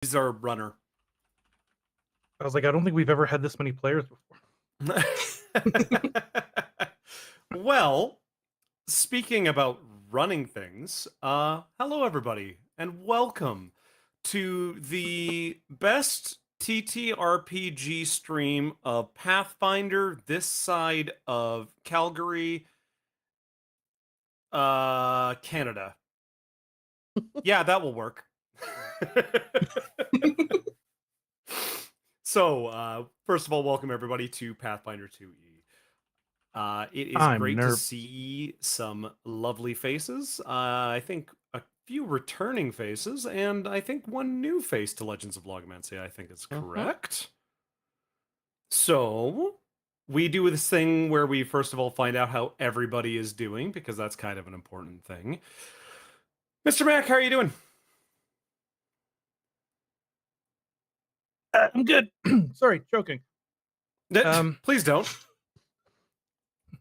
He's our runner. I was like, I don't think we've ever had this many players before. Well, speaking about running things, hello everybody, and welcome to the best TTRPG stream of Pathfinder this side of Calgary, Canada. Yeah, that will work. So, first of all, welcome everybody to Pathfinder 2E. It is great to see some lovely faces. I think a few returning faces, and I think one new face to Legends of Logmancy, I think is correct. So, we do this thing where we first of all find out how everybody is doing, because that's kind of an important thing. Mr. Mac, how are you doing? I'm good. Sorry, choking. Please don't.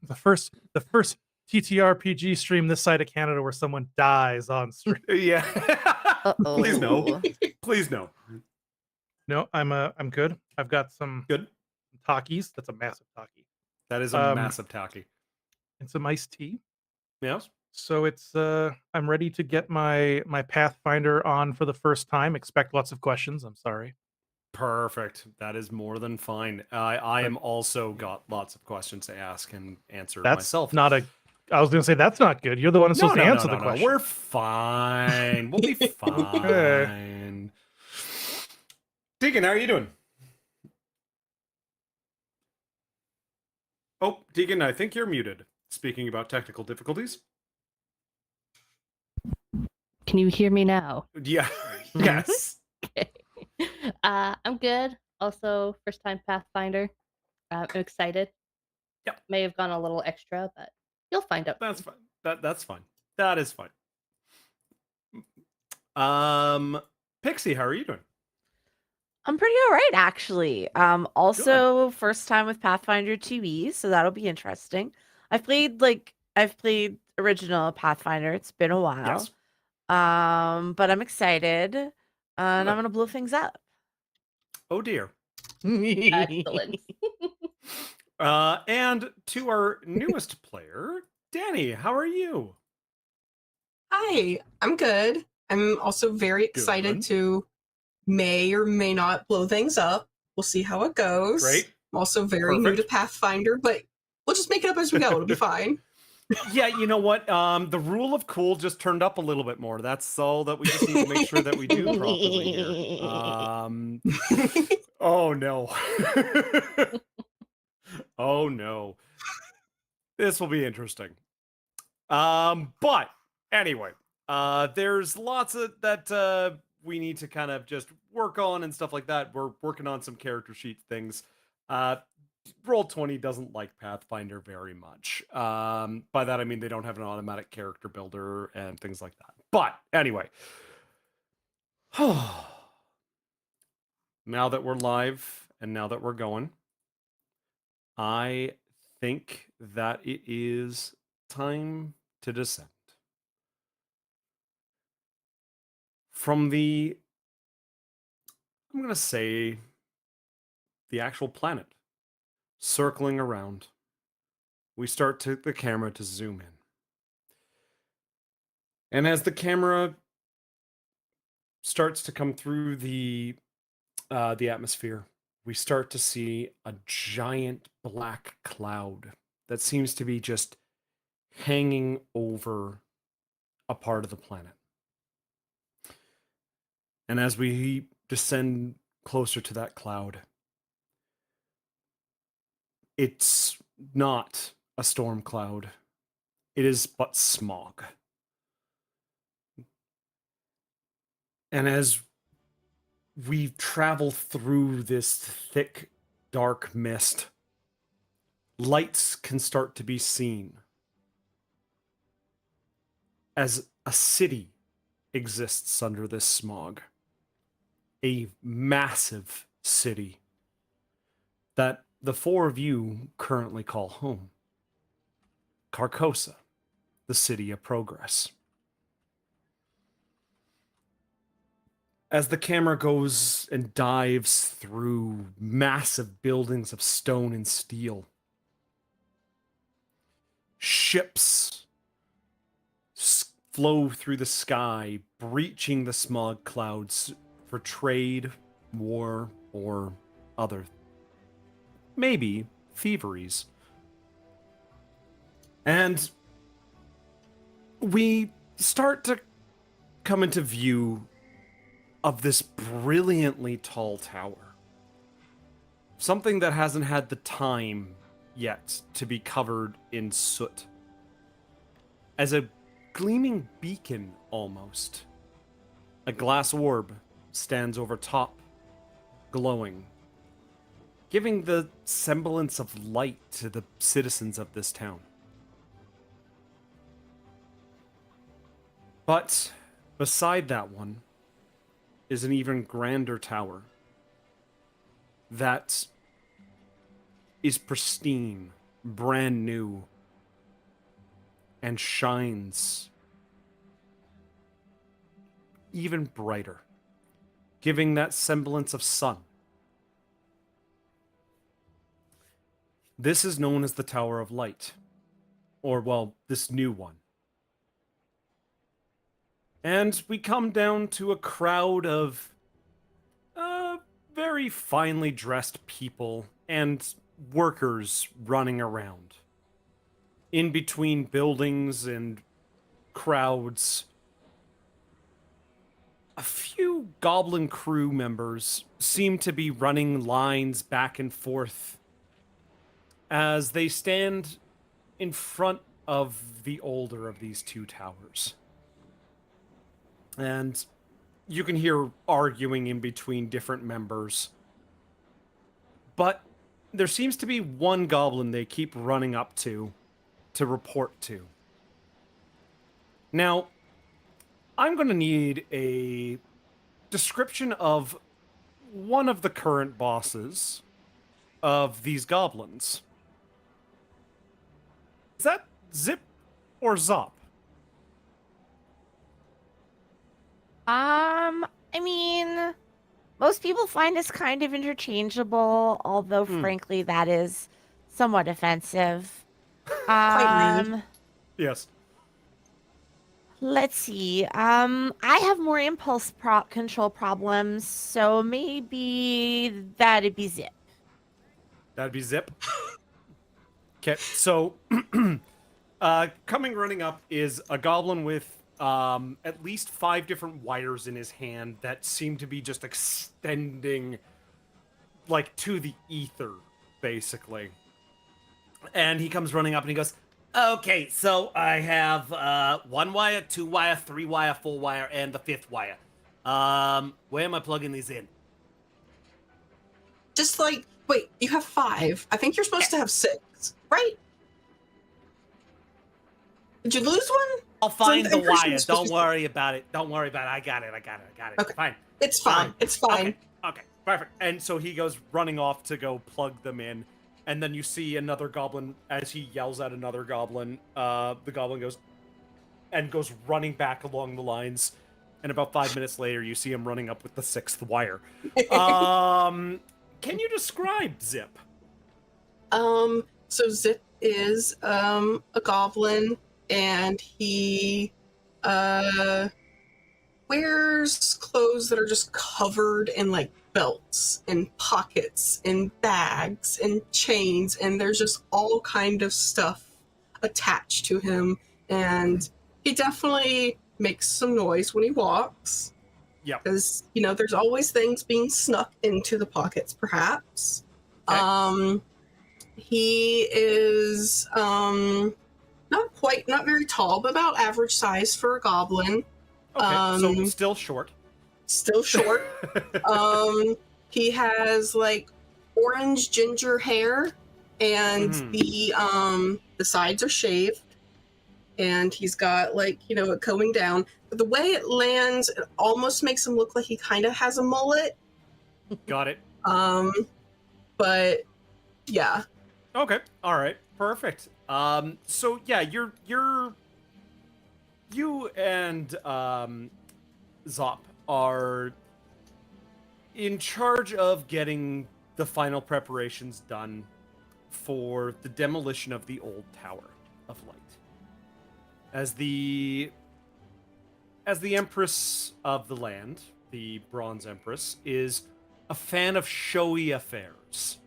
The first TTRPG stream this side of Canada where someone dies on stream. Yeah. Please no. Please no. No, I'm good. I've got some Good. Takis. That's a massive Taki. That is a massive Taki. And some iced tea. Yes. So it's I'm ready to get my Pathfinder on for the first time. Expect lots of questions. I'm sorry. Perfect. That is more than fine. I am also got lots of questions to ask and answer myself. I was going to say that's not good. You're the one who's supposed to answer the question. We're fine. We'll be fine. Deacon, how are you doing? Oh, Deacon, I think you're muted. Speaking about technical difficulties. Can you hear me now? Yeah. Yes. Okay. I'm good. Also, first time Pathfinder. I'm excited. Yep. May have gone a little extra, but you'll find out. That's fine. That's fine. That is fine. Pixie, how are you doing? I'm pretty all right, actually. Also good. First time with Pathfinder 2E, so that'll be interesting. I've played original Pathfinder. It's been a while. Yes. But I'm excited, and I'm gonna blow things up. Oh dear. Excellent. And to our newest player, Danny, how are you? Hi, I'm good. I'm also very excited to may or may not blow things up. We'll see how it goes. Great. I'm also very new to Pathfinder, but we'll just make it up as we go. It'll be fine. Yeah, you know what? The rule of cool just turned up a little bit more. That's all that we just need to make sure that we do properly here. Oh no. Oh no. This will be interesting. But anyway, there's lots of that we need to kind of just work on and stuff like that. We're working on some character sheet things. Roll20 doesn't like Pathfinder very much. By that I mean they don't have an automatic character builder and things like that. But anyway, now that we're live and now that we're going, I think that it is time to descend from the, I'm going to say, the actual planet. Circling around, we start the camera to zoom in. And as the camera starts to come through the atmosphere, we start to see a giant black cloud that seems to be just hanging over a part of the planet. And as we descend closer to that cloud, it's not a storm cloud. It is but smog. And as we travel through this thick, dark mist, lights can start to be seen as a city exists under this smog. A massive city that the four of you currently call home. Carcosa, the city of progress. as the camera goes and dives through massive buildings of stone and steel. Ships flow through the sky, breaching the smog clouds for trade, war, or other, maybe, thieveries. And we start to come into view of this brilliantly tall tower. Something that hasn't had the time yet to be covered in soot. As a gleaming beacon, almost. A glass orb stands over top, glowing, giving the semblance of light to the citizens of this town. But beside that one is an even grander tower that is pristine, brand new, and shines even brighter, giving that semblance of sun. This is known as the Tower of Light, or, well, this new one. And we come down to a crowd of very finely dressed people and workers running around. In between buildings and crowds, a few goblin crew members seem to be running lines back and forth as they stand in front of the older of these two towers. And you can hear arguing in between different members. But there seems to be one goblin they keep running up to report to. Now, I'm going to need a description of one of the current bosses of these goblins. Is that Zip or Zop? I mean, most people find us kind of interchangeable, although frankly that is somewhat offensive. Quite rude. Yes. Let's see. I have more impulse control problems, so maybe that'd be Zip. That'd be Zip. Okay, so coming running up is a goblin with at least 5 different wires in his hand that seem to be just extending, like, to the ether, basically. And he comes running up and he goes, "Okay, so I have 1 wire, 2 wire, 3 wire, 4 wire, and the 5th wire. Where am I plugging these in?" Just like, wait, you have 5. I think you're supposed to have 6, right? Did you lose one? I'll find So the I'm pretty sure wire. you're supposed Don't to- worry about it. Don't worry about it. I got it. Okay. Fine. It's fine. It's fine. Okay. Perfect. And so he goes running off to go plug them in. And then you see another goblin as he yells at another goblin. The goblin goes running back along the lines. And about 5 minutes later, you see him running up with the 6th wire. Can you describe Zip? So Zip is a goblin, and he wears clothes that are just covered in like belts and pockets and bags and chains, and there's just all kind of stuff attached to him, and he definitely makes some noise when he walks. Yeah. Because, you know, there's always things being snuck into the pockets, perhaps. Okay. He is not very tall, but about average size for a goblin. Okay, so still short. Still short. He has like orange ginger hair, and the sides are shaved, and he's got, like, you know, it combing down. But the way it lands, it almost makes him look like he kind of has a mullet. Got it. But yeah. Okay. All right. Perfect. So yeah, you and Zop are in charge of getting the final preparations done for the demolition of the old Tower of Light. As the Empress of the land, the Bronze Empress, is a fan of showy affairs.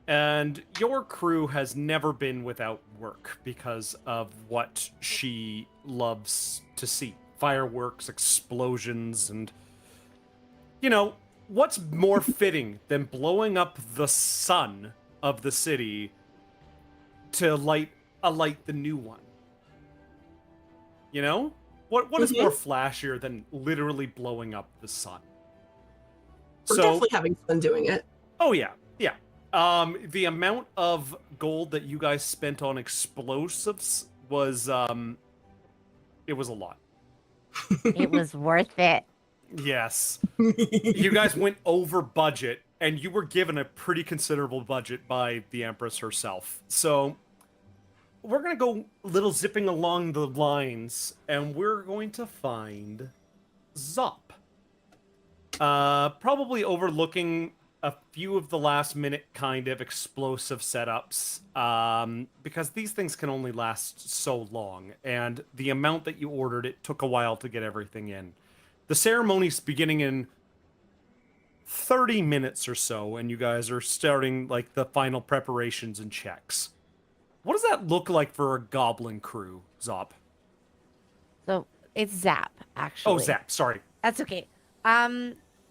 And your crew has never been without work because of what she loves to see. Fireworks, explosions, and... You know, what's more fitting than blowing up the sun of the city to alight the new one? You know? What is more flashier than literally blowing up the sun? We're definitely having fun doing it. Oh yeah, yeah. The amount of gold that you guys spent on explosives was it was a lot. It was worth it. Yes. You guys went over budget, and you were given a pretty considerable budget by the Empress herself. So we're gonna go a little zipping along the lines, and we're going to find Zop. Probably overlooking a few of the last minute kind of explosive setups, because these things can only last so long, and the amount that you ordered, it took a while to get everything in. The ceremony's beginning in 30 minutes or so, and you guys are starting like the final preparations and checks. What does that look like for a goblin crew, Zop? So it's Zap, actually. Oh, Zap, sorry. That's okay.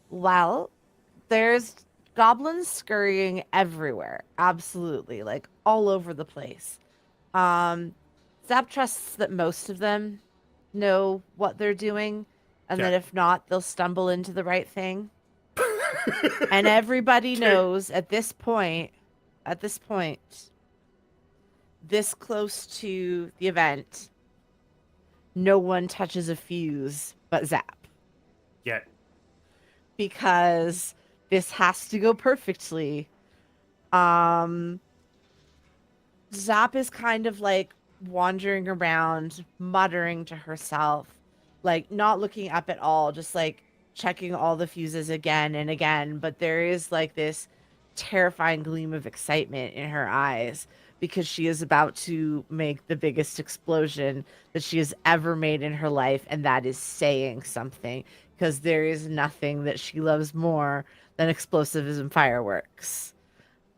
Well, there's goblins scurrying everywhere. Absolutely. Like all over the place. Zap trusts that most of them know what they're doing, and that if not, they'll stumble into the right thing. And everybody knows at this point, this close to the event, no one touches a fuse but Zap. Yeah. Because this has to go perfectly. Zap is kind of like wandering around, muttering to herself, like not looking up at all, just like checking all the fuses again and again. But there is like this terrifying gleam of excitement in her eyes because she is about to make the biggest explosion that she has ever made in her life, and that is saying something, because there is nothing that she loves more than explosives and fireworks.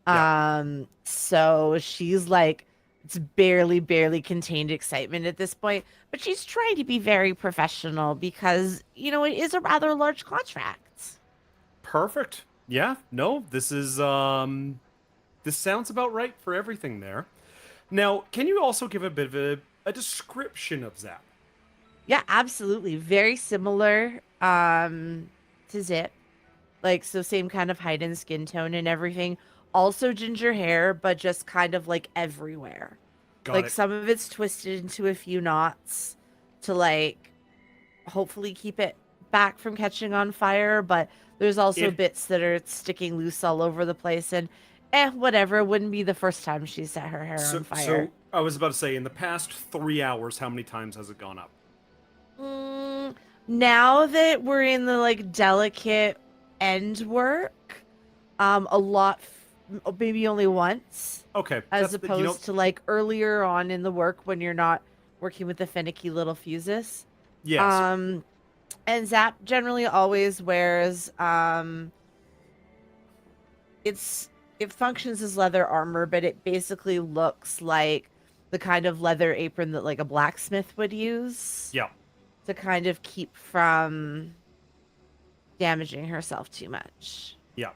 Yeah. So she's like, it's barely contained excitement at this point, but she's trying to be very professional because, you know, it is a rather large contract. Perfect. Yeah, no, this is this sounds about right for everything there. Now, can you also give a bit of a description of Zap? Yeah, absolutely. Very similar to Zip. Like, so same kind of height and skin tone and everything. Also ginger hair, but just kind of like everywhere. Got Like it. some of it's twisted into a few knots to like hopefully keep it back from catching on fire, but there's also bits that are sticking loose all over the place, and whatever, it wouldn't be the first time she set her hair on fire. So I was about to say, in the past 3 hours, how many times has it gone up? Now that we're in the like delicate end work, a lot, maybe only once. Okay. As opposed to like earlier on in the work when you're not working with the finicky little fuses. Yes. And Zap generally always wears it functions as leather armor, but it basically looks like the kind of leather apron that like a blacksmith would use. Yeah. To kind of keep from damaging herself too much. Yeah.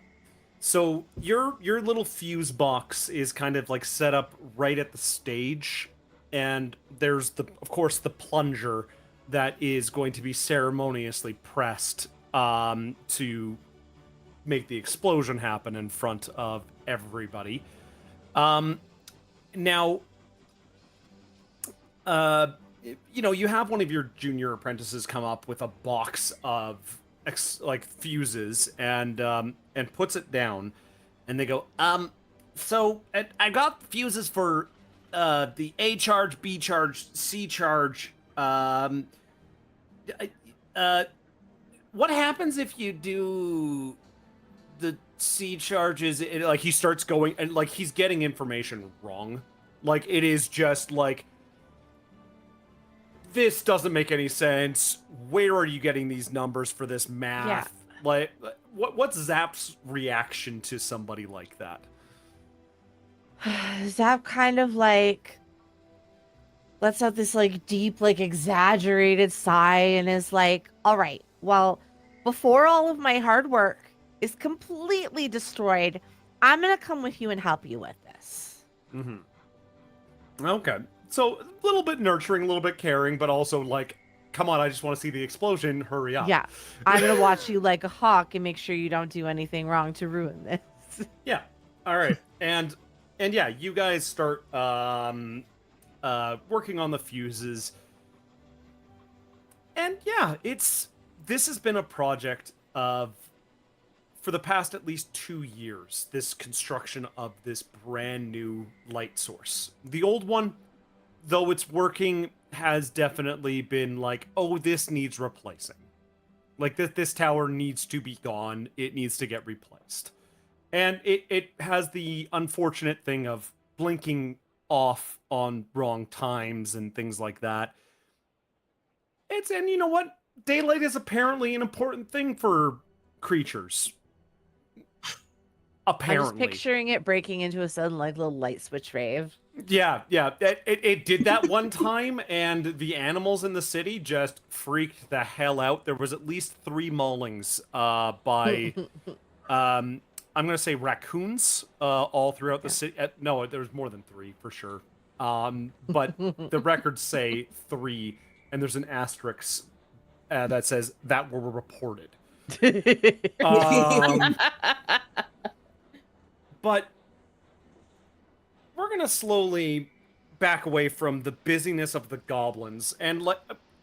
So your little fuse box is kind of like set up right at the stage, and there's of course the plunger that is going to be ceremoniously pressed to make the explosion happen in front of everybody. Now, you know, you have one of your junior apprentices come up with a box of fuses and puts it down, and they go, so I got fuses for the A charge, B charge, C charge. what happens if you do the sea charges? Like he starts going and like he's getting information wrong. Like it is just like this doesn't make any sense. Where are you getting these numbers for this math? Like what's Zap's reaction to somebody like that? Zap kind of like lets out this like deep, like exaggerated sigh and is like, all right, well, before all of my hard work is completely destroyed, I'm gonna come with you and help you with this. Okay. So a little bit nurturing, a little bit caring, but also like, come on, I just want to see the explosion. Hurry up. Yeah. I'm gonna watch you like a hawk and make sure you don't do anything wrong to ruin this. Yeah. All right. And yeah, you guys start working on the fuses. And yeah, this has been a project of for the past at least 2 years, this construction of this brand new light source. The old one, though it's working, has definitely been like, oh, this needs replacing. Like this tower needs to be gone. It needs to get replaced. And it has the unfortunate thing of blinking off on wrong times and things like that. And you know what? Daylight is apparently an important thing for creatures. Apparently. I'm just picturing it breaking into a sudden like little light switch rave. Yeah. It did that one time, and the animals in the city just freaked the hell out. There was at least 3 maulings by, I'm gonna say raccoons, all throughout the city. No, there was more than 3 for sure. But the records say 3, and there's an asterisk that says that were reported. But we're gonna slowly back away from the busyness of the goblins and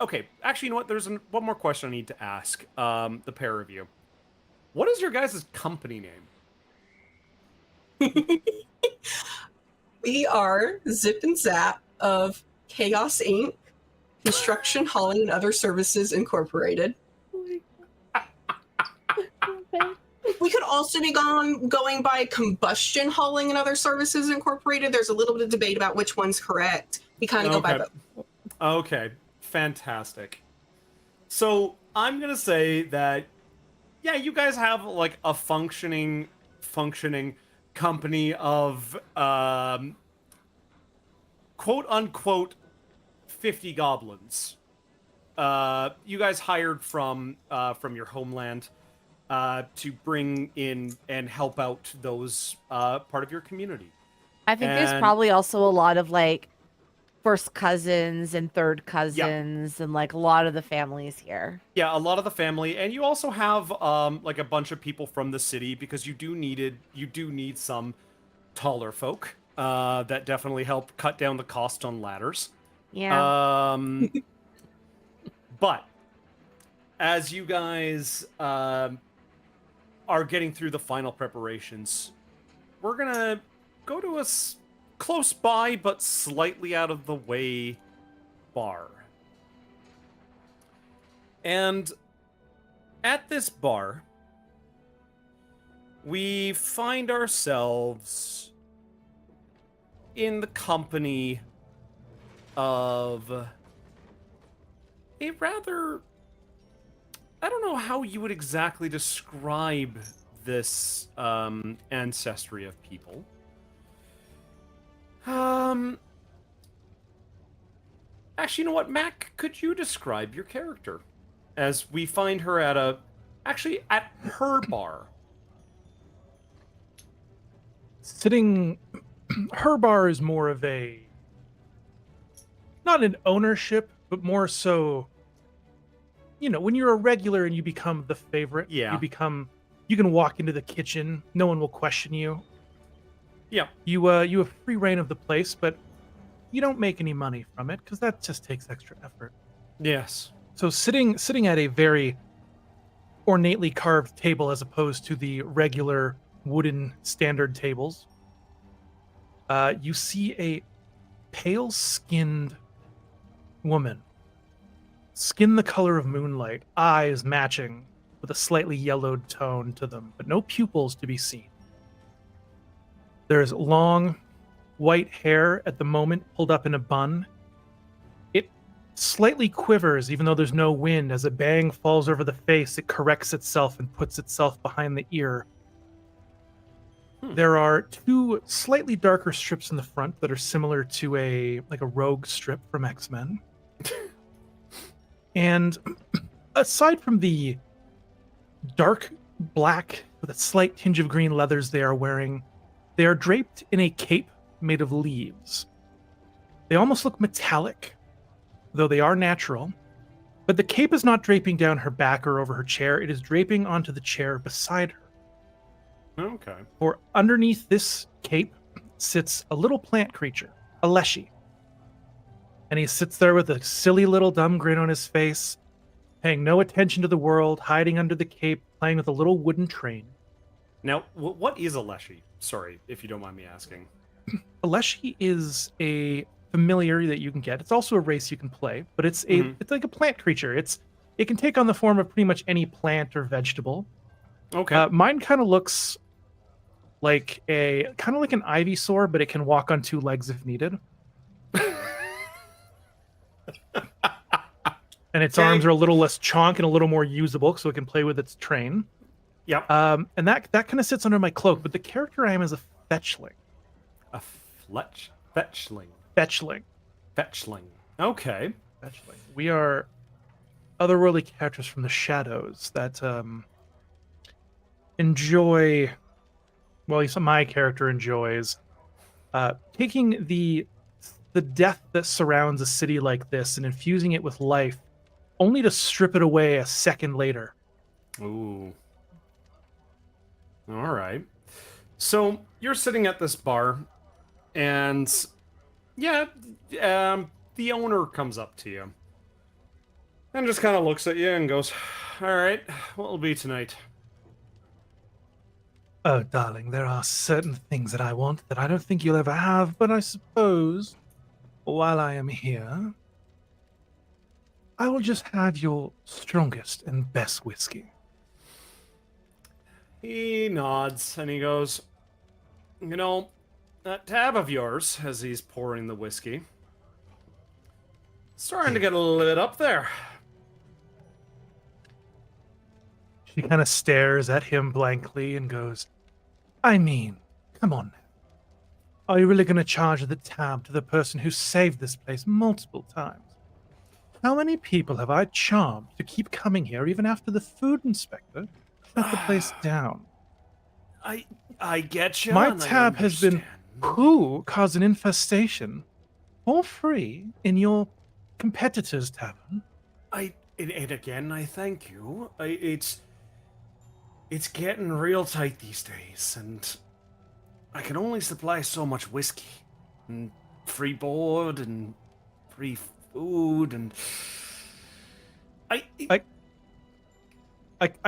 okay, actually, you know what? There's one more question I need to ask the pair of you. What is your guys' company name? We are Zip and Zap of Chaos Inc., Construction, Hauling, and Other Services Incorporated. We could also be going by Combustion, Hauling, and Other Services Incorporated. There's a little bit of debate about which one's correct. We kind of go by both. Okay, fantastic. So I'm gonna say that, yeah, you guys have like a functioning company of quote unquote 50 goblins. You guys hired from your homeland to bring in and help out those part of your community. I think there's probably also a lot of like first cousins and third cousins and like a lot of the families here. Yeah, a lot of the family, and you also have like a bunch of people from the city because you do need some taller folk that definitely help cut down the cost on ladders. Yeah. But as you guys are getting through the final preparations, we're gonna go to a close by but slightly out of the way bar. And at this bar, we find ourselves in the company of a rather, I don't know how you would exactly describe this ancestry of people. Actually, you know what, Mac? Could you describe your character as we find her at her bar? Her bar is more of a, not an ownership, but more so, when you're a regular and you become the favorite, you can walk into the kitchen, no one will question you. Yeah. You have free reign of the place, but you don't make any money from it because that just takes extra effort. Yes. So sitting at a very ornately carved table as opposed to the regular wooden standard tables, you see a pale-skinned woman, skin the color of moonlight, eyes matching, with a slightly yellowed tone to them, but no pupils to be seen. There's long white hair at the moment pulled up in a bun. It slightly quivers even though there's no wind. As a bang falls over the face, it corrects itself and puts itself behind the ear. There are two slightly darker strips in the front that are similar to a rogue strip from X-Men. And aside from the dark black with a slight tinge of green leathers they are wearing, they are draped in a cape made of leaves. They almost look metallic, though they are natural. But the cape is not draping down her back or over her chair. It is draping onto the chair beside her. Okay. For underneath this cape sits a little plant creature, a leshy. And he sits there with a silly little dumb grin on his face, paying no attention to the world, hiding under the cape, playing with a little wooden train. Now, what is a leshy? Sorry, if you don't mind me asking. A leshy is a familiar that you can get. It's also a race you can play, but it's like a plant creature. It can take on the form of pretty much any plant or vegetable. Okay. Mine kind of looks like an Ivysaur, but it can walk on two legs if needed. And its arms are a little less chonk and a little more usable, so it can play with its train. Yep. And that kind of sits under my cloak, but the character I am is a fetchling. A fetchling. Fetchling. Fetchling. Okay. Fetchling. We are otherworldly characters from the shadows that enjoy, well, at least my character enjoys, taking the death that surrounds a city like this and infusing it with life, only to strip it away a second later. Ooh. All right. So you're sitting at this bar, and yeah, the owner comes up to you and just kind of looks at you and goes, "All right, what'll be tonight?" Oh, darling, there are certain things that I want that I don't think you'll ever have, but I suppose while I am here, I will just have your strongest and best whiskey. He nods and he goes, "You know, that tab of yours," as he's pouring the whiskey, starting to get a little lit up there. She kind of stares at him blankly and goes, I mean, come on now. Are you really going to charge the tab to the person who saved this place multiple times? How many people have I charmed to keep coming here even after the food inspector shut the place down? I get you. My tab has been who caused an infestation for free in your competitor's tavern. And again, I thank you. It's getting real tight these days, and I can only supply so much whiskey, and free board, and free food, and I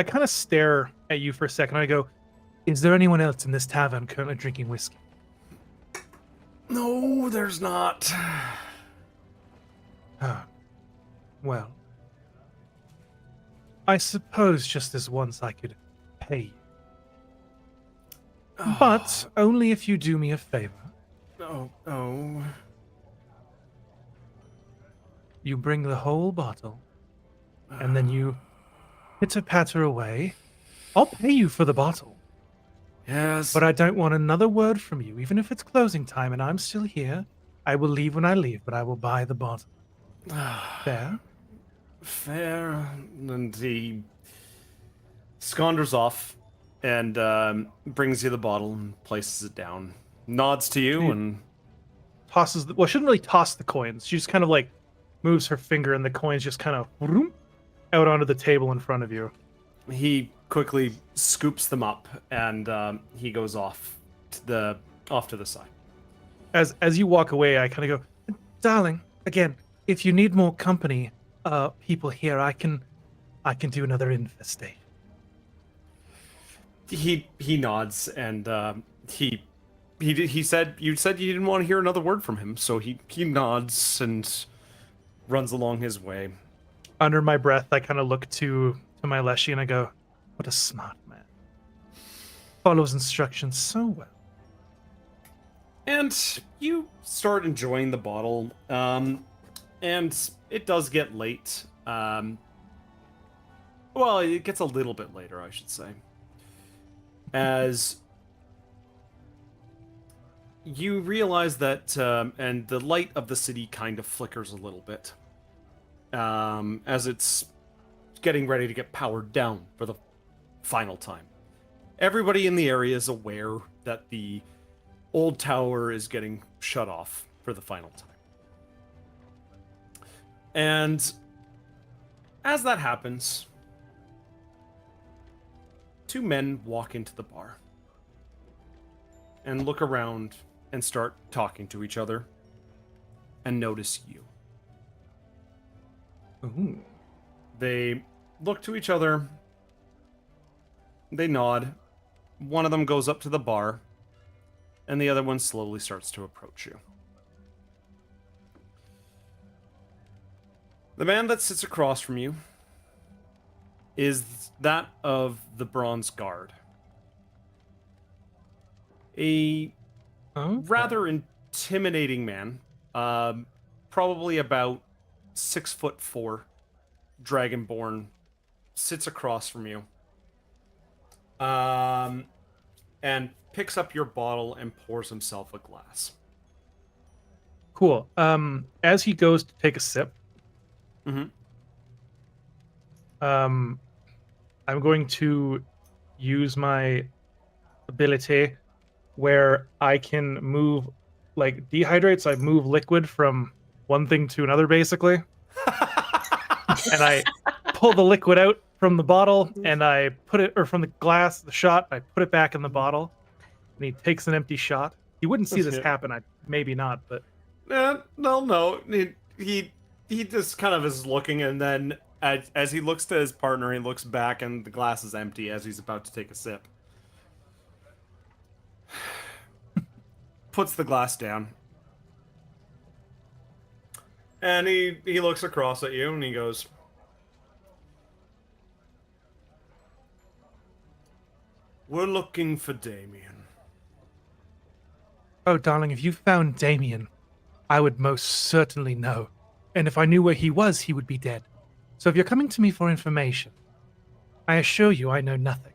kind of stare at you for a second. I go, is there anyone else in this tavern currently drinking whiskey? No, there's not. Ah, well, I suppose just this once I could pay you. But only if you do me a favor. Oh. You bring the whole bottle, and then you pitter-patter away. I'll pay you for the bottle. Yes. But I don't want another word from you, even if it's closing time and I'm still here. I will leave when I leave, but I will buy the bottle. Fair? Fair. And he scanders off and brings you the bottle and places it down. Nods to you and tosses the, well, she doesn't really toss the coins. She just kind of like moves her finger and the coins just kind of out onto the table in front of you. He quickly scoops them up and he goes off to the side. As you walk away, I kind of go, darling, again, if you need more company, people here, I can do another infestation. He nods and he said you didn't want to hear another word from him, so he nods and runs along his way. Under my breath, I kind of look to my Leshy and I go, What a smart man. Follows instructions so well. And you start enjoying the bottle, and it does get late. Well, it gets a little bit later, I should say. As you realize that, and the light of the city kind of flickers a little bit, as it's getting ready to get powered down for the final time. Everybody in the area is aware that the old tower is getting shut off for the final time. And as that happens, two men walk into the bar and look around and start talking to each other and notice you. Ooh. They look to each other, they nod, one of them goes up to the bar, and the other one slowly starts to approach you. The man that sits across from you is that of the Bronze Guard. A rather intimidating man, probably about 6'4", dragonborn, sits across from you, and picks up your bottle and pours himself a glass. Cool. As he goes to take a sip, I'm going to use my ability where I can move, like, dehydrate, so I move liquid from one thing to another, basically. And I pull the liquid out from the bottle, and I put it, or from the glass, the shot, I put it back in the bottle, and he takes an empty shot. He wouldn't see this happen, maybe not, but... No. He just kind of is looking, and then as he looks to his partner, he looks back, and the glass is empty as he's about to take a sip. Puts the glass down. And he looks across at you, and he goes, "We're looking for Damien." Oh, darling, if you found Damien, I would most certainly know. And if I knew where he was, he would be dead. So if you're coming to me for information, I assure you I know nothing.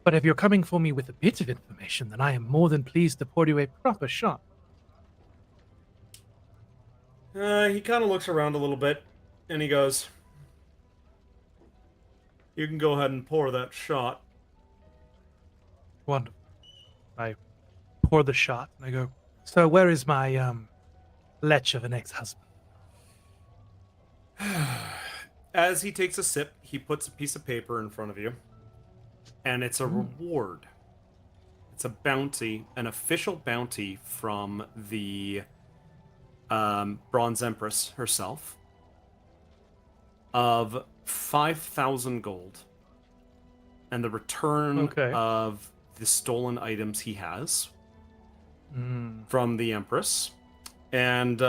But if you're coming for me with a bit of information, then I am more than pleased to pour you a proper shot. He kind of looks around a little bit, and he goes, "You can go ahead and pour that shot." Wonderful. I pour the shot, and I go, "So where is my, lech of an ex-husband?" As he takes a sip, he puts a piece of paper in front of you, and it's a reward. It's a bounty, an official bounty from the Bronze Empress herself of 5,000 gold, and the return of the stolen items he has from the Empress. And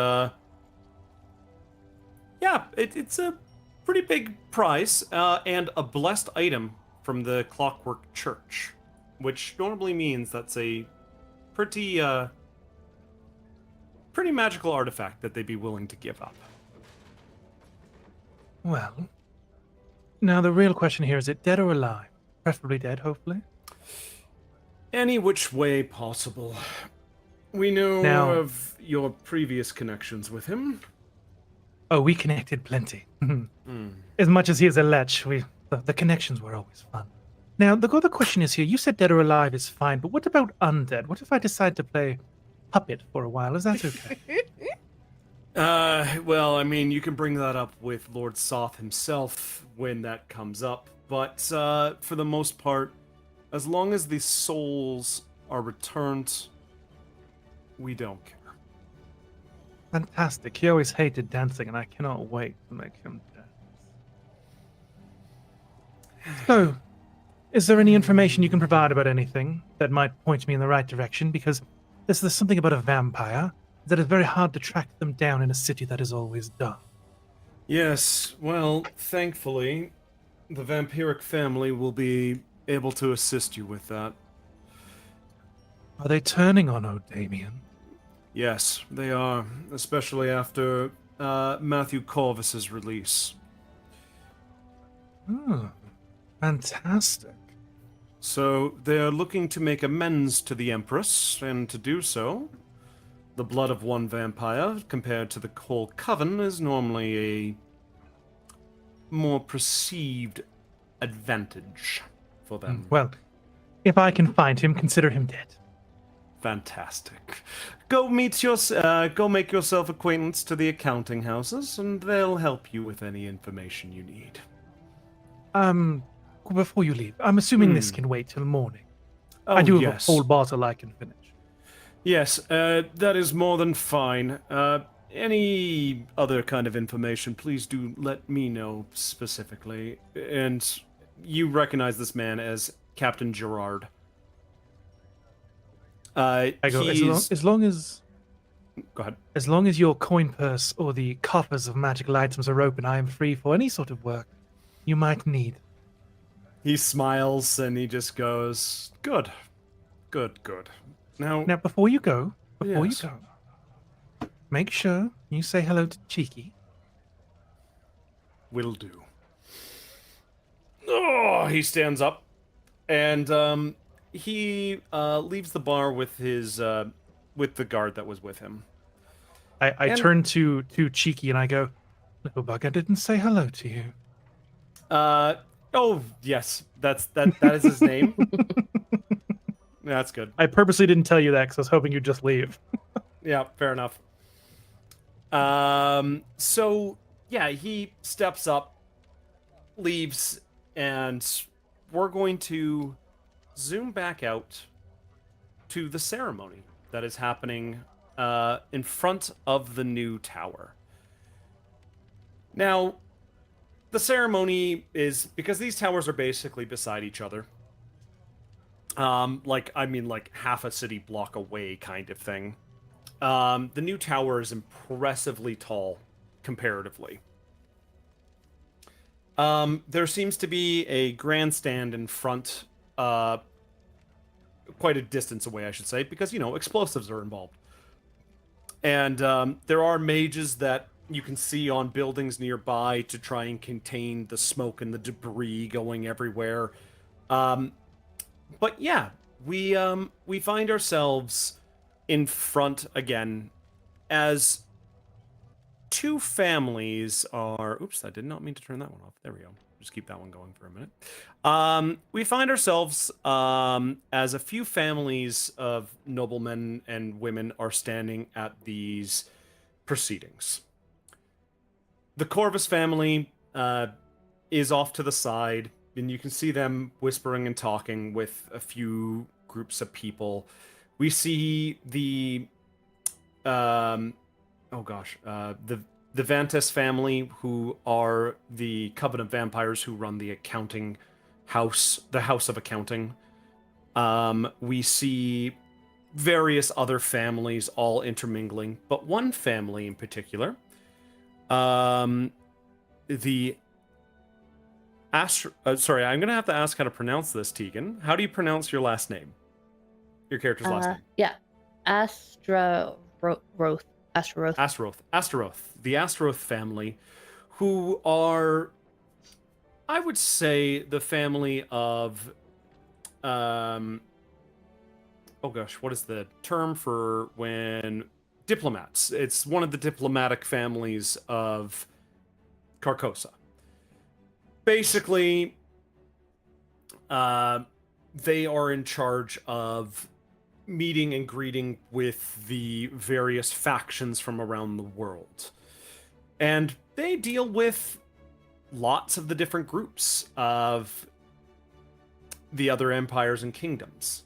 yeah, it's a pretty big prize, and a blessed item from the Clockwork Church, which normally means that's a pretty magical artifact that they'd be willing to give up. Well, now the real question here, is it dead or alive? Preferably dead, hopefully. Any which way possible. We know of your previous connections with him. Oh, we connected plenty. As much as he is a lech, the connections were always fun. Now, the other question is here, you said dead or alive is fine, but what about undead? What if I decide to play puppet for a while? Is that okay? Well, I mean, you can bring that up with Lord Soth himself when that comes up, but for the most part, as long as the souls are returned, we don't care. Fantastic. He always hated dancing, and I cannot wait to make him dance. So, is there any information you can provide about anything that might point me in the right direction? Because there's something about a vampire that is very hard to track them down in a city that is always dark. Yes, well, thankfully, The vampiric family will be able to assist you with that. Are they turning on old Damien? Yes, they are, especially after Matthew Corvus's release. Oh, fantastic. So they are looking to make amends to the Empress, and to do so, the blood of one vampire compared to the whole coven is normally a more perceived advantage for them. Well, if I can find him, consider him dead. Fantastic. Go make yourself acquaintance to the accounting houses, and they'll help you with any information you need. Before you leave, I'm assuming this can wait till morning. Oh, I do have yes. a full bottle I can finish. Yes, that is more than fine. Any other kind of information, please do let me know specifically. And you recognize this man as Captain Gerard. I go, as long as Go ahead. As long as your coin purse or the coffers of magical items are open, I am free for any sort of work you might need. He smiles and he just goes, "Good, good, good." Now, Before you go, Yes. make sure you say hello to Cheeky. will do. Oh, he stands up, and he leaves the bar with his with the guard that was with him. I And- turn to Cheeky and I go, "Little bug, I didn't say hello to you." Oh yes, that is his name. That's good. I purposely didn't tell you that because I was hoping you'd just leave. Yeah, fair enough. So yeah, he steps up, leaves, and we're going to zoom back out to the ceremony that is happening in front of the new tower. Now, the ceremony is, because these towers are basically beside each other. Like half a city block away kind of thing. The new tower is impressively tall, comparatively. There seems to be a grandstand in front, quite a distance away, I should say, because, explosives are involved. And there are mages that you can see on buildings nearby to try and contain the smoke and the debris going everywhere. But yeah, we find ourselves in front again as two families are... Oops, I did not mean to turn that one off. There we go. Just keep that one going for a minute. We find ourselves as a few families of noblemen and women are standing at these proceedings. The Corvus family is off to the side, and you can see them whispering and talking with a few groups of people. We see the the Vantis family, who are the Coven of Vampires who run the accounting house, the House of Accounting. We see various other families all intermingling, but one family in particular, the sorry, I'm gonna have to ask how to pronounce this, Tegan. How do you pronounce your last name? Your character's last name? Yeah, Astaroth. Astaroth. The Astaroth family, who are, I would say, the family of, oh gosh, what is the term for when diplomats? It's one of the diplomatic families of Carcosa. Basically, they are in charge of meeting and greeting with the various factions from around the world. And they deal with lots of the different groups of the other empires and kingdoms,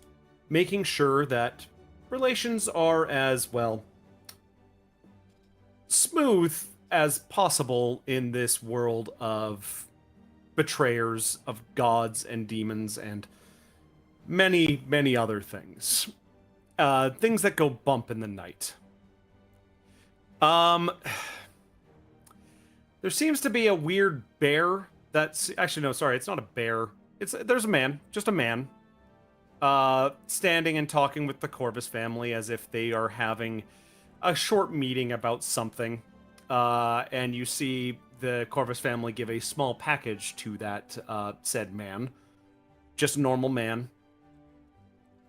making sure that relations are as, well, smooth as possible in this world of betrayers of gods and demons and many, many other things. Things that go bump in the night. There seems to be a weird bear that's actually no, sorry, it's not a bear. There's a man, just a man, standing and talking with the Corvus family as if they are having a short meeting about something. And you see the Corvus family give a small package to that said man. Just a normal man.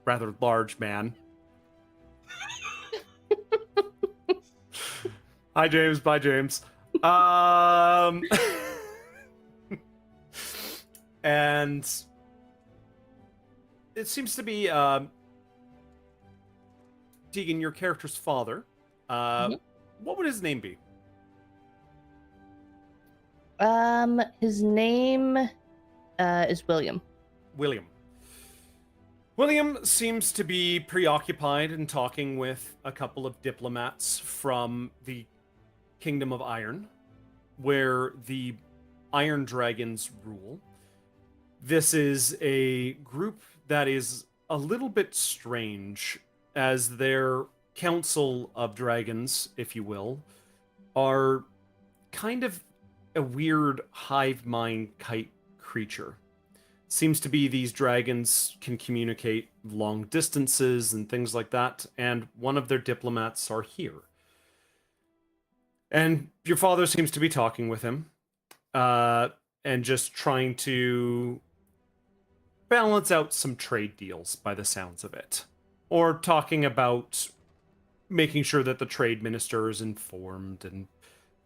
Rather large man. Hi, James. Bye, James. And it seems to be Tegan, your character's father. What would his name be? His name is William. William seems to be preoccupied and talking with a couple of diplomats from the Kingdom of Iron, where the Iron Dragons rule. This is a group that is a little bit strange, as their Council of Dragons, if you will, are kind of a weird hive mind kite creature. Seems to be these dragons can communicate long distances and things like that, and one of their diplomats are here. And your father seems to be talking with him, and just trying to balance out some trade deals by the sounds of it. Or talking about making sure that the trade minister is informed and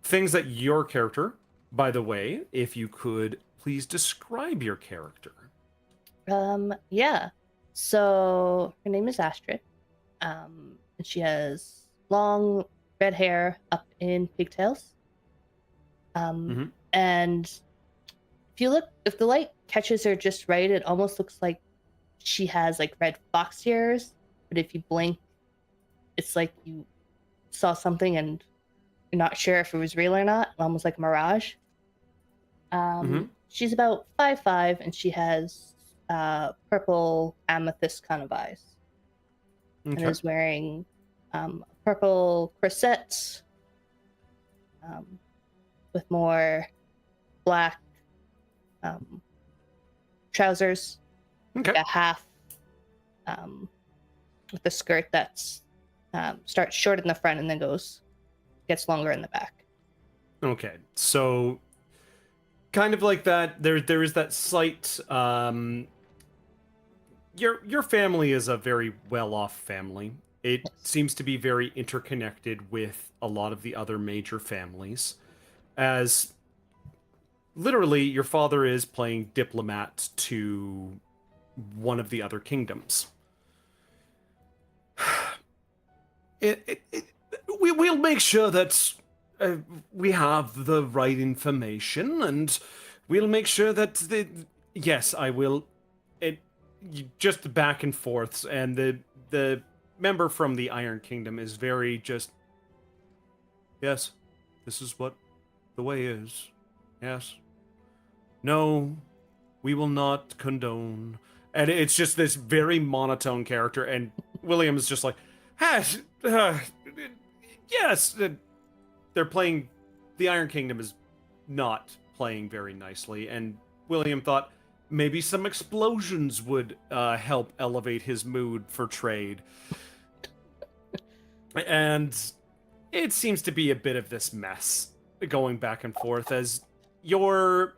things that your character, by the way, if you could please describe your character. Yeah. So her name is Astrid. And she has long red hair up in pigtails. And if the light catches her just right, it almost looks like she has like red fox ears. But if you blink, it's like you saw something and you're not sure if it was real or not, almost like a mirage. She's about 5'5", and she has purple amethyst kind of eyes. Okay. And is wearing purple corset with more black trousers. Okay. Like a half with a skirt that's starts short in the front and then gets longer in the back. Okay, so kind of like that. There is that slight. Your family is a very well-off family. It seems to be very interconnected with a lot of the other major families, as literally your father is playing diplomat to one of the other kingdoms. We'll make sure that we have the right information, and we'll make sure that yes, I will. Just back and forth, and the member from the Iron Kingdom is very just. Yes, this is what the way is. Yes. No, we will not condone. And it's just this very monotone character, and William is just like, yes, they're playing. The Iron Kingdom is not playing very nicely, and William thought maybe some explosions would help elevate his mood for trade. And it seems to be a bit of this mess going back and forth, as you're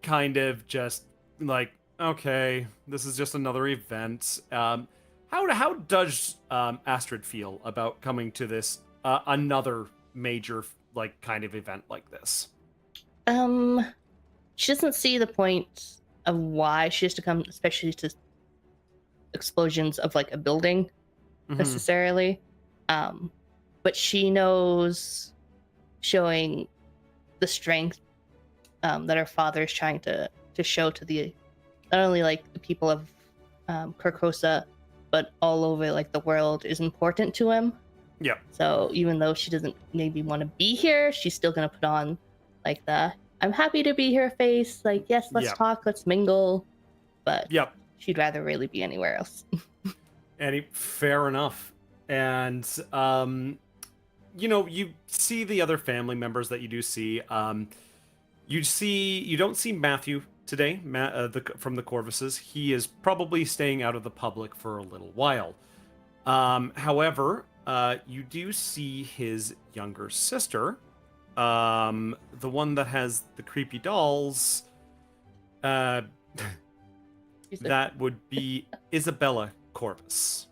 kind of just like, okay, this is just another event. How does Astrid feel about coming to this another major like kind of event like this? She doesn't see the point of why she has to come, especially to explosions of like a building necessarily. But she knows showing the strength that her father is trying to show to the not only like the people of Carcosa, but all over like the world is important to him. Yeah. So even though she doesn't maybe want to be here, she's still gonna put on like the I'm happy to be here face. Like, yes, let's talk, let's mingle. But she'd rather really be anywhere else. Fair enough. And you know, you see the other family members that you do see. You don't see Matthew today, from the Corvuses. He is probably staying out of the public for a little while. However, you do see his younger sister, the one that has the creepy dolls. That would be Isabella Corvus.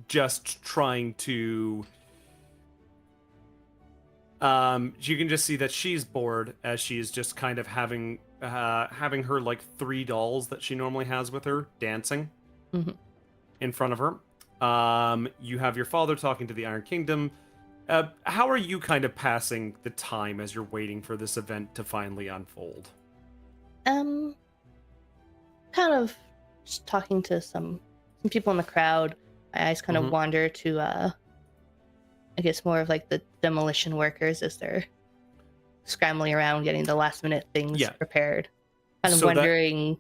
Just trying to. You can just see that she's bored as she's just kind of having her like 3 dolls that she normally has with her dancing in front of her. You have your father talking to the Iron Kingdom. How are you kind of passing the time as you're waiting for this event to finally unfold? Kind of just talking to some people in the crowd. My eyes kind of wander to I guess more of like the demolition workers as they're scrambling around getting the last minute things prepared. Kind of wondering.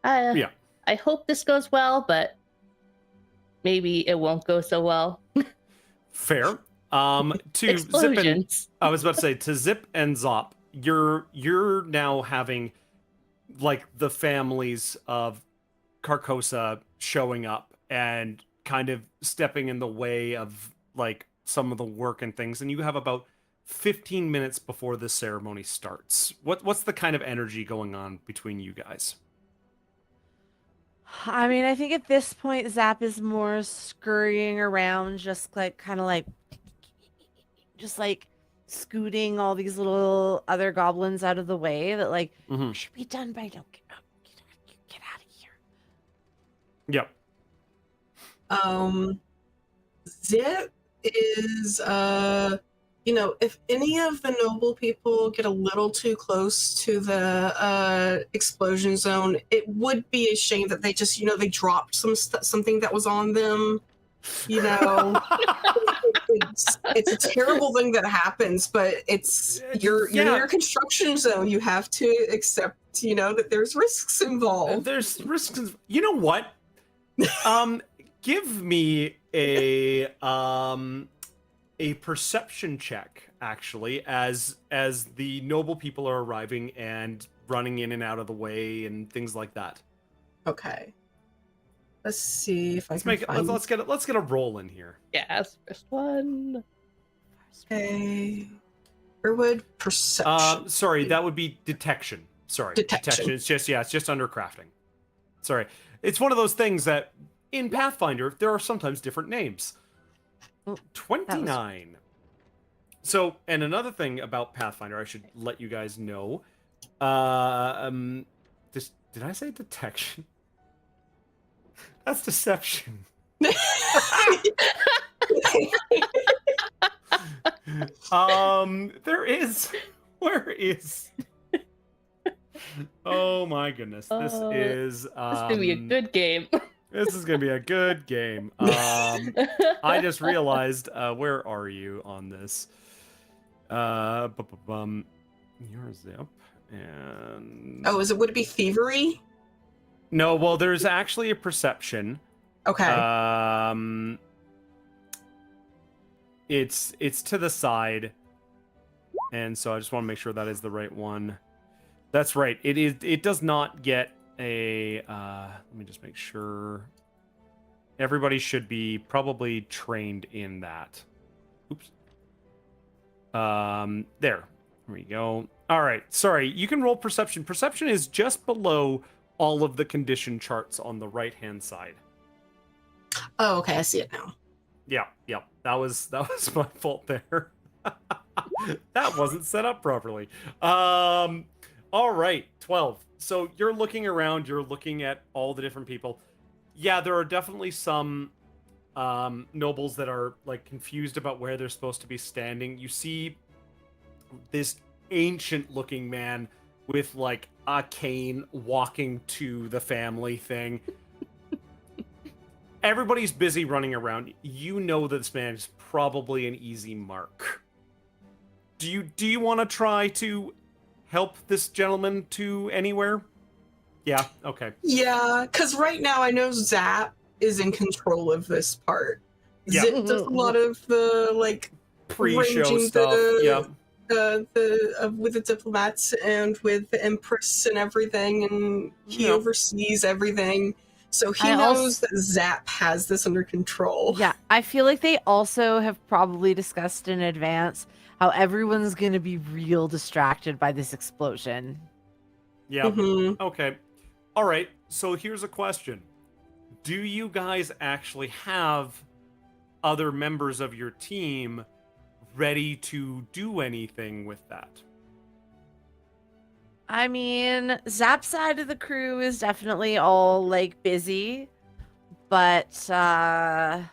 I hope this goes well, but maybe it won't go so well. Fair. To Zip and, I was about to say, to Zip and Zop, you're now having like the families of Carcosa showing up and kind of stepping in the way of like some of the work and things, and you have about 15 minutes before the ceremony starts. What's the kind of energy going on between you guys? I mean, I think at this point, Zap is more scurrying around, just like kind of like, just like scooting all these little other goblins out of the way that like should be done by don't get out of here. Yep. Zip is if any of the noble people get a little too close to the explosion zone, it would be a shame that they just they dropped something that was on them. It's a terrible thing that happens, but you're in your construction zone. You have to accept that there's risks involved. There's risks. You know what? Give me a perception check, actually, as the noble people are arriving and running in and out of the way and things like that. Okay. Let's see if let's get a roll in here. Yes, first one. Okay. Where perception? Sorry, that would be detection. Sorry, detection. It's just under crafting. Sorry, it's one of those things that in Pathfinder there are sometimes different names. 29. So, and another thing about Pathfinder, I should let you guys know. Did I say detection? That's deception. Where is? Oh my goodness, this is. This gonna be a good game. This is gonna be a good game. I just realized, where are you on this? Your Zip and. Oh, would it be thievery? No, well, there's actually a perception. Okay. It's to the side, and so I just want to make sure that is the right one. That's right. It is. It does not get a. Let me just make sure. Everybody should be probably trained in that. Oops. There we go. All right. Sorry. You can roll perception. Perception is just below all of the condition charts on the right-hand side. Oh, okay. I see it now. Yeah. That was my fault there. That wasn't set up properly. All right. 12. So you're looking around. You're looking at all the different people. Yeah, there are definitely some nobles that are like confused about where they're supposed to be standing. You see this ancient-looking man with like a cane walking to the family thing. Everybody's busy running around. You know that this man is probably an easy mark. Do you want to try to help this gentleman to anywhere? Yeah, okay. Yeah, because right now I know Zap is in control of this part. Yeah. Zip does a lot of the pre-show arranging stuff. Yep. With the diplomats and with the Empress and everything, and he Yep. oversees everything. So he I knows also- that Zap has this under control. Yeah, I feel like they also have probably discussed in advance how everyone's going to be real distracted by this explosion. Yep. Mhm. Okay. All right. So here's a question. Do you guys actually have other members of your team ready to do anything with that? I mean, Zap's side of the crew is definitely all like busy, but I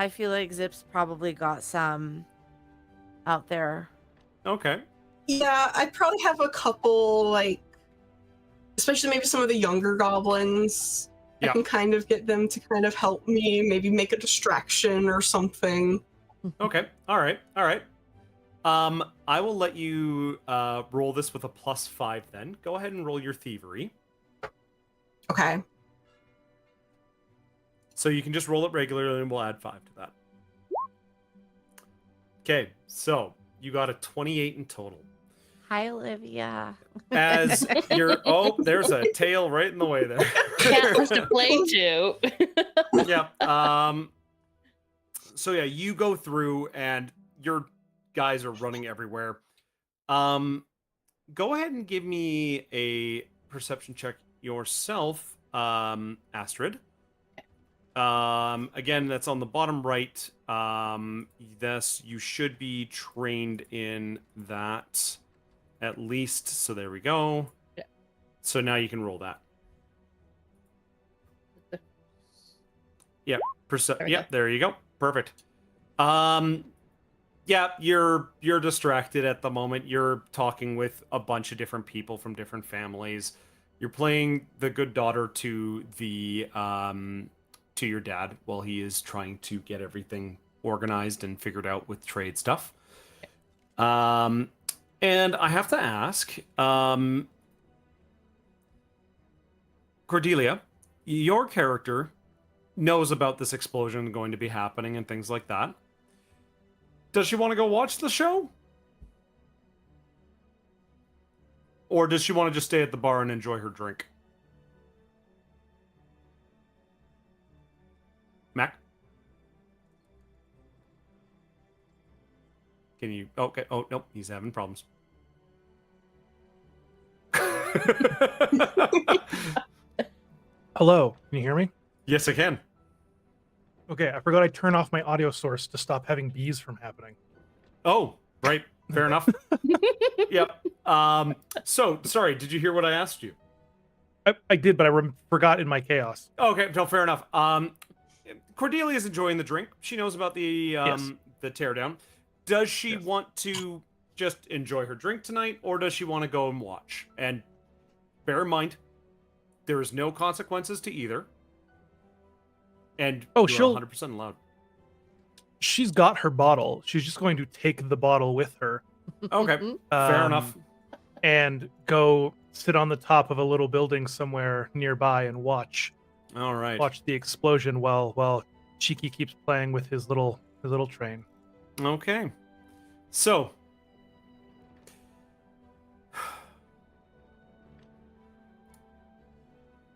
feel like Zip's probably got some out there. Okay. Yeah, I'd probably have a couple, like, especially maybe some of the younger goblins. I Yeah. can kind of get them to kind of help me, maybe make a distraction or something. Okay. All right. All right. I will let you roll this with a +5 then. Go ahead and roll your thievery. Okay. So you can just roll it regularly and we'll add 5 to that. Okay, so you got a 28 in total. Hi, Olivia. As you're there's a tail right in the way there. Cat has to play too. Yeah. So yeah, you go through and your guys are running everywhere. Go ahead and give me a perception check yourself, Astrid. Again, that's on the bottom right. This you should be trained in that at least. So there we go. Yeah. So now you can roll that. Yep. There you go. Perfect. Yeah, you're distracted at the moment. You're talking with a bunch of different people from different families. You're playing the good daughter to the to your dad while he is trying to get everything organized and figured out with trade stuff. And I have to ask, Cordelia, your character knows about this explosion going to be happening and things like that. Does she want to go watch the show? Or does she want to just stay at the bar and enjoy her drink? Mac? Can you... Okay. Oh, nope. He's having problems. Hello, can you hear me? Yes, I can. Okay, I forgot I turned off my audio source to stop having bees from happening. Oh, right. Fair enough. Yep. So, sorry, did you hear what I asked you? I did, but I forgot in my chaos. Okay, no, fair enough. Cordelia is enjoying the drink. She knows about the the teardown. Does she want to just enjoy her drink tonight, or does she want to go and watch? And bear in mind, there is no consequences to either. And she'll 100% allowed. She's got her bottle. She's just going to take the bottle with her. Okay, fair enough. And go sit on the top of a little building somewhere nearby and watch. All right. Watch the explosion while Cheeky keeps playing with his little train. Okay. So,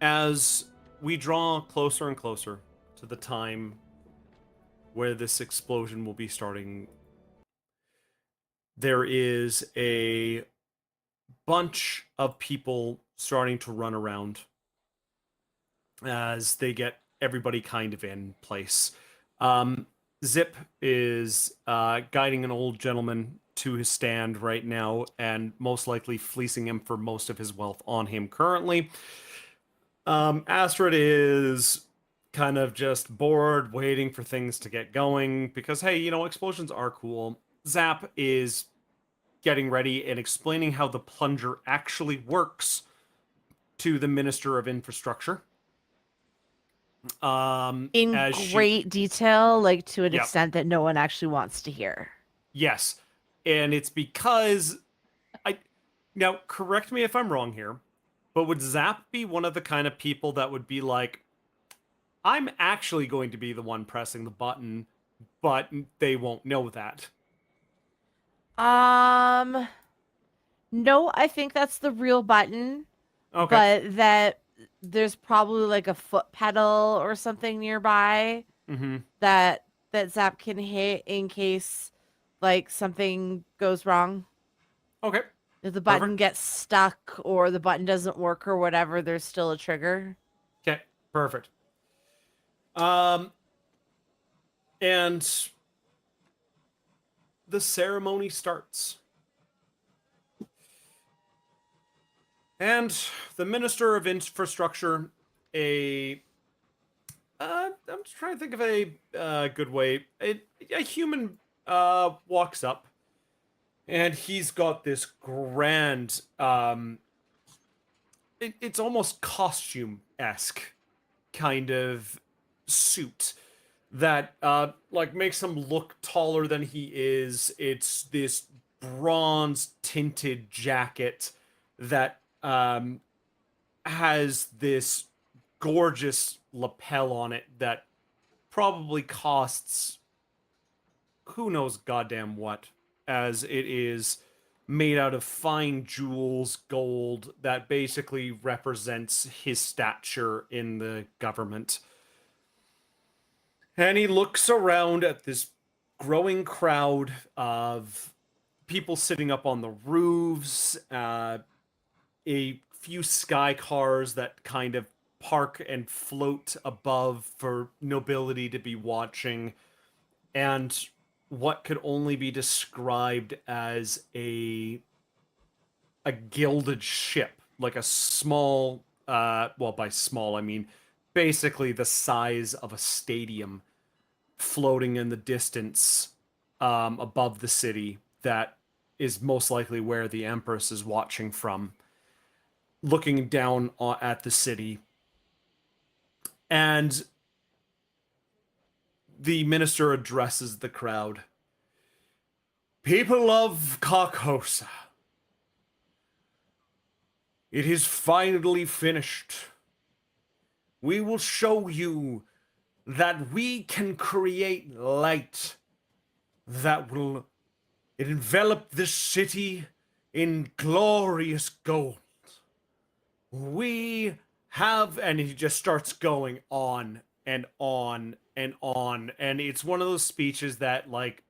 as we draw closer and closer to the time where this explosion will be starting, there is a bunch of people starting to run around as they get everybody kind of in place. Zip is guiding an old gentleman to his stand right now and most likely fleecing him for most of his wealth on him currently. Astrid is kind of just bored, waiting for things to get going because, hey, you know, explosions are cool. Zap is getting ready and explaining how the plunger actually works to the Minister of Infrastructure. In great detail, like to an extent that no one actually wants to hear. Yes. And it's because now correct me if I'm wrong here, but would Zap be one of the kind of people that would be like, I'm actually going to be the one pressing the button but they won't know that. No, I think that's the real button, Okay. but that there's probably like a foot pedal or something nearby Mm-hmm. that Zap can hit in case like something goes wrong. Okay. If the button Perfect. gets stuck or the button doesn't work or whatever, there's still a trigger. Okay. Perfect. And the ceremony starts. And the Minister of Infrastructure, I'm just trying to think of a good way. A human walks up, and he's got this grand, it's almost costume-esque kind of suit that like makes him look taller than he is. It's this bronze tinted jacket that has this gorgeous lapel on it that probably costs who knows goddamn what, as it is made out of fine jewels, gold, that basically represents his stature in the government. And he looks around at this growing crowd of people sitting up on the roofs, a few sky cars that kind of park and float above for nobility to be watching, and what could only be described as a gilded ship, like a small, well, by small I mean basically the size of a stadium, floating in the distance above the city, that is most likely where the Empress is watching from, looking down at the city. And the minister addresses the crowd. People of Carcosa, it is finally finished. We will show you that we can create light that will envelop this city in glorious gold. We have, and he just starts going on and on and on. And it's one of those speeches that, like,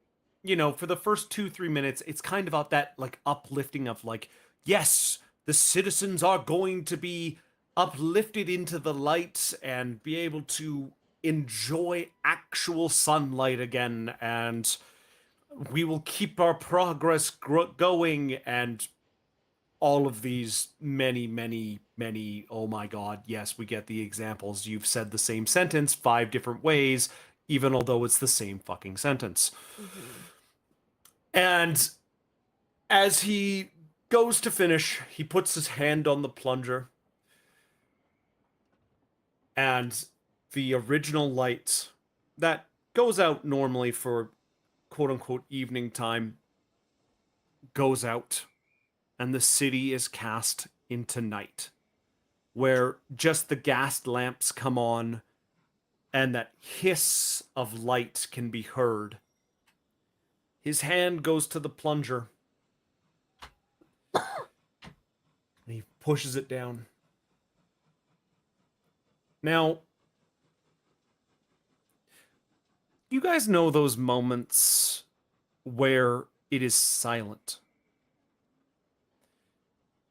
you know, for the first 2-3 minutes, it's kind of about that, like, uplifting of, like, yes, the citizens are going to be uplifted into the light and be able to enjoy actual sunlight again, and we will keep our progress going, and all of these many, oh my god, yes, we get the examples. You've said the same sentence 5 different ways, even although it's the same fucking sentence. Mm-hmm. And as he goes to finish, he puts his hand on the plunger, and the original light that goes out normally for quote-unquote evening time goes out, and the city is cast into night, where just the gas lamps come on and that hiss of light can be heard. His hand goes to the plunger, and he pushes it down. Now, you guys know those moments where it is silent,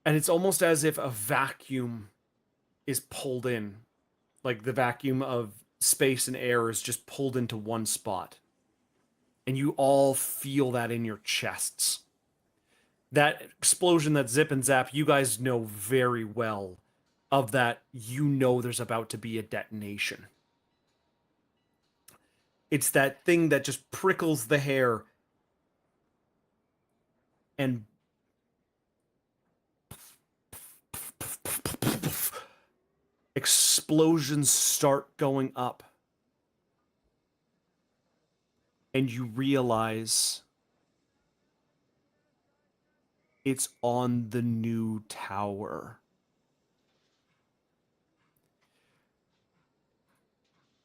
and it's almost as if a vacuum is pulled in, like the vacuum of space and air is just pulled into one spot, and you all feel that in your chests. That explosion, that zip and zap, you guys know very well of that. You know there's about to be a detonation. It's that thing that just prickles the hair, and explosions start going up. And you realize it's on the new tower.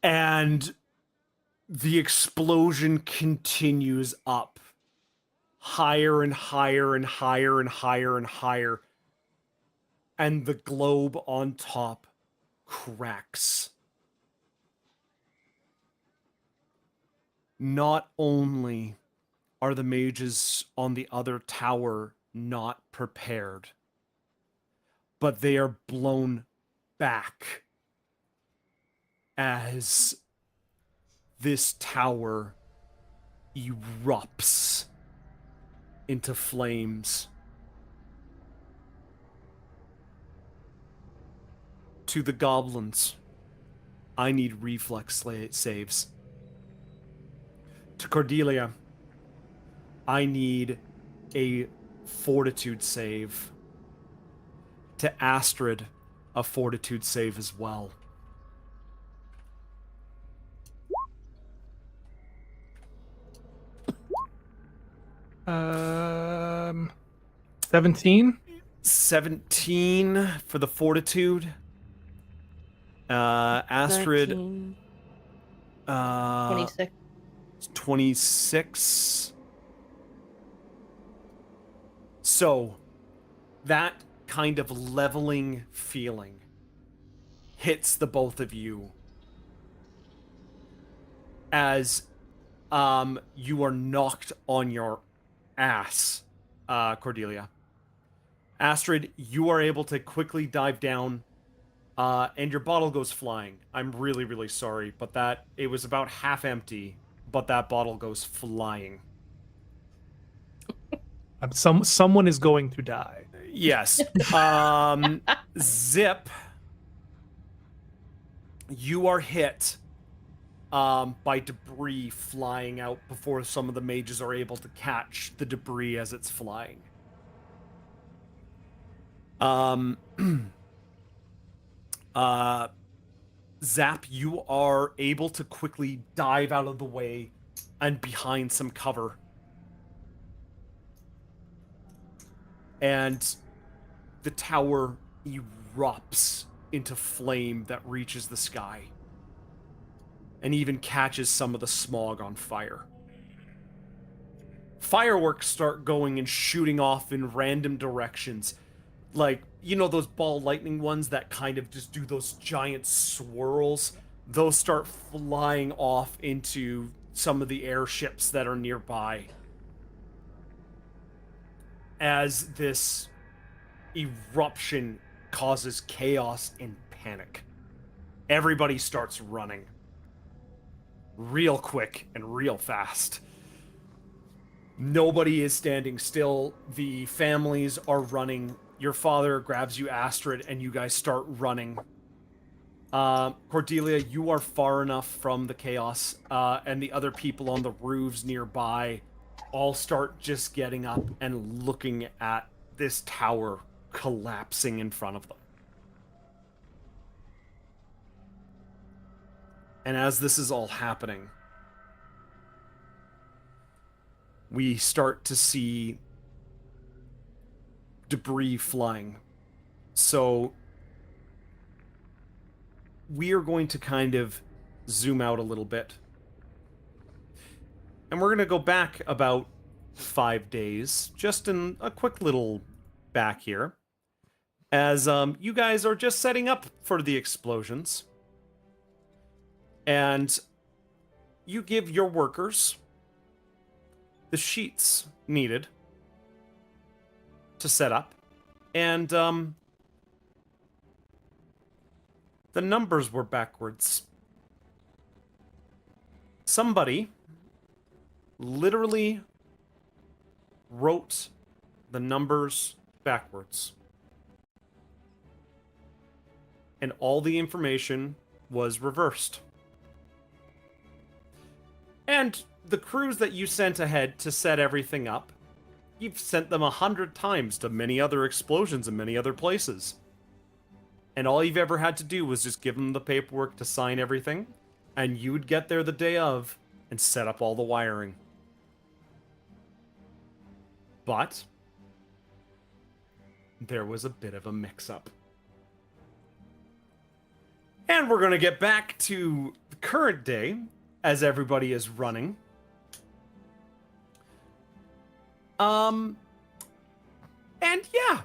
And the explosion continues up. Higher and higher and higher and higher and higher. And the globe on top cracks. Not only are the mages on the other tower not prepared, but they are blown back as this tower erupts into flames. To the goblins, I need reflex saves. To Cordelia, I need a fortitude save. To Astrid, a fortitude save as well. 17. 17 for the fortitude. Astrid. 19. 26. 26. So, that kind of leveling feeling hits the both of you as you are knocked on your ass, Cordelia. Astrid, you are able to quickly dive down, and your bottle goes flying. I'm really, really sorry, but it was about half empty, but that bottle goes flying. Someone is going to die. Yes. Zip, you are hit by debris flying out before some of the mages are able to catch the debris as it's flying. Zap, you are able to quickly dive out of the way and behind some cover. And the tower erupts into flame that reaches the sky and even catches some of the smog on fire. Fireworks start going and shooting off in random directions. Like, you know those ball lightning ones that kind of just do those giant swirls? Those start flying off into some of the airships that are nearby. As this eruption causes chaos and panic. Everybody starts running. Real quick and real fast. Nobody is standing still. The families are running. Your father grabs you, Astrid, and you guys start running. Cordelia, you are far enough from the chaos, and the other people on the roofs nearby all start just getting up and looking at this tower collapsing in front of them. And as this is all happening, we start to see debris flying. So we are going to kind of zoom out a little bit. And we're going to go back about 5 days, just in a quick little back here, as you guys are just setting up for the explosions. And you give your workers the sheets needed to set up. And the numbers were backwards. Somebody literally wrote the numbers backwards. And all the information was reversed. And the crews that you sent ahead to set everything up, you've sent them 100 times to many other explosions in many other places. And all you've ever had to do was just give them the paperwork to sign everything, and you would get there the day of and set up all the wiring. But there was a bit of a mix-up. And we're going to get back to the current day, as everybody is running. And yeah,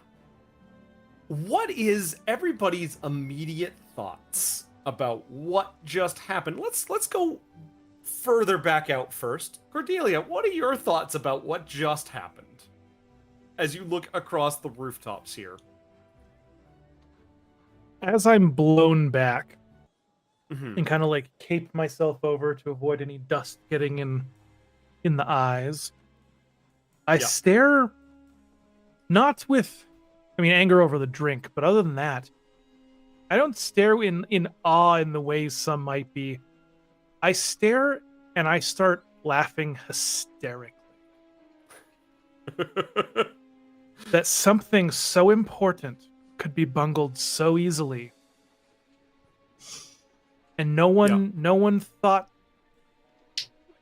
what is everybody's immediate thoughts about what just happened? Let's go further back out first. Cordelia, what are your thoughts about what just happened as you look across the rooftops here? As I'm blown back Mm-hmm. and kind of like cape myself over to avoid any dust getting in the eyes, I Yeah. stare not with, I mean, anger over the drink, but other than that, I don't stare in awe in the way some might be. I stare and I start laughing hysterically. That something so important could be bungled so easily. And no one thought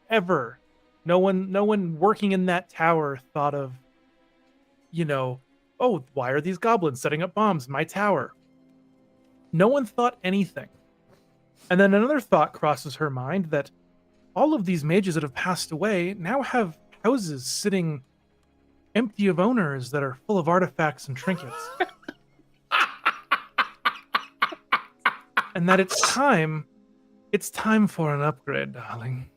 ever. No one working in that tower thought of, oh, why are these goblins setting up bombs in my tower? No one thought anything. And then another thought crosses her mind that all of these mages that have passed away now have houses sitting empty of owners that are full of artifacts and trinkets. And that it's time for an upgrade, darling.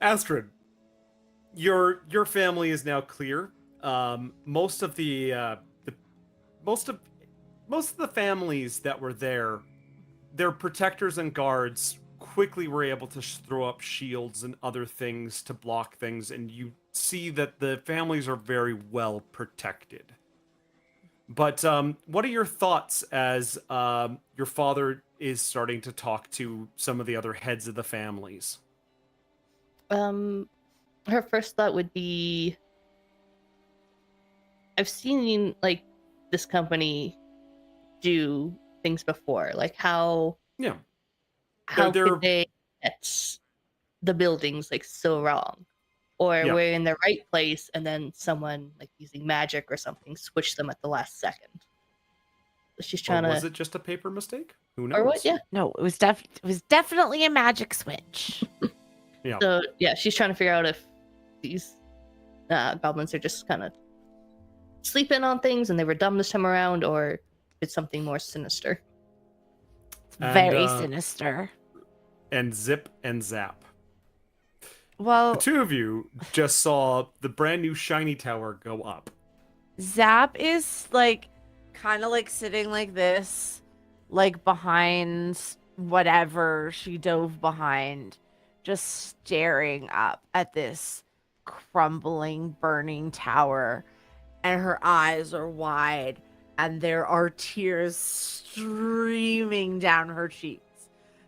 Astrid, your family is now clear. Most of the families that were there, their protectors and guards quickly were able to throw up shields and other things to block things, and you see that the families are very well protected. But what are your thoughts as your father is starting to talk to some of the other heads of the families? Her first thought would be, I've seen like this company do things before. Like how could they get the buildings like so wrong? Or we're in the right place and then someone like using magic or something switched them at the last second. She's trying was it just a paper mistake? Who knows? Or what? Yeah. No, it was definitely a magic switch. Yeah. So yeah, she's trying to figure out if these goblins are just kind of sleeping on things and they were dumb this time around, or it's something more sinister. Very sinister. And Zip and Zap. Well, the two of you just saw the brand new shiny tower go up. Zap is like kind of like sitting like this, like behind whatever she dove behind, just staring up at this crumbling, burning tower. And her eyes are wide, and there are tears streaming down her cheeks.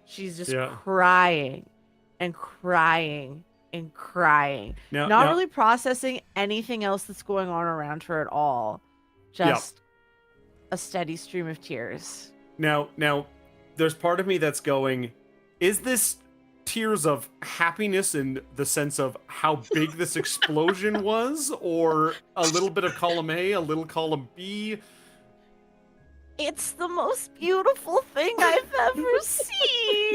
She's just crying and crying and crying. Not really processing anything else that's going on around her at all. Just a steady stream of tears. Now, there's part of me that's going, is this tears of happiness in the sense of how big this explosion was, or a little bit of column A, a little column B? It's the most beautiful thing I've ever seen.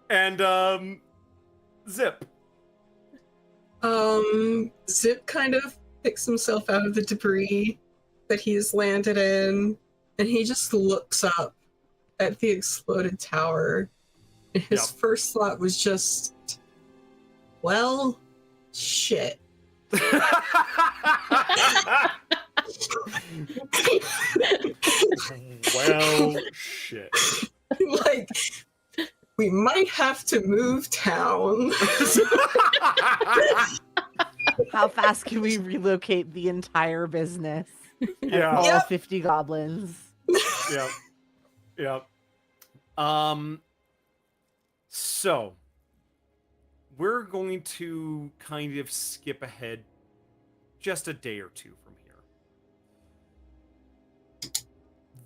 And Zip. Zip kind of picks himself out of the debris that he's landed in, and he just looks up at the exploded tower. And his first thought was just, well, shit. Well, shit. Like, we might have to move town. How fast can we relocate the entire business? Yeah. All 50 goblins. Yep. So we're going to kind of skip ahead just a day or two from here.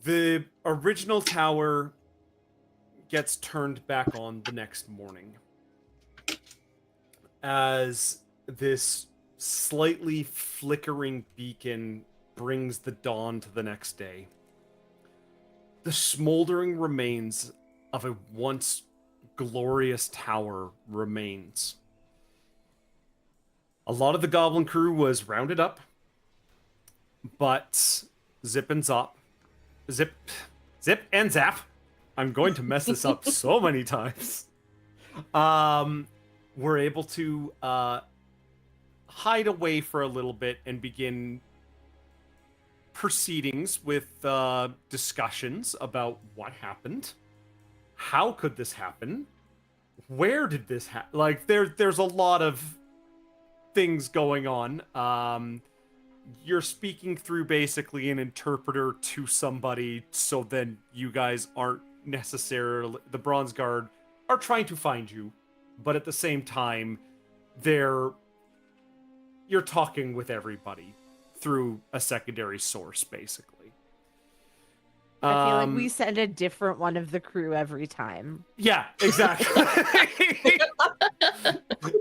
The original tower gets turned back on the next morning as this slightly flickering beacon brings the dawn to the next day. The smoldering remains of a once glorious tower remains. A lot of the goblin crew was rounded up, but Zip and Zap, I'm going to mess this up so many times, were able to hide away for a little bit and begin proceedings with discussions about what happened, how could this happen, where did this happen. Like there's a lot of things going on. You're speaking through basically an interpreter to somebody, so then you guys aren't necessarily, the Bronze Guard are trying to find you, but at the same time you're talking with everybody through a secondary source, basically. I feel like we send a different one of the crew every time. Yeah, exactly.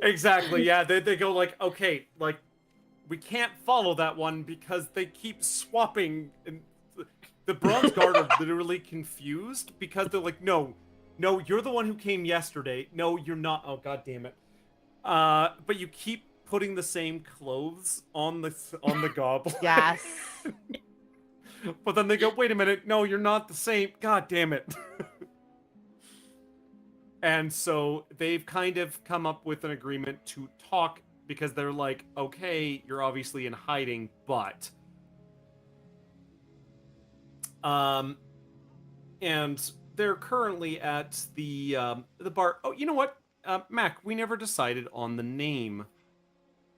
Exactly. Yeah, they go like, okay, like we can't follow that one because they keep swapping. And the Bronze Guard are literally confused because they're like, no, you're the one who came yesterday. No, you're not. Oh, god damn it. But you keep putting the same clothes on the goblin. Yes. But then they go, wait a minute, no, you're not the same. God damn it. And so they've kind of come up with an agreement to talk, because they're like, okay, you're obviously in hiding, but and they're currently at the bar. Oh, you know what? Mac, we never decided on the name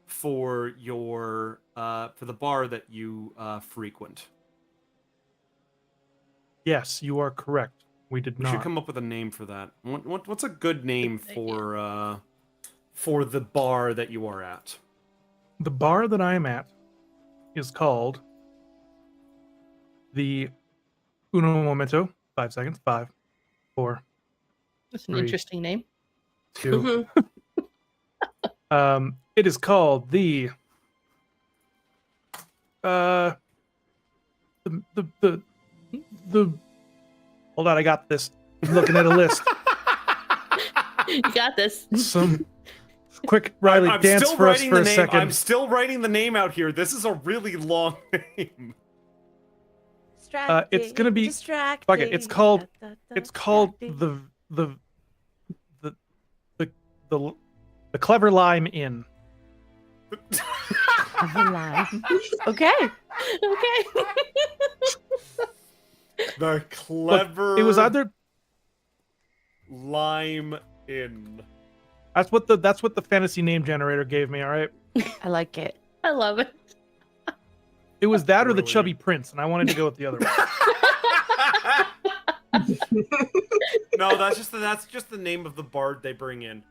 for your for the bar that you frequent. Yes, you are correct. We did We not. should come up with a name for that. What's a good name for the bar that you are at? The bar that I am at is called the Uno Momento. 5 seconds. 5, 4. That's an 3, interesting name. 2. It is called the hold on, I got this. I'm looking at a list. You got this. Some quick, Riley, I'm dance still for us writing for the a name. second. I'm still writing the name out here. This is a really long name. It's gonna be distracting. fuck it. It's called the Clever Lime Inn. Lime. Okay. Okay. The Clever Look, it was either Lime Inn. that's what the fantasy name generator gave me. All right, I like it. I love it. it was that or the Really? Chubby Prince, and I wanted to go with the other one. No, that's just the name of the bard they bring in.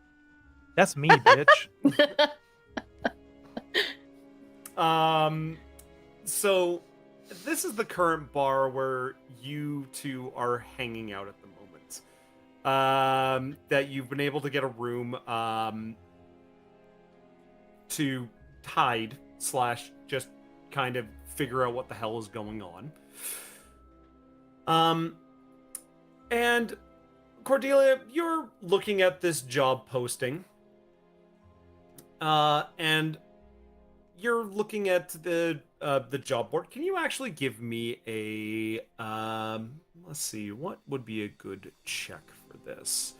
That's me, bitch. So this is the current bar where you two are hanging out at the moment. That you've been able to get a room to hide / just kind of figure out what the hell is going on. And Cordelia, you're looking at this job posting. And you're looking at the job board. Can you actually give me a let's see, what would be a good check for this?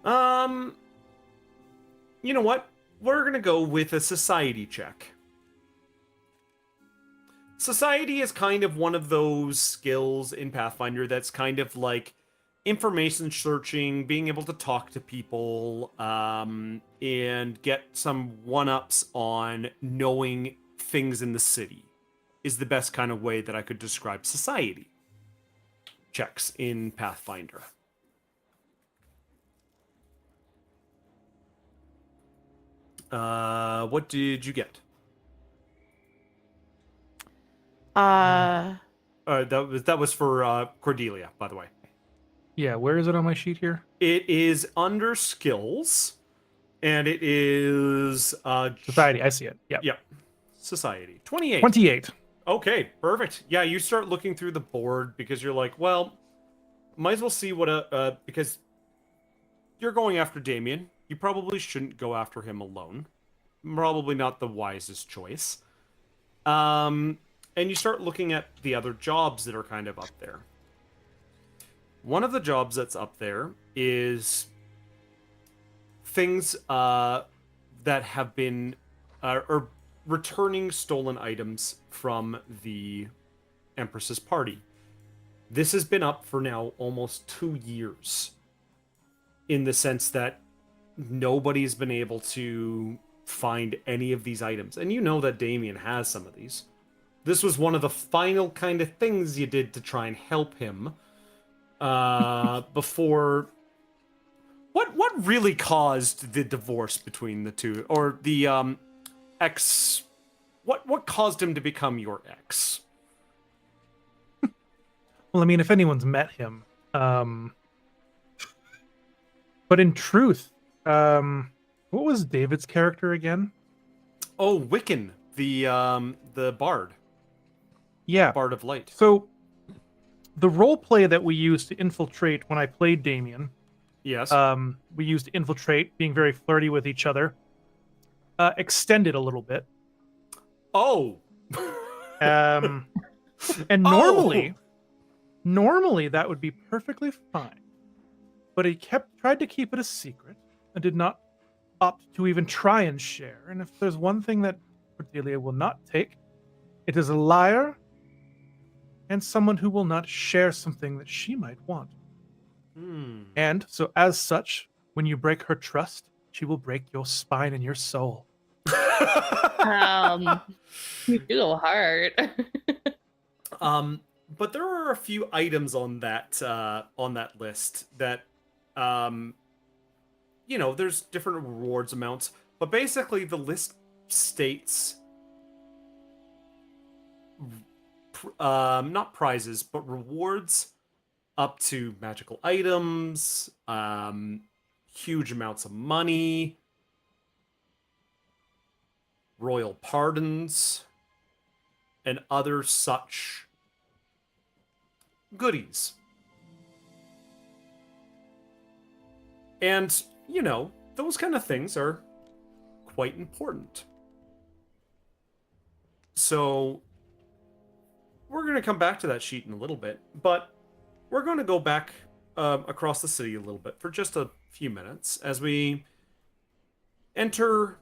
You know what? We're gonna go with a society check. Society is kind of one of those skills in Pathfinder that's kind of like information searching, being able to talk to people, and get some one-ups on knowing things in the city is the best kind of way that I could describe society checks in Pathfinder. What did you get? That was for Cordelia, by the way. Yeah, where is it on my sheet here? It is under skills, and it is Society. I see it. Yeah. Yep. Society. 28. 28. Okay, perfect. Yeah, you start looking through the board because you're like, well, might as well see what because you're going after Damien. You probably shouldn't go after him alone. Probably not the wisest choice. And you start looking at the other jobs that are kind of up there. One of the jobs that's up there is things that have been or returning stolen items from the Empress's party. This has been up for now almost 2 years, in the sense that nobody's been able to find any of these items. And you know that Damien has some of these. This was one of the final kind of things you did to try and help him before... What really caused the divorce between the two? Or the ex... What caused him to become your ex? Well, I mean, if anyone's met him, but in truth, what was David's character again? Oh, Wiccan, the bard. Yeah, Bard of Light. So the role play that we used to infiltrate when I played Damien, yes, we used to infiltrate, being very flirty with each other, extended a little bit. Oh. And normally that would be perfectly fine. But he tried to keep it a secret and did not opt to even try and share. And if there's one thing that Cordelia will not take, it is a liar and someone who will not share something that she might want. And so as such, when you break her trust, she will break your spine and your soul. You go hard. But there are a few items on that list that, you know, there's different rewards amounts, but basically the list states, not prizes, but rewards up to magical items, huge amounts of money, royal pardons, and other such goodies. And, you know, those kind of things are quite important. So, we're going to come back to that sheet in a little bit, but we're going to go back across the city a little bit for just a few minutes as we enter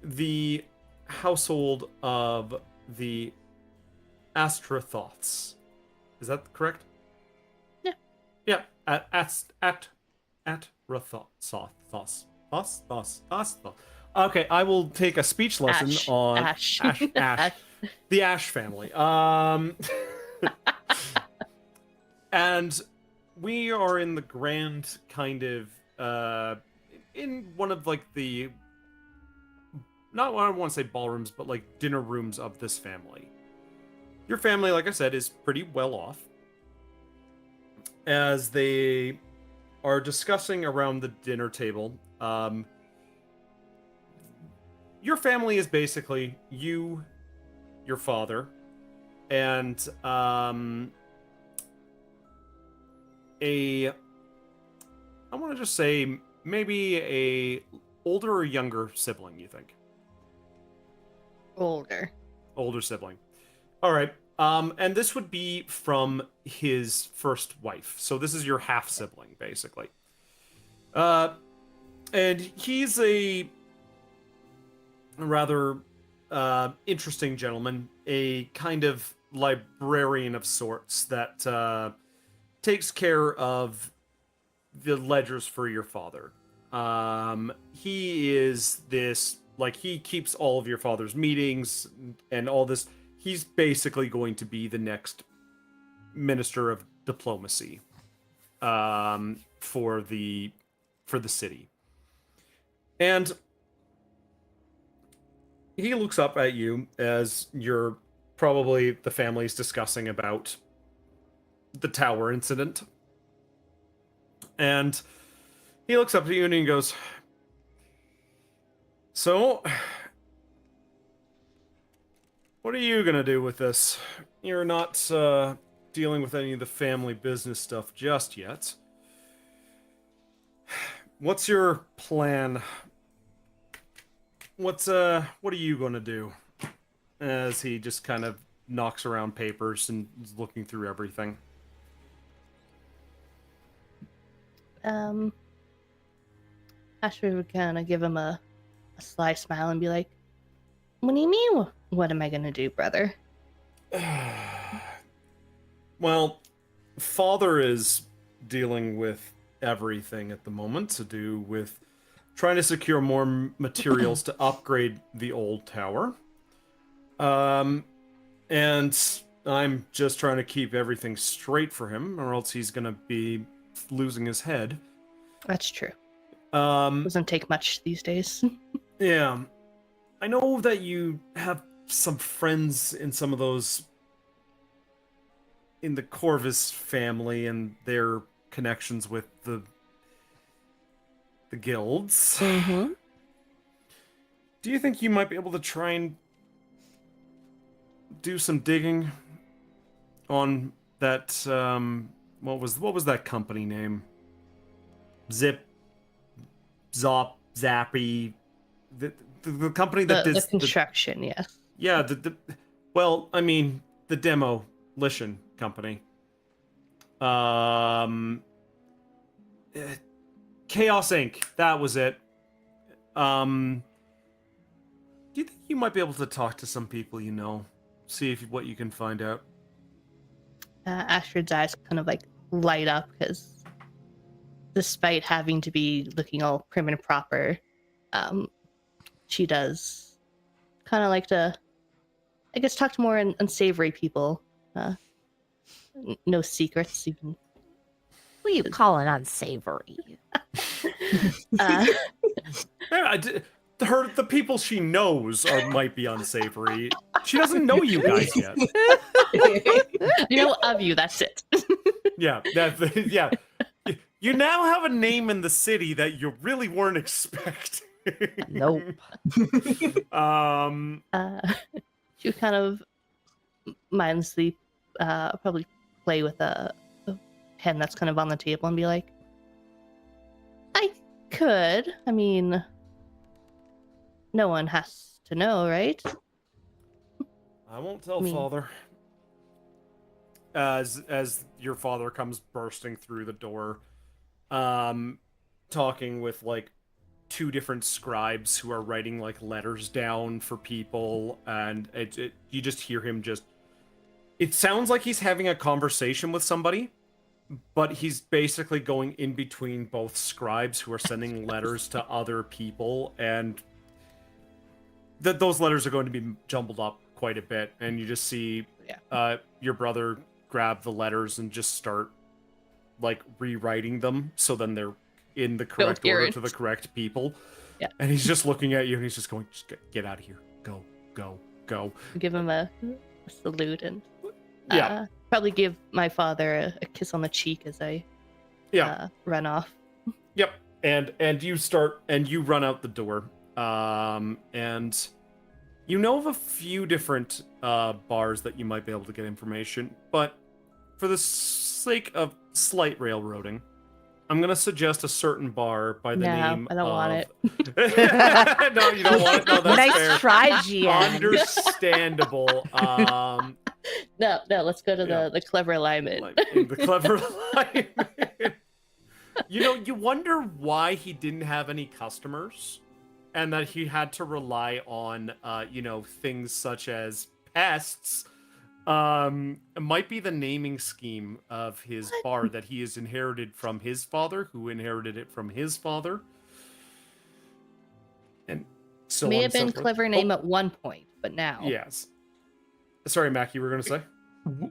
the household of the Astrathoths. Is that correct? Yeah. Yeah. Okay, I will take a speech lesson on Ash. the Ash family. And we are in the grand kind of in one of like the, not what I want to say ballrooms, but like dinner rooms of this family. Your family, like I said, is pretty well off. As they are discussing around the dinner table, your family is basically you, your father, and I want to just say maybe a older or younger sibling, you think? Older sibling. All right. And this would be from his first wife. So this is your half sibling, basically. And he's a rather interesting gentleman, a kind of librarian of sorts that takes care of the ledgers for your father. He is this, like, he keeps all of your father's meetings and all this. He's basically going to be the next minister of diplomacy for the city. And he looks up at you as you're probably the family's discussing about the tower incident. And he looks up at you and he goes, "So, What are you gonna do with this? You're not dealing with any of the family business stuff just yet. What's your plan? What are you gonna do? As he just kind of knocks around papers and is looking through everything. Ashford would kind of give him a sly smile and be like, "What do you mean? What am I gonna do, brother?" Well, father is dealing with everything at the moment to do with trying to secure more materials to upgrade the old tower. And I'm just trying to keep everything straight for him, or else he's gonna be losing his head. That's true. Doesn't take much these days. Yeah. I know that you have some friends in some of those in the Corvus family and their connections with the guilds. Mm-hmm. Do you think you might be able to try and do some digging on that what was that company name? Zip Zop Zappy, the company that did the construction, yes. Yeah, well, I mean, the demolition company. Chaos Inc. That was it. Do you think you might be able to talk to some people you know? See what you can find out. Astrid's eyes kind of like light up because despite having to be looking all prim and proper, she does kind of like to, I guess, talk to more unsavory people. No secrets. You can. What are you calling unsavory? Yeah, the people she knows might be unsavory. She doesn't know you guys yet. You know of you. That's it. Yeah, yeah. You now have a name in the city that you really weren't expecting. Nope. She kind of mindlessly probably play with a pen that's kind of on the table and be like, I could. I mean, no one has to know, right? I won't tell father. As your father comes bursting through the door, talking with like two different scribes who are writing like letters down for people, and you just hear him it sounds like he's having a conversation with somebody, but he's basically going in between both scribes who are sending letters to other people, and those letters are going to be jumbled up quite a bit, and you just see your brother grab the letters and just start like rewriting them so then they're in the correct order to the correct people. Yeah. And he's just looking at you and he's just going, just get out of here. Go, go, go. Give him a salute and probably give my father a kiss on the cheek as I run off. Yep. And you run out the door. And you know of a few different bars that you might be able to get information, but for the sake of slight railroading, I'm gonna suggest a certain bar by the name I don't want it. No, you don't want it. No, that's Nice fair. try, GM. Understandable. No, let's go to the clever alignment. The clever alignment. You wonder why he didn't have any customers, and that he had to rely on, things such as pests. It might be the naming scheme of his bar that he has inherited from his father, who inherited it from his father. And so may on have been and so forth. clever name at one point, but now. Yes. Sorry, Mac, you were going to say?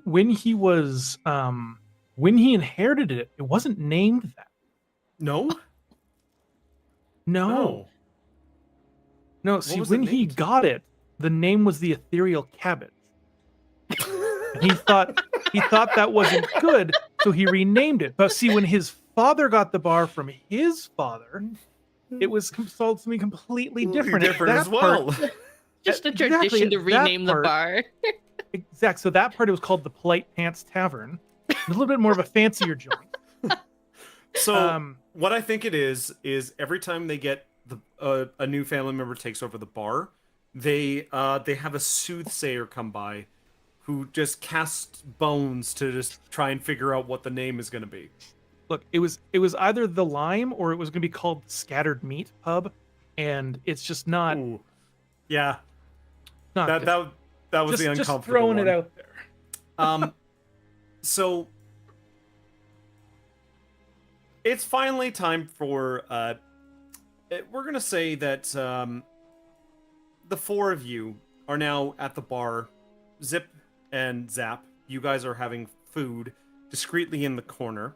When he was, when he inherited it, it wasn't named that. No? No. See, was when it he named? got it, the name was the Ethereal Cabbage. He thought that wasn't good, so he renamed it. But see, when his father got the bar from his father, it was sold to me completely different. Different as well. Just a Exactly, tradition to that rename the part. bar. Exact. So that part, it was called the Polite Pants Tavern. A little bit more of a fancier joint. So what I think it is every time they get a new family member takes over the bar, they have a soothsayer come by who just casts bones to just try and figure out what the name is going to be. Look, it was either the Lime or it was going to be called Scattered Meat Pub, and it's just not. Ooh. Yeah. Not That good. that was the just uncomfortable throwing one. it out there. So it's finally time for we're gonna say that the four of you are now at the bar. Zip and Zap, you guys are having food discreetly in the corner,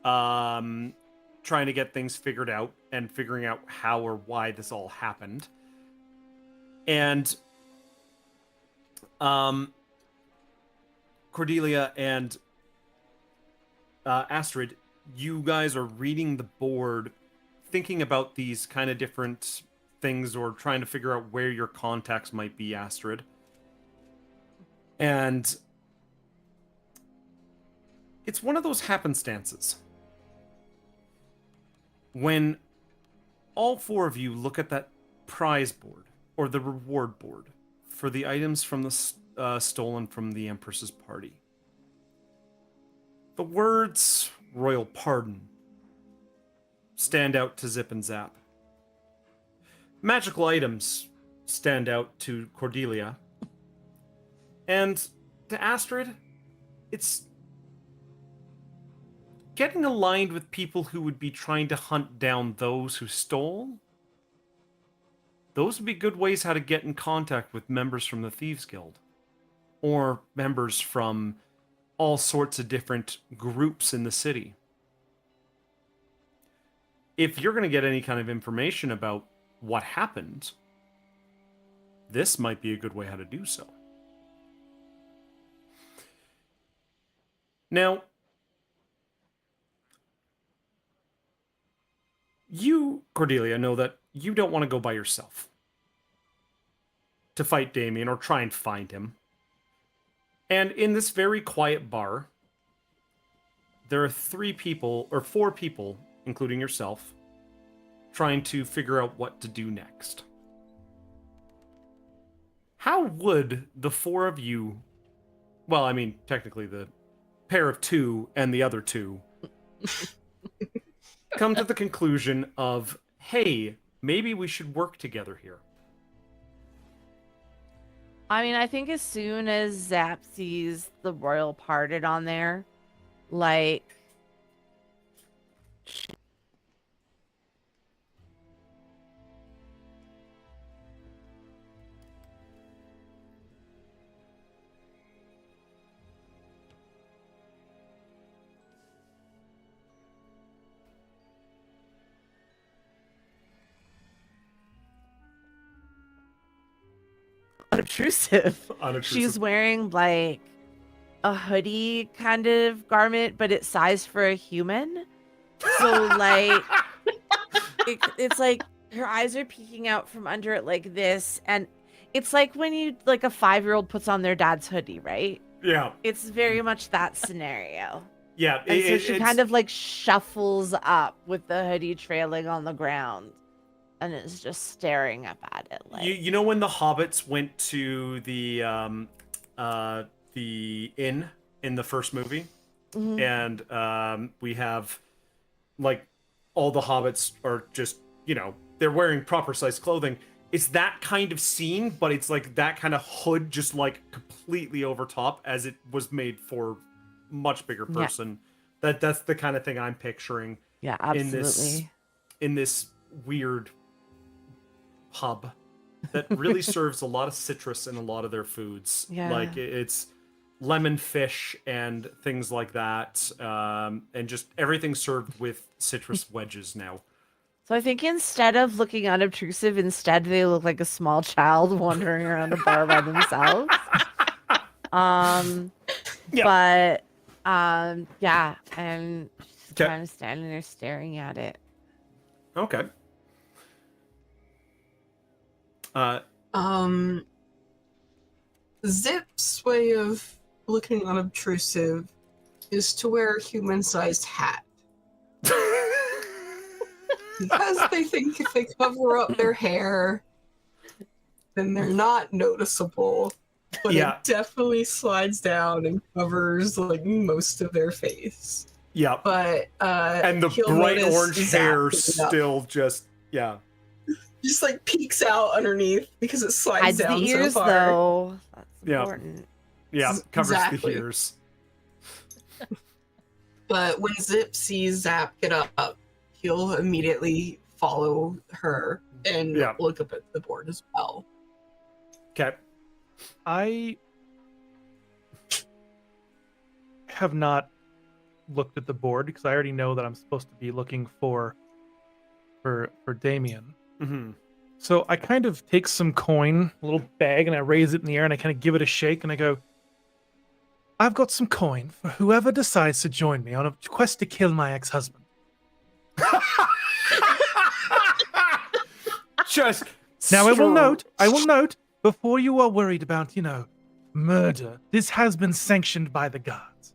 trying to get things figured out and figuring out how or why this all happened. And Cordelia and Astrid, you guys are reading the board, thinking about these kind of different things or trying to figure out where your contacts might be, Astrid. And it's one of those happenstances. When all four of you look at that prize board, or the reward board, for the items from the stolen from the Empress's party, the words Royal Pardon stand out to Zip and Zap. Magical items stand out to Cordelia. And to Astrid, it's getting aligned with people who would be trying to hunt down those who stole. Those would be good ways how to get in contact with members from the Thieves Guild. Or members from all sorts of different groups in the city. If you're going to get any kind of information about what happened, this might be a good way how to do so. Now, you, Cordelia, know that you don't want to go by yourself to fight Damien or try and find him. And in this very quiet bar, there are 3 people, or 4 people, including yourself, trying to figure out what to do next. How would the 4 of you, well, I mean, technically the pair of 2 and the other 2, come to the conclusion of, hey, maybe we should work together here? I mean, I think as soon as Zap sees the Royal Pardon on there, like, unobtrusive. She's wearing like a hoodie kind of garment, but it's sized for a human. So like it's like her eyes are peeking out from under it like this, and it's like when you like a 5-year-old puts on their dad's hoodie, right? Yeah. It's very much that scenario. Yeah. And so she kind of like shuffles up with the hoodie trailing on the ground and is just staring up at it. Like, you know when the hobbits went to the inn in the first movie, and we have like all the hobbits are just, you know, they're wearing proper size clothing. It's that kind of scene, but it's like that kind of hood just like completely over top, as it was made for much bigger person. Yeah. That's the kind of thing I'm picturing. Yeah, absolutely. In this weird pub that really serves a lot of citrus in a lot of their foods. Yeah. Like it's lemon fish and things like that, and just everything served with citrus wedges now. So I think instead of looking unobtrusive, instead they look like a small child wandering around a bar by themselves. But yeah, and she's kind of standing there staring at it. Okay. Zip's way of looking unobtrusive is to wear a human-sized hat. Because they think if they cover up their hair, then they're not noticeable. But Yeah. it definitely slides down and covers like most of their face. Yeah. But and the he'll bright notice orange Zap hair picking up. still just Just like peeks out underneath because it slides Hides down the ears, so far. though. That's Yeah. important. covers Exactly. the ears. But when Zip sees Zap get up, he'll immediately follow her and Yeah. look up at the board as well. Okay. I have not looked at the board because I already know that I'm supposed to be looking for Damien. Mm-hmm. So I kind of take some coin, a little bag, and I raise it in the air and I kind of give it a shake and I go, I've got some coin for whoever decides to join me on a quest to kill my ex-husband. Just Now I will note, before you are worried about, murder, this has been sanctioned by the gods.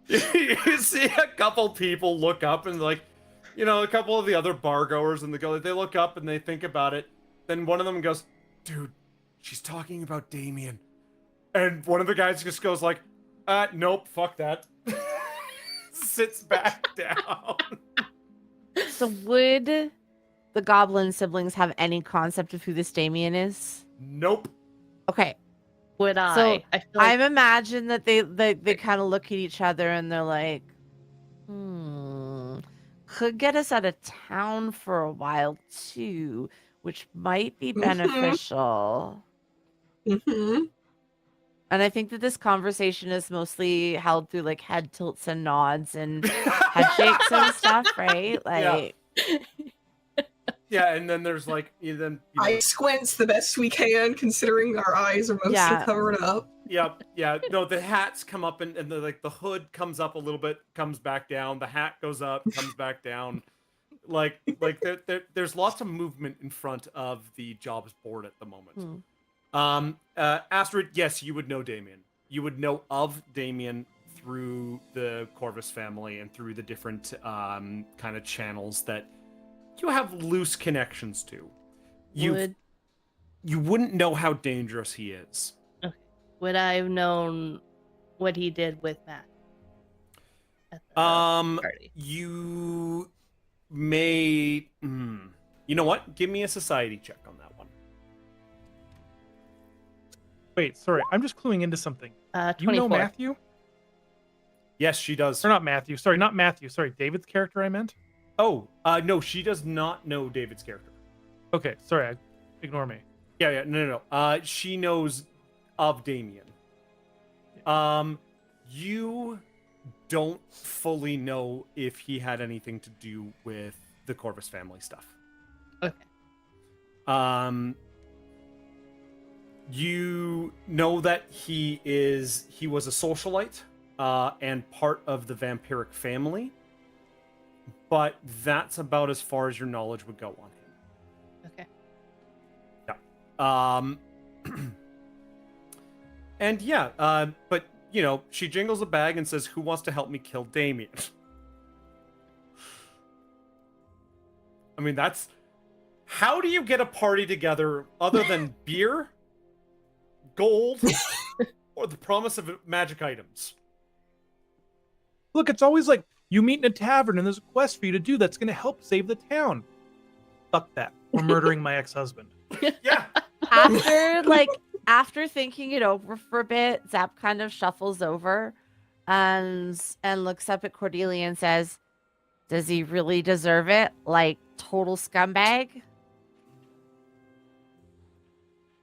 You see a couple people look up and like, a couple of the other bar goers and they look up and they think about it. Then one of them goes, dude, she's talking about Damien. And one of the guys just goes like, nope, fuck that. Sits back down. So would the goblin siblings have any concept of who this Damien is? Nope. Okay. Would I? So, I feel like I'm imagine that they kind of look at each other and they're like, could get us out of town for a while too, which might be beneficial. Mm-hmm. And I think that this conversation is mostly held through like head tilts and nods and head shakes and stuff, right? Like, Yeah, and then there's like I squints the best we can, considering our eyes are mostly covered up. Yeah. No, the hats come up and the hood comes up a little bit, comes back down. The hat goes up, comes back down. Like there's lots of movement in front of the jobs board at the moment. Astrid, yes, you would know Damien. You would know of Damien through the Corvus family and through the different kind of channels that you have loose connections to. You wouldn't know how dangerous he is. Okay. Would I have known what he did with Matt? At the party? You may. You know what? Give me a society check on that one. Wait, sorry, I'm just cluing into something. 24. You know Matthew? Yes, she does. Or not Matthew. Sorry, not Matthew. Sorry, David's character I meant? Oh, no, she does not know David's character. Okay, sorry, ignore me. Yeah, no. She knows of Damien. You don't fully know if he had anything to do with the Corvus family stuff. Okay. You know that he was a socialite, and part of the vampiric family, but that's about as far as your knowledge would go on him. Okay. And but she jingles a bag and says, "Who wants to help me kill Damien?" I mean, that's how do you get a party together other than beer, gold, or the promise of magic items? Look, it's always like you meet in a tavern and there's a quest for you to do that's going to help save the town. Fuck that. We're murdering my ex-husband. Yeah. After thinking it over for a bit, Zap kind of shuffles over and looks up at Cordelia and says, "Does he really deserve it? Like total scumbag?"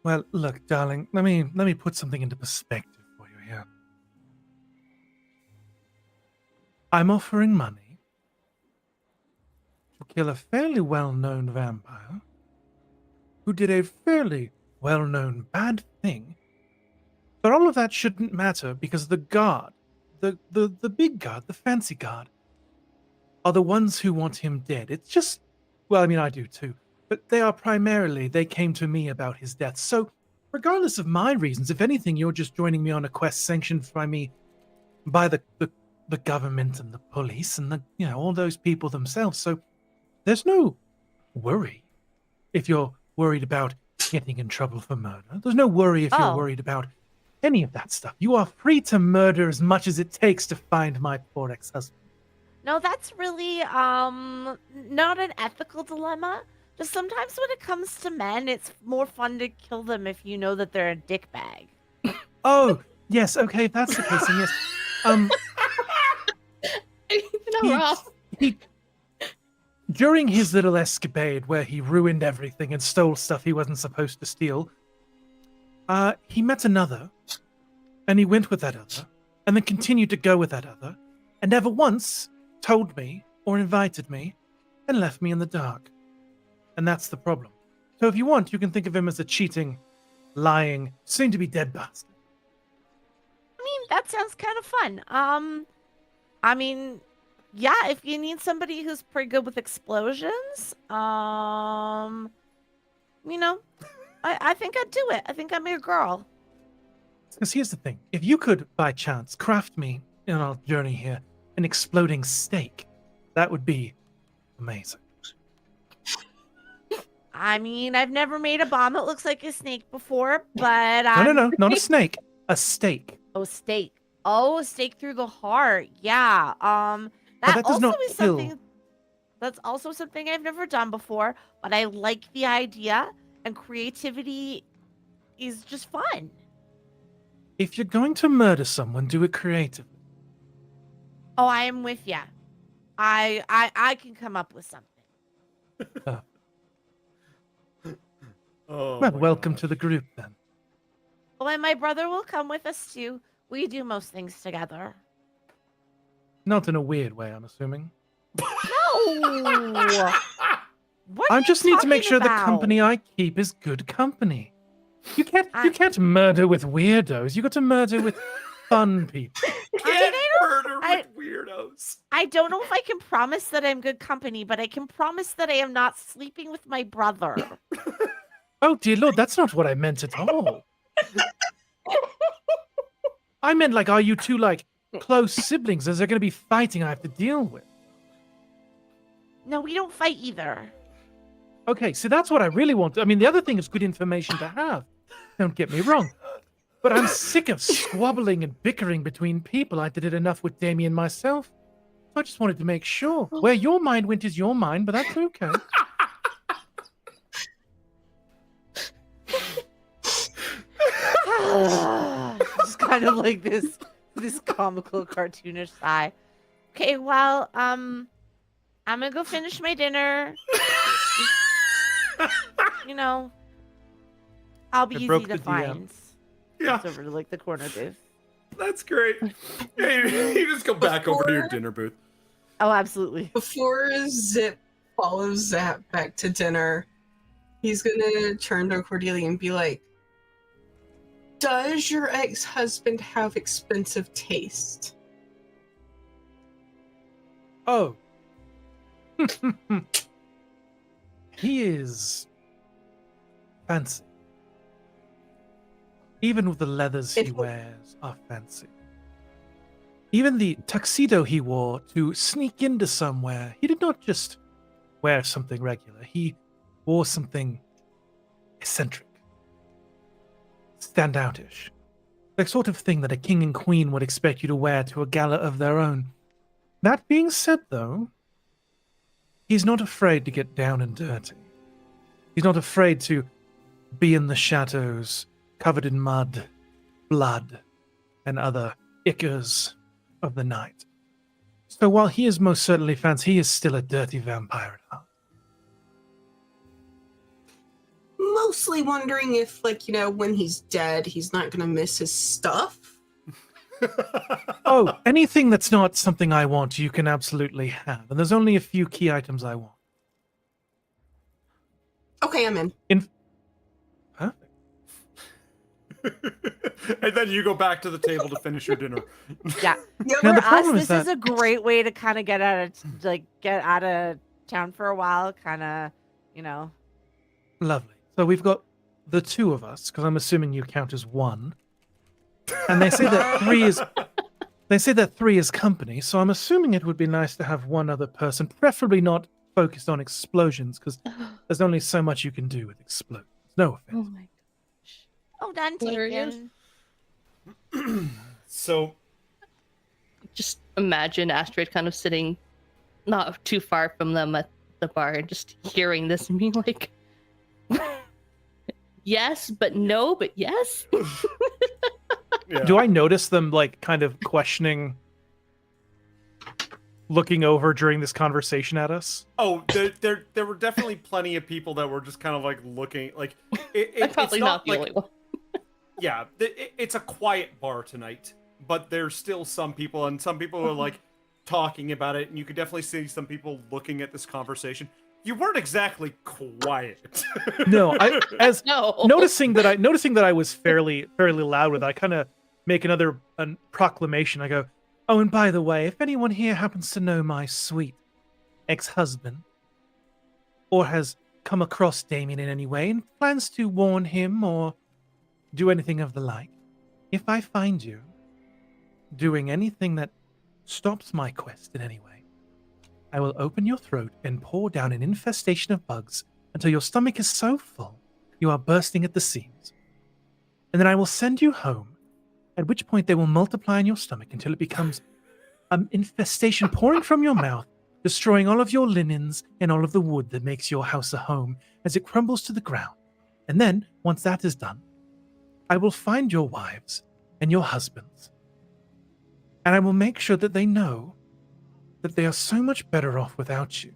Well, look, darling, let me put something into perspective for you here. I'm offering money to kill a fairly well-known vampire who did a fairly well-known bad thing. But all of that shouldn't matter because the god, the big god, the fancy god, are the ones who want him dead. It's just, well, I mean, I do too. But they came to me about his death. So, regardless of my reasons, if anything, you're just joining me on a quest sanctioned by me by the government and the police and all those people themselves. So there's no worry if you're worried about getting in trouble for murder. There's no worry if you're worried about any of that stuff. You are free to murder as much as it takes to find my poor ex-husband. No, that's really not an ethical dilemma. Just sometimes when it comes to men, it's more fun to kill them if you know that they're a dickbag. Oh, yes, okay, if that's the case, then yes. He, during his little escapade where he ruined everything and stole stuff he wasn't supposed to steal, he met another, and he went with that other, and then continued to go with that other, and never once told me or invited me, and left me in the dark. And that's the problem. So if you want, you can think of him as a cheating, lying, soon-to-be dead bastard. I mean, that sounds kind of fun. I mean, yeah, if you need somebody who's pretty good with explosions, I think I'd do it. I think I'm your girl. Because here's the thing. If you could, by chance, craft me, in our journey here, an exploding steak, that would be amazing. I mean, I've never made a bomb that looks like a snake before, but No, not a snake. A steak. Oh, steak. Oh, a stake through the heart. Yeah. That does not is kill. something. That's also something I've never done before, but I like the idea, and creativity is just fun. If you're going to murder someone, do it creatively. Oh, I am with ya. I can come up with something. Well, welcome to the group then. Oh, and my brother will come with us too. We do most things together. Not in a weird way, I'm assuming. No. What I just need to make sure about? the company I keep is good company. You can't murder with weirdos. You got to murder with fun people. Murder with weirdos. I don't know if I can promise that I'm good company, but I can promise that I am not sleeping with my brother. Oh dear Lord, that's not what I meant at all. I meant like, are you two like close siblings? Is there going to be fighting I have to deal with? No, we don't fight either. Okay, so that's what I really want. I mean, the other thing is good information to have. Don't get me wrong. But I'm sick of squabbling and bickering between people. I did it enough with Damien myself. So I just wanted to make sure. Where your mind went is your mind, but that's okay. Just kind of like this comical cartoonish sigh. Okay, well, I'm gonna go finish my dinner. I'll be easy to find. Yeah, it's over to like the corner booth. That's great. Hey, you just go back over to your dinner booth. Oh, absolutely. Before Zip follows Zap back to dinner, he's gonna turn to Cordelia and be like, does your ex-husband have expensive taste? Oh. He is fancy. Even with the leathers he wears are fancy. Even the tuxedo he wore to sneak into somewhere, he did not just wear something regular. He wore something eccentric. Standoutish. The sort of thing that a king and queen would expect you to wear to a gala of their own. That being said, though, he's not afraid to get down and dirty. He's not afraid to be in the shadows, covered in mud, blood, and other ichors of the night. So while he is most certainly fancy, he is still a dirty vampire at heart. Mostly wondering if, when he's dead, he's not gonna miss his stuff. Oh, anything that's not something I want, you can absolutely have. And there's only a few key items I want. Okay, I'm in. Perfect. And then you go back to the table to finish your dinner. Yeah. Now, the For us, problem this is that- is a great way to kind of get out of town for a while, kind of, Lovely. So we've got the two of us, because I'm assuming you count as one. And they say that three is company, so I'm assuming it would be nice to have one other person, preferably not focused on explosions, because there's only so much you can do with explosions. No Oh offense. my gosh. Oh, done Hilarious. taken. So Just imagine Astrid kind of sitting not too far from them at the bar and just hearing this and being like, yes, but no, but yes. yeah. Do I notice them like kind of questioning, looking over during this conversation at us? Oh, there were definitely plenty of people that were just kind of like looking like I'm probably it's not the like, only one. yeah, it's a quiet bar tonight, but there's still some people, and some people are like talking about it, and you could definitely see some people looking at this conversation. You weren't exactly quiet. No, No. noticing that I was fairly loud with it, I kind of make another proclamation. I go, oh, and by the way, if anyone here happens to know my sweet ex-husband, or has come across Damien in any way and plans to warn him or do anything of the like, if I find you doing anything that stops my quest in any way, I will open your throat and pour down an infestation of bugs until your stomach is so full you are bursting at the seams. And then I will send you home, at which point they will multiply in your stomach until it becomes an infestation pouring from your mouth, destroying all of your linens and all of the wood that makes your house a home as it crumbles to the ground. And then, once that is done, I will find your wives and your husbands, and I will make sure that they know that they are so much better off without you.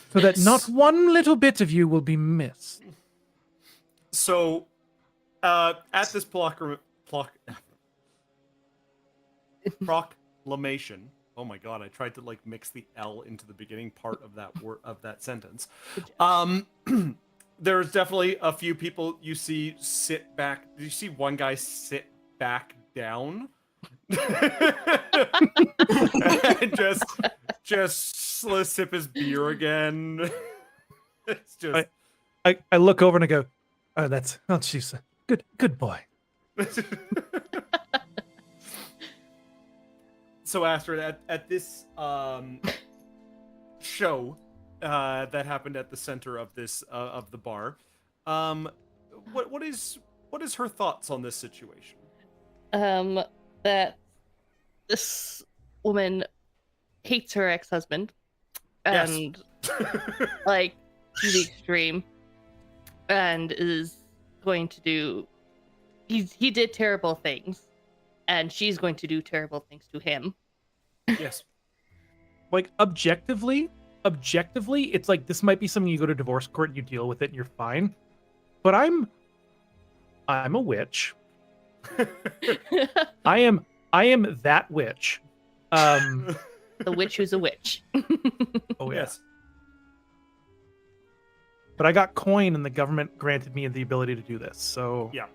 So that not one little bit of you will be missed. So, at this proclamation. Oh my god, I tried to like mix the L into the beginning part of that word of that sentence. There's definitely a few people you see sit back. Did you see one guy sit back down? And just sip his beer again. It's just I look over and I go, oh, she's a good boy. So Astrid, at this show that happened at the center of this of the bar, what is her thoughts on this situation? That this woman hates her ex-husband, and like to the extreme, and is going to do. He did terrible things, and she's going to do terrible things to him. Yes. Like objectively, it's like this might be something you go to divorce court and you deal with it and you're fine. But I'm a witch. I am that witch. The witch who's a witch. Oh yeah. Yes. But I got coin and the government granted me the ability to do this. So yeah.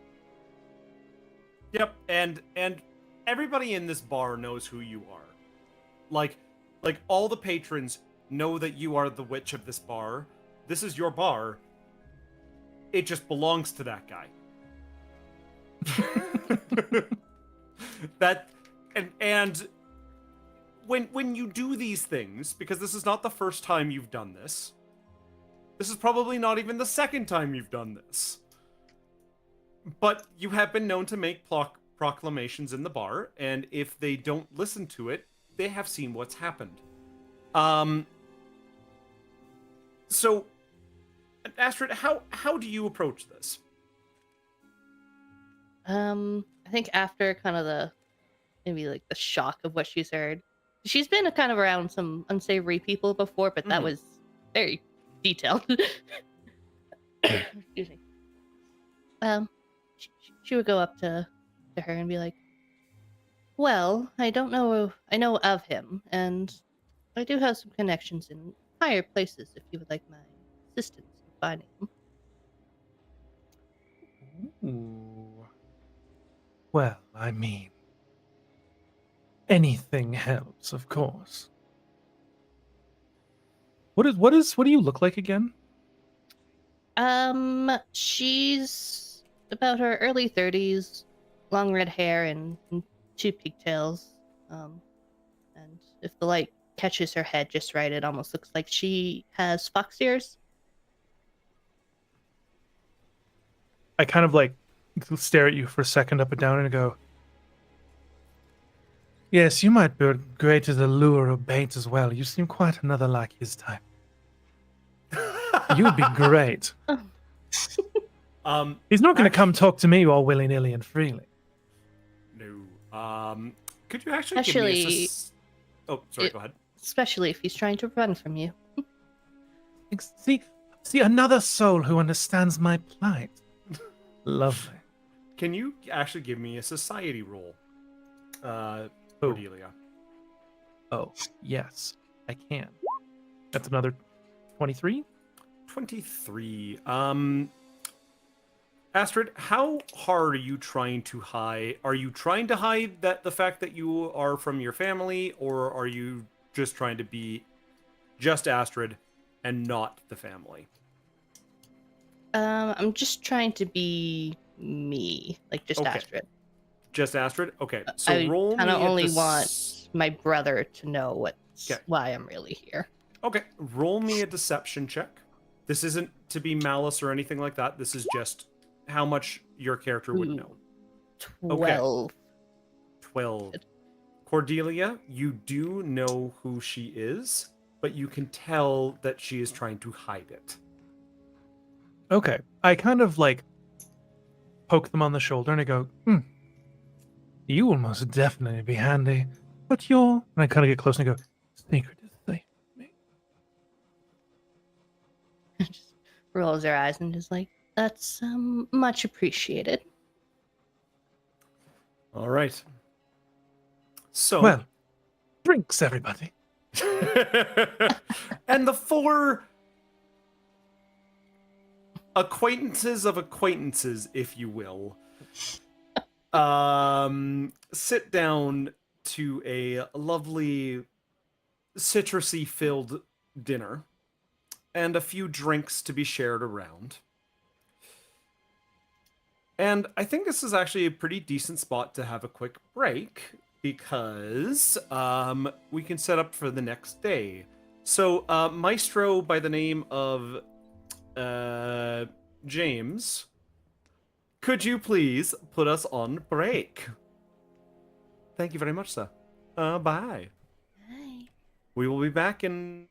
Yep, and everybody in this bar knows who you are. Like all the patrons know that you are the witch of this bar. This is your bar. It just belongs to that guy. That and when you do these things, because this is not the first time you've done this. This is probably not even the second time you've done this. But you have been known to make proclamations in the bar, and if they don't listen to it, they have seen what's happened. So, Astrid, how do you approach this? I think after kind of the shock of what she's heard, she's been kind of around some unsavory people before, but that was very detailed. Excuse me. She would go up to her and be like, well, I know of him, and I do have some connections in higher places if you would like my assistance in finding him. Ooh. Well, I mean, anything helps, of course. What do you look like again? She's about her early 30s, long red hair and two pigtails. And if the light catches her head just right, it almost looks like she has fox ears. I kind of like stare at you for a second up and down and go, yes, you might be great as a lure or bait as well. You seem quite another like his type. You would be great. He's not going to come talk to me all willy-nilly and freely. No. Could you actually give me a Oh, sorry, go ahead. Especially if he's trying to run from you. See, another soul who understands my plight. Lovely. Can you actually give me a society roll, Cordelia? Oh, yes, I can. That's another 23? 23. Astrid, how hard are you trying to hide? Are you trying to hide the fact that you are from your family, or are you just trying to be just Astrid and not the family? I'm just trying to be me, like just Okay. Astrid. Just Astrid? Okay, so I roll me. I kind of only want my brother to know Okay. why I'm really here. Okay, roll me a deception check. This isn't to be malice or anything like that. This is just how much your character would know. 12. Okay. 12. Cordelia, you do know who she is, but you can tell that she is trying to hide it. Okay. I kind of like poke them on the shoulder and I go, you will most definitely be handy, but you're... And I kind of get close and I go, secret is safe with me. Just rolls her eyes and is like, that's much appreciated. All right. So, well, drinks, everybody. and the four acquaintances of acquaintances, if you will, sit down to a lovely citrusy filled dinner and a few drinks to be shared around. And I think this is actually a pretty decent spot to have a quick break because we can set up for the next day. So, Maestro by the name of James, could you please put us on break? Thank you very much, sir. Bye. Bye. We will be back in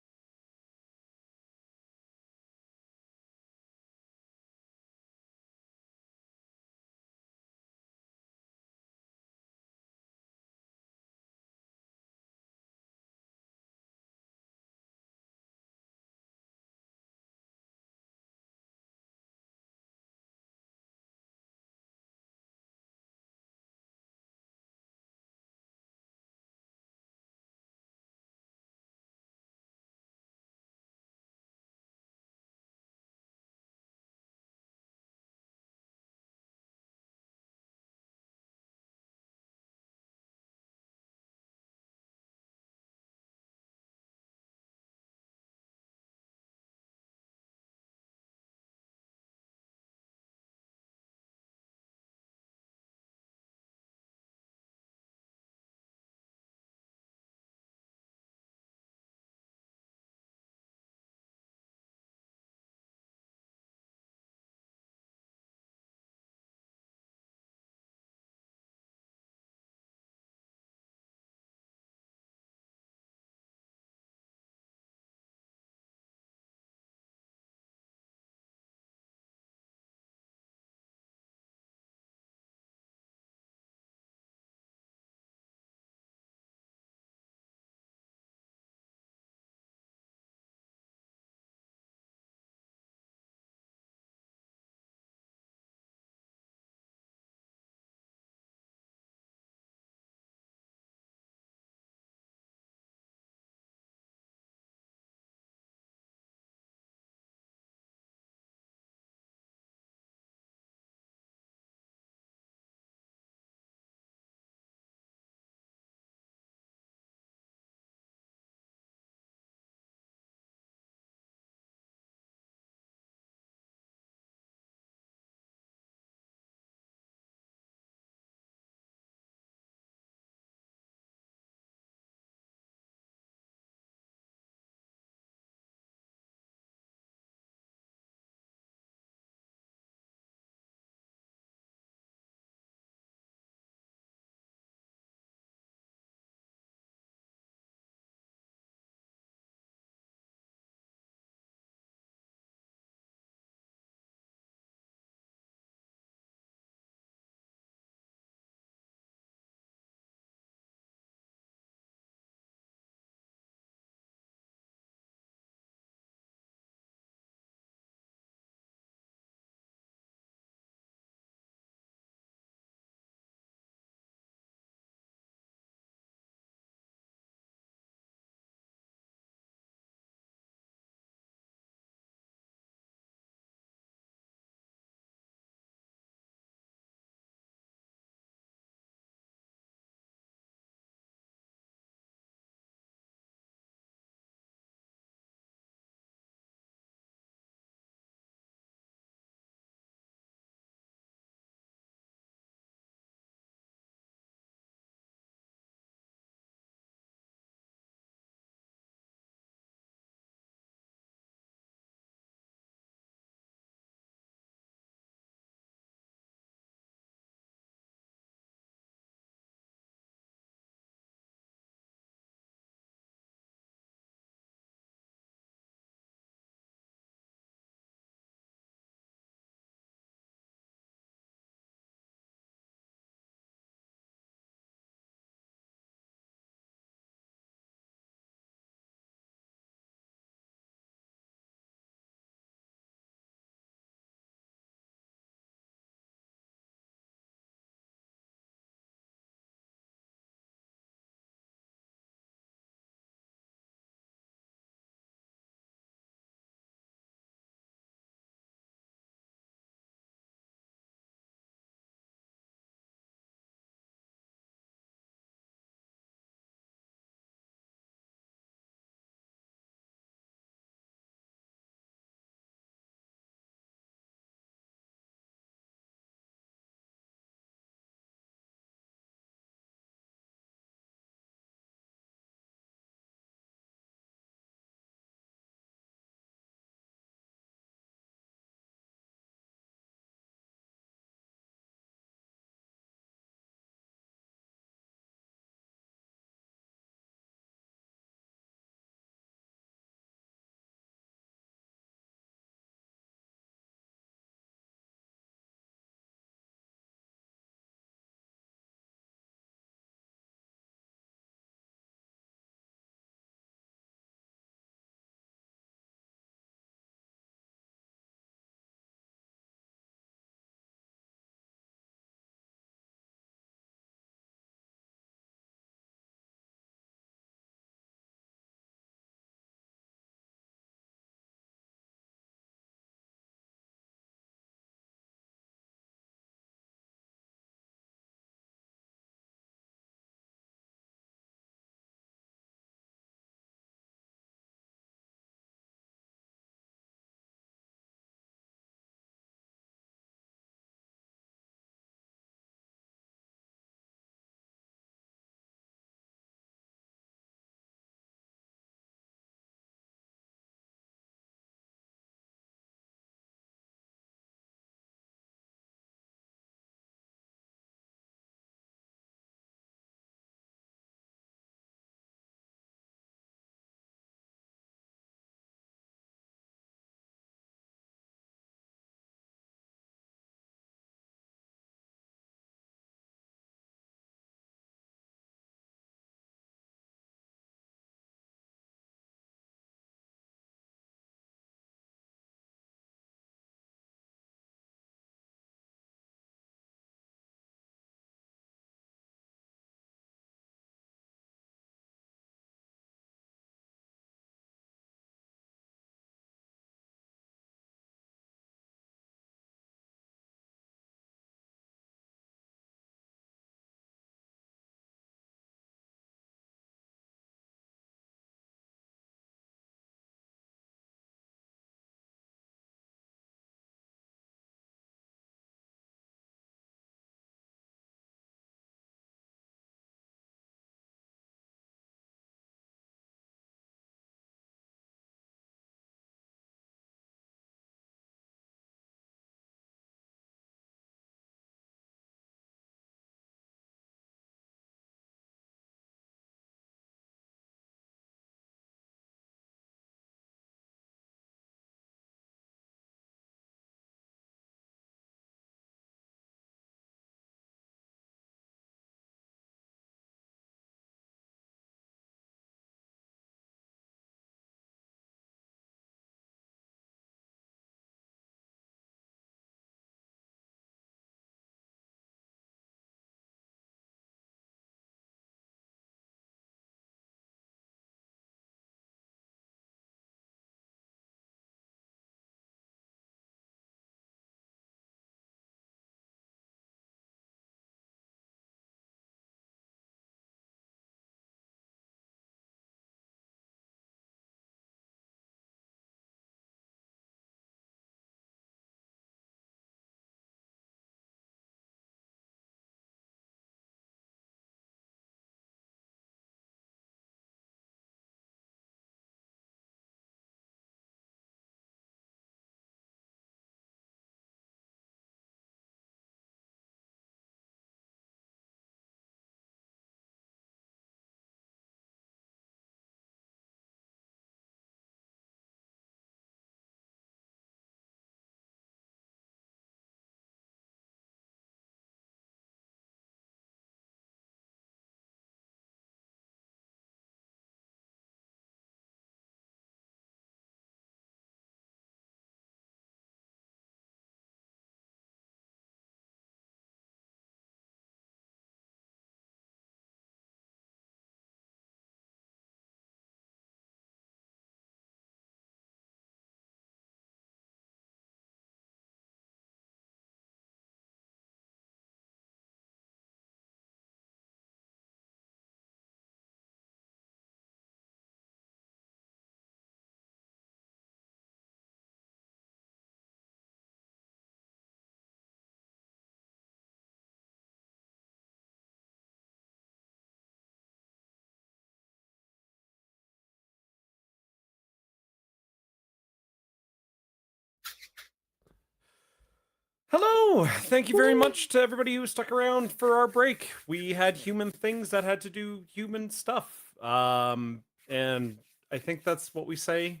Hello! Thank you very much to everybody who stuck around for our break. We had human things that had to do human stuff. And I think that's what we say.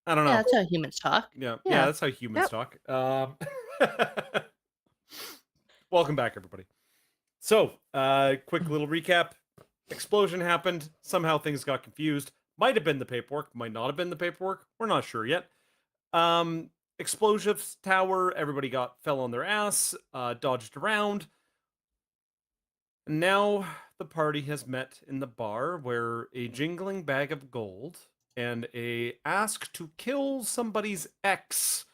I don't know. Yeah, that's how humans talk. Yeah, Yeah. that's how humans Yep. talk. Welcome back, everybody. So, quick little recap. Explosion happened. Somehow things got confused. Might have been the paperwork, might not have been the paperwork. We're not sure yet. Explosives tower, everybody fell on their ass, dodged around. And now the party has met in the bar where a jingling bag of gold and a ask to kill somebody's ex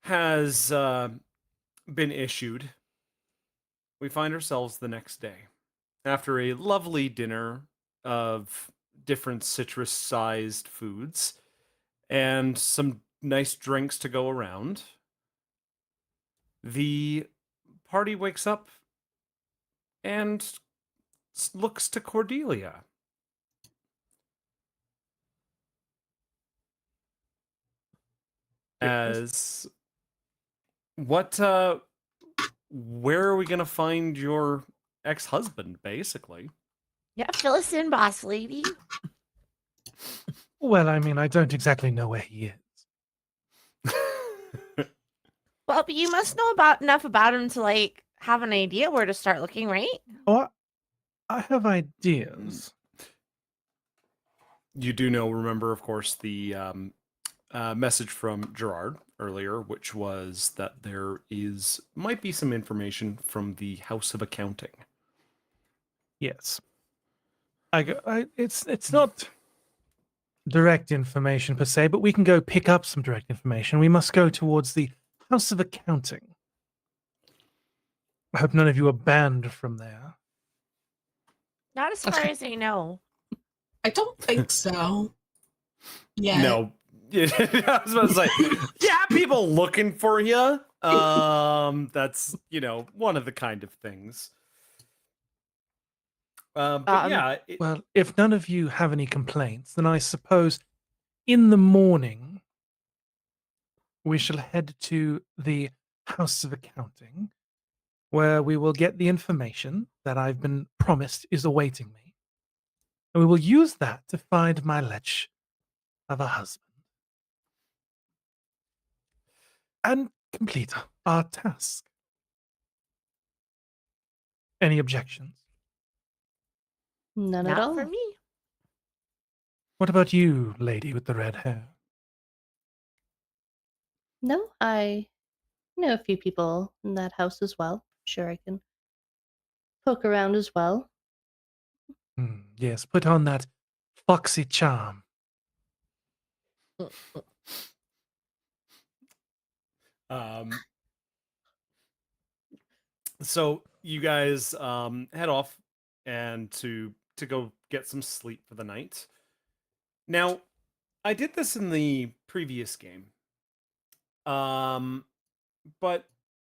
has been issued. We find ourselves the next day after a lovely dinner of different citrus-sized foods and some nice drinks to go around. The party wakes up and looks to Cordelia. As what where are we gonna find your ex-husband, basically? Yeah, fill us in, boss lady. Well, I mean, I don't exactly know where he is. Well, but you must know enough about him to like have an idea where to start looking, right? Oh, I have ideas. You do know, remember, of course, the message from Gerard earlier, which was that there might be some information from the House of Accounting. Yes. It's not direct information per se, but we can go pick up some direct information. We must go towards the House of Accounting. I hope none of you are banned from there. Not as far as I know. I don't think so. Yeah. No. I was about to say, yeah, people looking for you. That's, one of the kind of things. But yeah. Well, if none of you have any complaints, then I suppose in the morning we shall head to the House of Accounting, where we will get the information that I've been promised is awaiting me. And we will use that to find my lech of a husband. And complete our task. Any objections? None at Not all. for me. What about you, lady with the red hair? No, I know a few people in that house as well. Sure, I can poke around as well. Yes, put on that foxy charm. So you guys head off and to go get some sleep for the night. Now, I did this in the previous game. But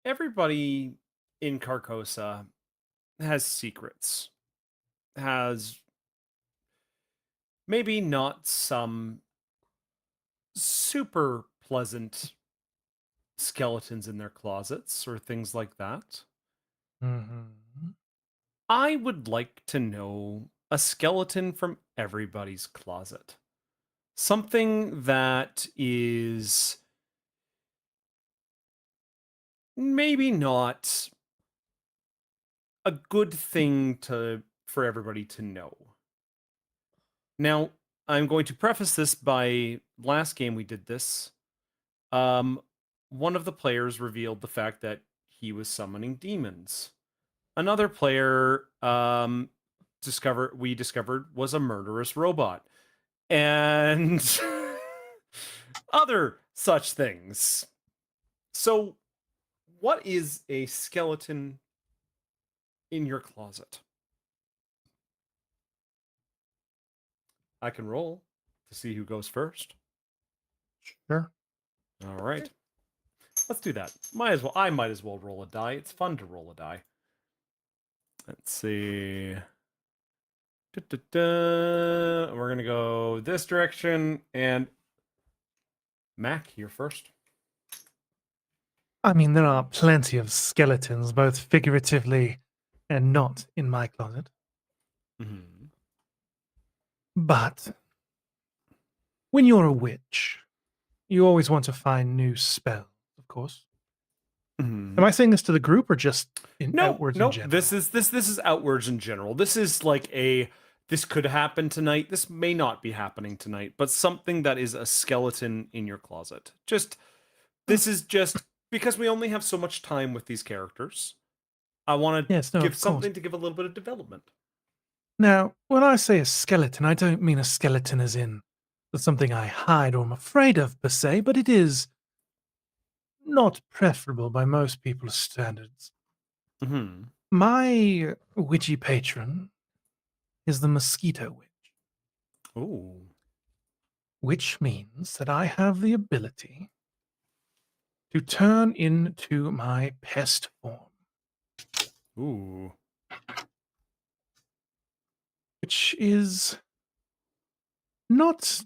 everybody in Carcosa has secrets. Has maybe not some super pleasant skeletons in their closets or things like that. Mm-hmm. I would like to know a skeleton from everybody's closet. Something that is maybe not a good thing for everybody to know. Now, I'm going to preface this by last game we did this. One of the players revealed the fact that he was summoning demons. Another player discovered was a murderous robot. And other such things. So, what is a skeleton in your closet? I can roll to see who goes first. Sure. All right. Let's do that. I might as well roll a die. It's fun to roll a die. Let's see. We're going to go this direction. And Mac, you're first. I mean, there are plenty of skeletons, both figuratively and not, in my closet. Mm-hmm. But when you're a witch, you always want to find new spells, of course. Mm-hmm. Am I saying this to the group or just outwards in No. general? This is outwards in general. This is like this could happen tonight. This may not be happening tonight, but something that is a skeleton in your closet. This is just because we only have so much time with these characters. I want to Yes, no, give of course. something to give a little bit of development. Now, when I say a skeleton, I don't mean a skeleton as in something I hide or am afraid of per se, but it is not preferable by most people's standards. Mm-hmm. My witchy patron is the mosquito witch, Ooh. which means that I have the ability to turn into my pest form, Ooh. which is not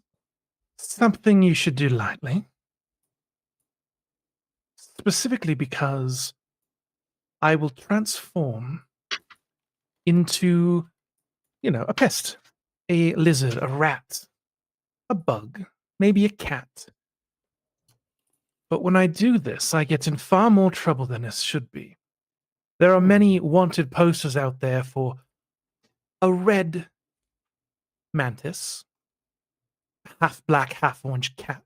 something you should do lightly. Specifically because I will transform into, a pest, a lizard, a rat, a bug, maybe a cat. But when I do this, I get in far more trouble than this should be. There are many wanted posters out there for a red mantis, half black, half orange cat.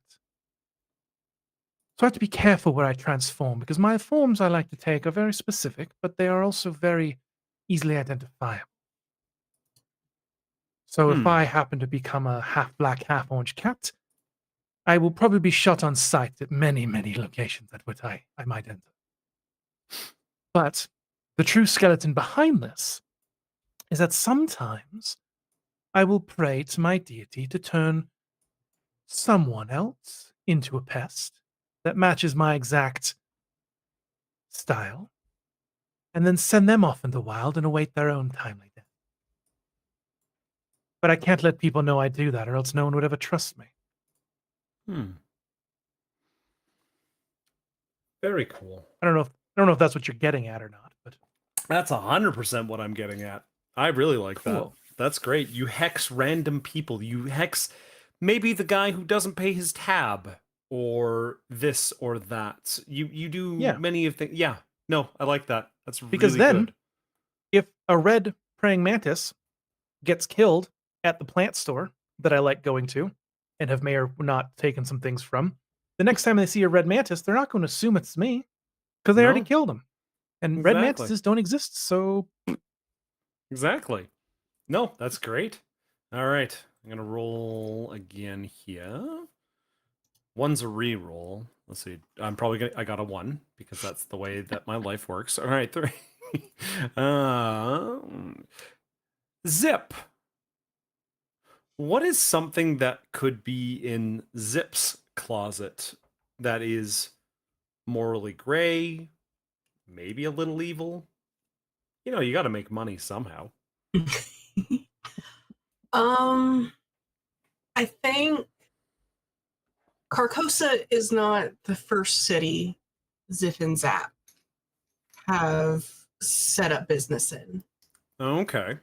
So I have to be careful where I transform because my forms I like to take are very specific, but they are also very easily identifiable. So if I happen to become a half black, half orange cat, I will probably be shot on sight at many, many locations at which I might enter. But the true skeleton behind this is that sometimes I will pray to my deity to turn someone else into a pest that matches my exact style, and then send them off in the wild and await their own timely death. But I can't let people know I do that, or else no one would ever trust me. Very cool. I don't know if that's what you're getting at or not, but that's 100% what I'm getting at. I really like that. That's great. You hex random people. You hex maybe the guy who doesn't pay his tab, or this or that. You do many of things. Yeah. No, I like that. That's because really then, good. If a red praying mantis gets killed at the plant store that I like going to, and have may or not taken some things from, the next time they see a red mantis, they're not going to assume it's me because they already killed him. And red mantises don't exist, so exactly. No, that's great. All right, I'm gonna roll again here. One's a re-roll. Let's see. I got a 1 because that's the way that my life works. All right, 3. Zip. What is something that could be in Zip's closet that is morally gray, maybe a little evil? You got to make money somehow. I think Carcosa is not the first city Zip and Zap have set up business in. Okay.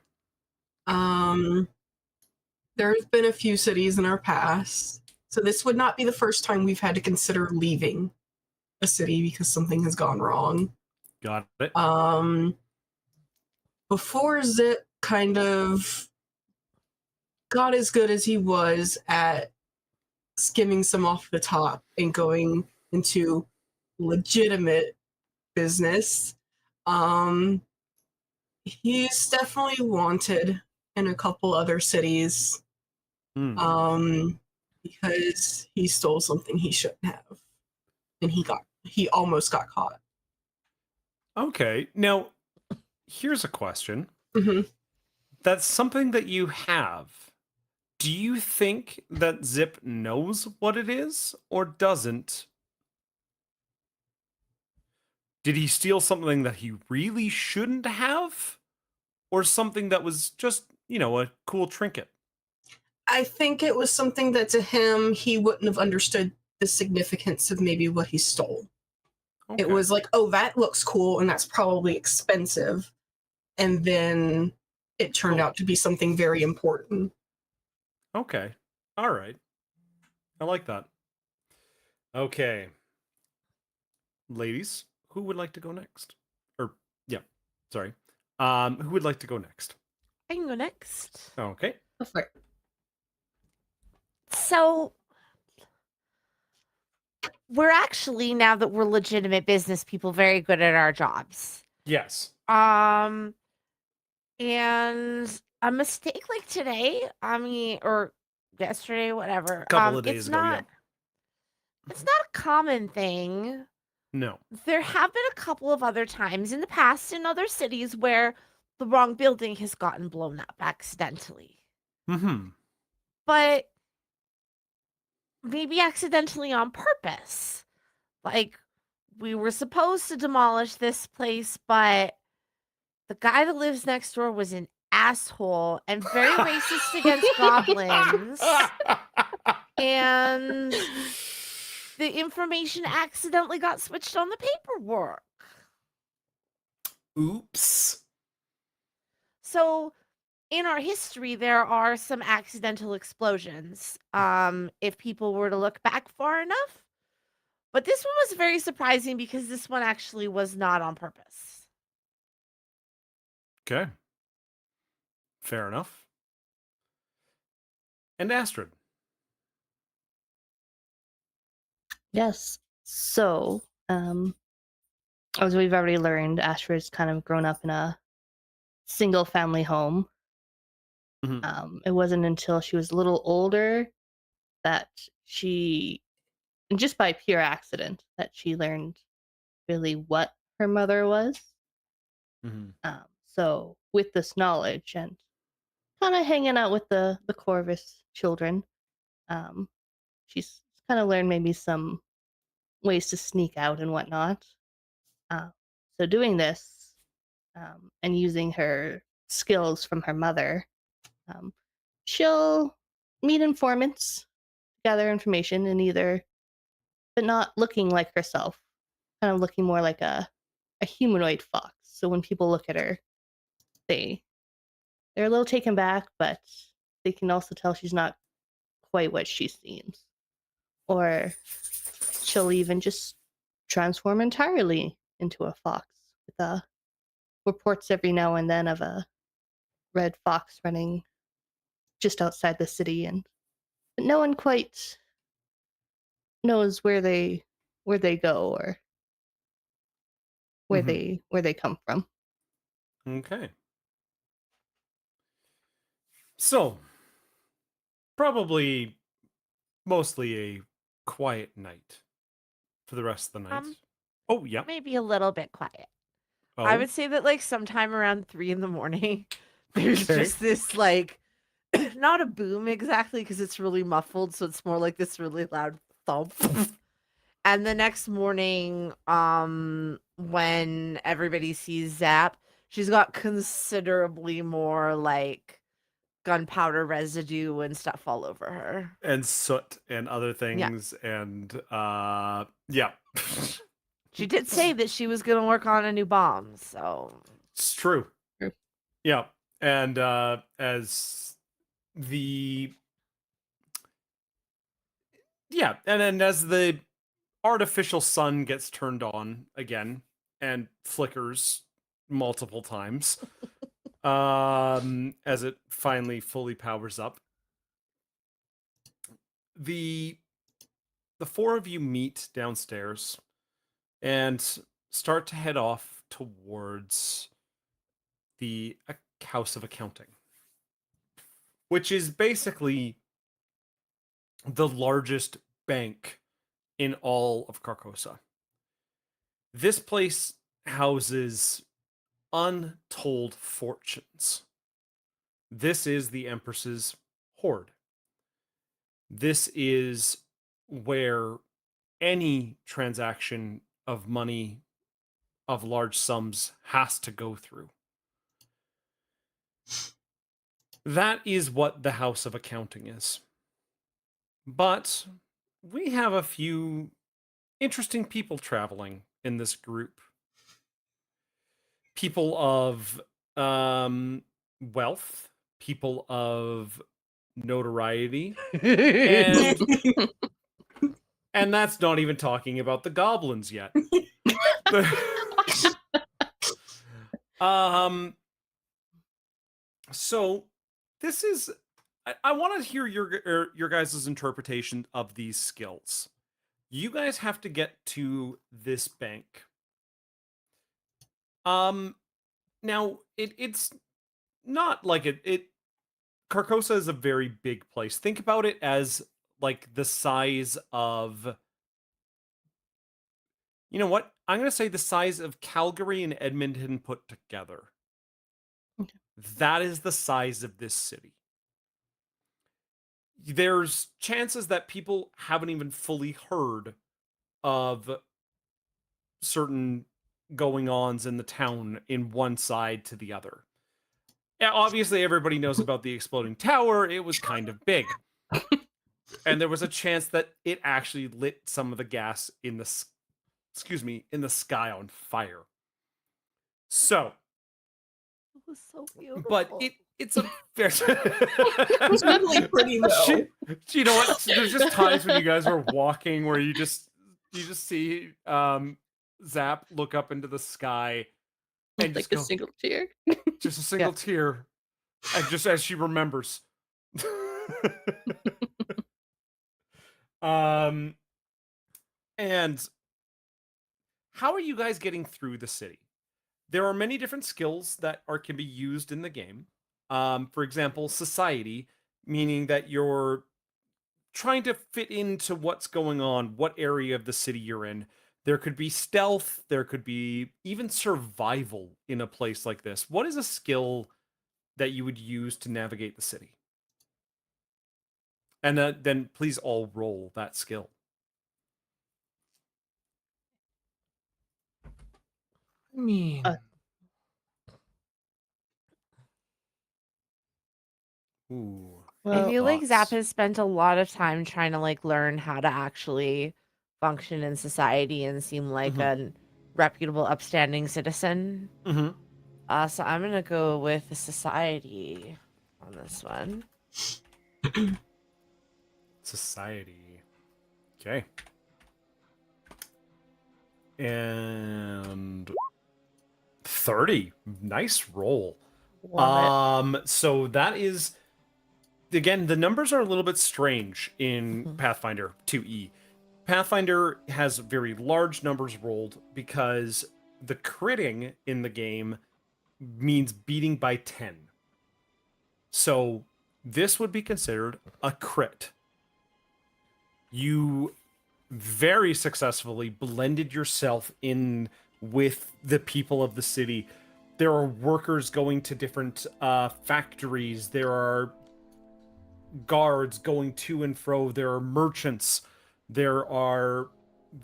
There's been a few cities in our past, so this would not be the first time we've had to consider leaving a city because something has gone wrong. Got it. Before Zip kind of got as good as he was at skimming some off the top and going into legitimate business, he's definitely wanted in a couple other cities, because he stole something he shouldn't have, and he almost got caught. Okay, now here's a question. Mm-hmm. That's something that you have. Do you think that Zip knows what it is or doesn't? Did he steal something that he really shouldn't have? Or something that was just, a cool trinket? I think it was something that to him, he wouldn't have understood the significance of maybe what he stole. It Okay. was like, oh, that looks cool, and that's probably expensive. And then it turned Cool. out to be something very important. Okay. All right. I like that. Okay. Ladies, who would like to go next? Or yeah, sorry. Who would like to go next? I can go next. Okay. Go for it. So we're actually, now that we're legitimate business people, very good at our jobs. Yes. And a mistake like today, or yesterday, whatever. Couple of days ago, yeah. It's not a common thing. No. There have been a couple of other times in the past in other cities where the wrong building has gotten blown up accidentally. Mm-hmm. But maybe accidentally on purpose. Like, we were supposed to demolish this place, but the guy that lives next door was an asshole and very racist against goblins. And the information accidentally got switched on the paperwork. Oops. So in our history, there are some accidental explosions. If people were to look back far enough. But this one was very surprising because this one actually was not on purpose. Okay. Fair enough. And Astrid. Yes. So, as we've already learned, Astrid's kind of grown up in a single family home. Mhm. It wasn't until she was a little older that and just by pure accident, that she learned really what her mother was. Mm-hmm. So with this knowledge and kind of hanging out with the Corvus children, she's kind of learned maybe some ways to sneak out and whatnot. So doing this and using her skills from her mother, she'll meet informants, gather information, but not looking like herself, kind of looking more like a humanoid fox. So when people look at her, they're a little taken back, but they can also tell she's not quite what she seems. Or she'll even just transform entirely into a fox with reports every now and then of a red fox running just outside the city, but no one quite knows where they go or where they come from. Okay. So, probably mostly a quiet night for the rest of the night. Oh, yeah. Maybe a little bit quiet. Oh. I would say that like sometime around 3 a.m, there's Okay. just this like not a boom exactly because it's really muffled, so it's more like this really loud thump. And the next morning, when everybody sees Zap, she's got considerably more like gunpowder residue and stuff all over her. And soot and other Yeah. things and yeah. She did say that she was gonna work on a new bomb, so It's true. True. Yeah. And as the yeah, and then as the artificial sun gets turned on again and flickers multiple times, as it finally fully powers up, the four of you meet downstairs and start to head off towards the House of Accounting, which is basically the largest bank in all of Carcosa. This place houses untold fortunes. This is the Empress's hoard. This is where any transaction of money of large sums has to go through. That is what the House of Accounting is. But we have a few interesting people traveling in this group. People of wealth, people of notoriety, and and that's not even talking about the goblins yet. So this is, I want to hear your guys' interpretation of these skills. You guys have to get to this bank. Now it's not like it Carcosa is a very big place. Think about it as like the size of, you know what? I'm going to say the size of Calgary and Edmonton put together. Okay. That is the size of this city. There's chances that people haven't even fully heard of certain going-ons in the town in one side to the other. Yeah, obviously everybody knows about the exploding tower. It was kind of big. And there was a chance that it actually lit some of the gas in the in the sky on fire. So, It was so beautiful. but it's a very It's really pretty though. You know what? There's just times when you guys are walking where you just see Zap look up into the sky and like just go, a single tear. just a single tear, and just as she remembers. And how are you guys getting through the city? There are many different skills that can be used in the game. For example, society, meaning that you're trying to fit into what's going on, what area of the city you're in. There could be stealth, there could be even survival in a place like this. What is a skill that you would use to navigate the city? And then please all roll that skill. I mean, Ooh. I feel like Zap thoughts? has spent a lot of time trying to like learn how to actually function in society and seem like a reputable, upstanding citizen. Mm-hmm. So I'm gonna go with society on this one. Society. Okay. And 30. Nice roll. So that is, again, the numbers are a little bit strange in Pathfinder 2E. Pathfinder has very large numbers rolled because the critting in the game means beating by 10. So this would be considered a crit. You very successfully blended yourself in with the people of the city. There are workers going to different factories. There are guards going to and fro. There are merchants. There are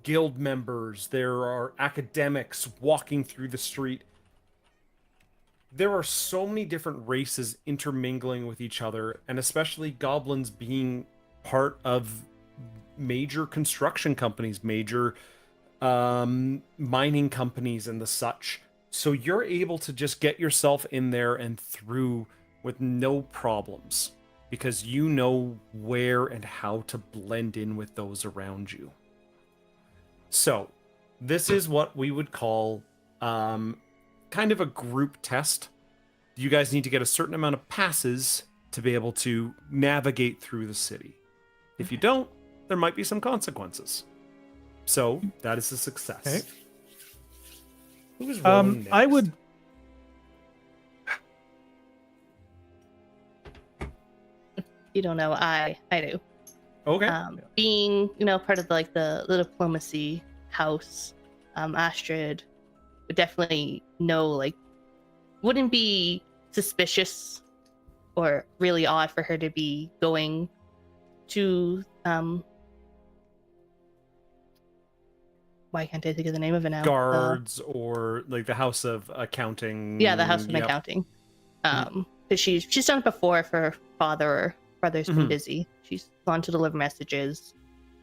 guild members. There are academics walking through the street. There are so many different races intermingling with each other, and especially goblins being part of major construction companies, major mining companies and the such. So you're able to just get yourself in there and through with no problems because you know where and how to blend in with those around you. So this is what we would call kind of a group test. You guys need to get a certain amount of passes to be able to navigate through the city. If you don't, there might be some consequences. So that is a success. Okay. Who is rolling next? I would. You don't know, I do. Okay. Being, part of like the diplomacy house, Astrid would definitely know, like, wouldn't be suspicious or really odd for her to be going to why can't I think of the name of it now? Guards or like the House of Accounting. Yeah, the House of Accounting. Because she's done it before for her father or brother's been busy. She's gone to deliver messages,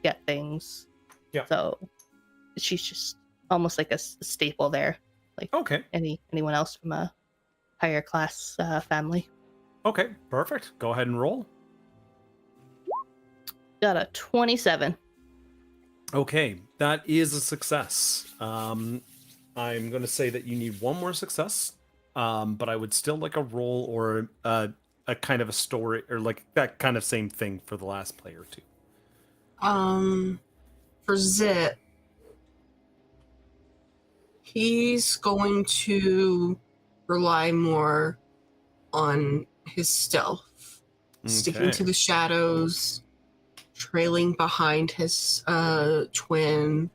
get things. Yeah. So she's just almost like a staple there. Like Okay. anyone else from a higher class family. Okay, perfect. Go ahead and roll. Got a 27. Okay, that is a success. I'm going to say that you need one more success, but I would still like a roll or a kind of a story, or like that kind of same thing for the last player too. For Zip, he's going to rely more on his stealth, sticking to the shadows, trailing behind his twin,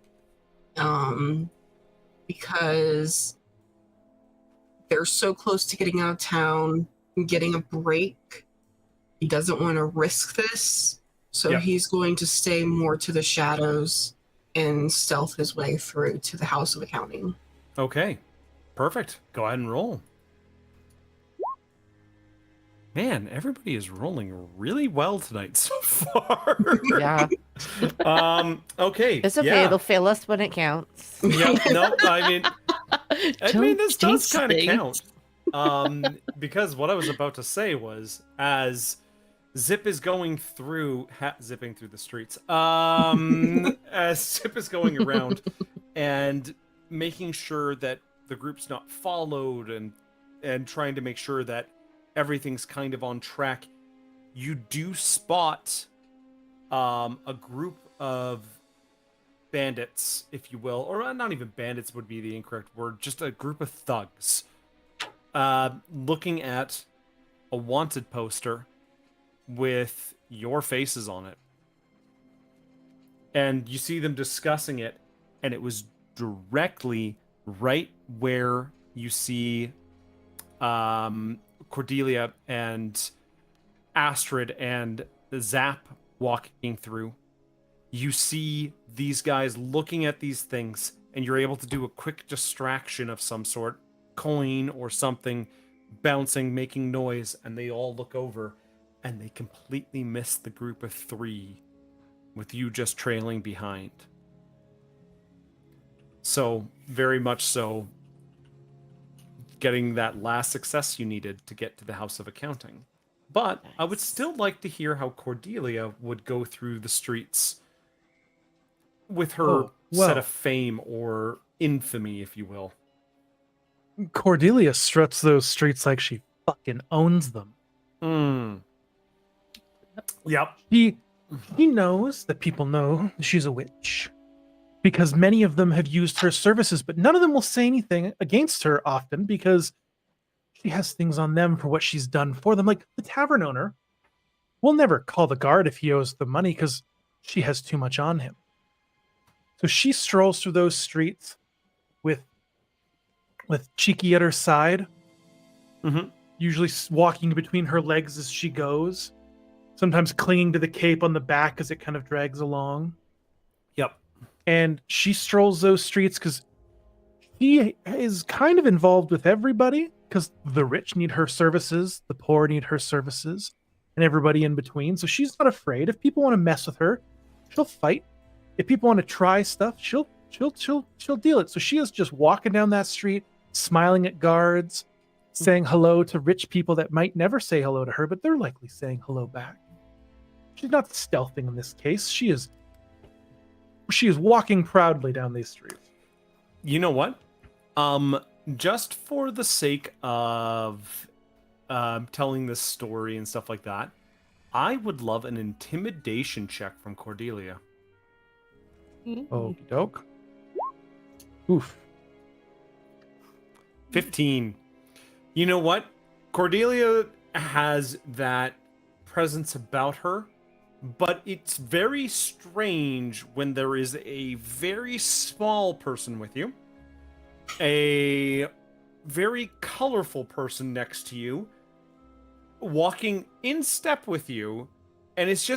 because they're so close to getting out of town and getting a break. He doesn't want to risk this, so he's going to stay more to the shadows and stealth his way through to the House of Accounting. Okay, perfect. Go ahead and roll. Man, everybody is rolling really well tonight so far. Yeah. Okay. It's okay. They'll fail us when it counts. Yep. No, I mean, this does kind of things. count. Because what I was about to say was, as Zip is going through, zipping through the streets, as Zip is going around and making sure that the group's not followed and trying to make sure that everything's kind of on track, you do spot a group of bandits, if you will, or not even bandits would be the incorrect word, just a group of thugs looking at a wanted poster with your faces on it. And you see them discussing it, and it was directly right where you see Cordelia and Astrid and Zap walking through. You see these guys looking at these things, and you're able to do a quick distraction of some sort, coin or something, bouncing, making noise, and they all look over, and they completely miss the group of three, with you just trailing behind. So, very much so, getting that last success you needed to get to the House of Accounting. But I would still like to hear how Cordelia would go through the streets with her set of fame or infamy, if you will. Cordelia struts those streets like she fucking owns them. Yep. He knows that people know she's a witch, because many of them have used her services, but none of them will say anything against her often because she has things on them for what she's done for them. Like the tavern owner will never call the guard if he owes the money because she has too much on him. So she strolls through those streets with Cheeky at her side, usually walking between her legs as she goes, sometimes clinging to the cape on the back as it kind of drags along. Yep. And she strolls those streets because she is kind of involved with everybody, because the rich need her services, the poor need her services, and everybody in between. So she's not afraid. If people want to mess with her, she'll fight. If people want to try stuff, she'll deal it. So she is just walking down that street, smiling at guards, saying hello to rich people that might never say hello to her, but they're likely saying hello back. She's not stealthing in this case. She is walking proudly down these streets. You know what? Just for the sake of telling this story and stuff like that, I would love an intimidation check from Cordelia. Okie doke. Oof. 15. You know what? Cordelia has that presence about her, but it's very strange when there is a very small person with you, a very colorful person next to you, walking in step with you, and it's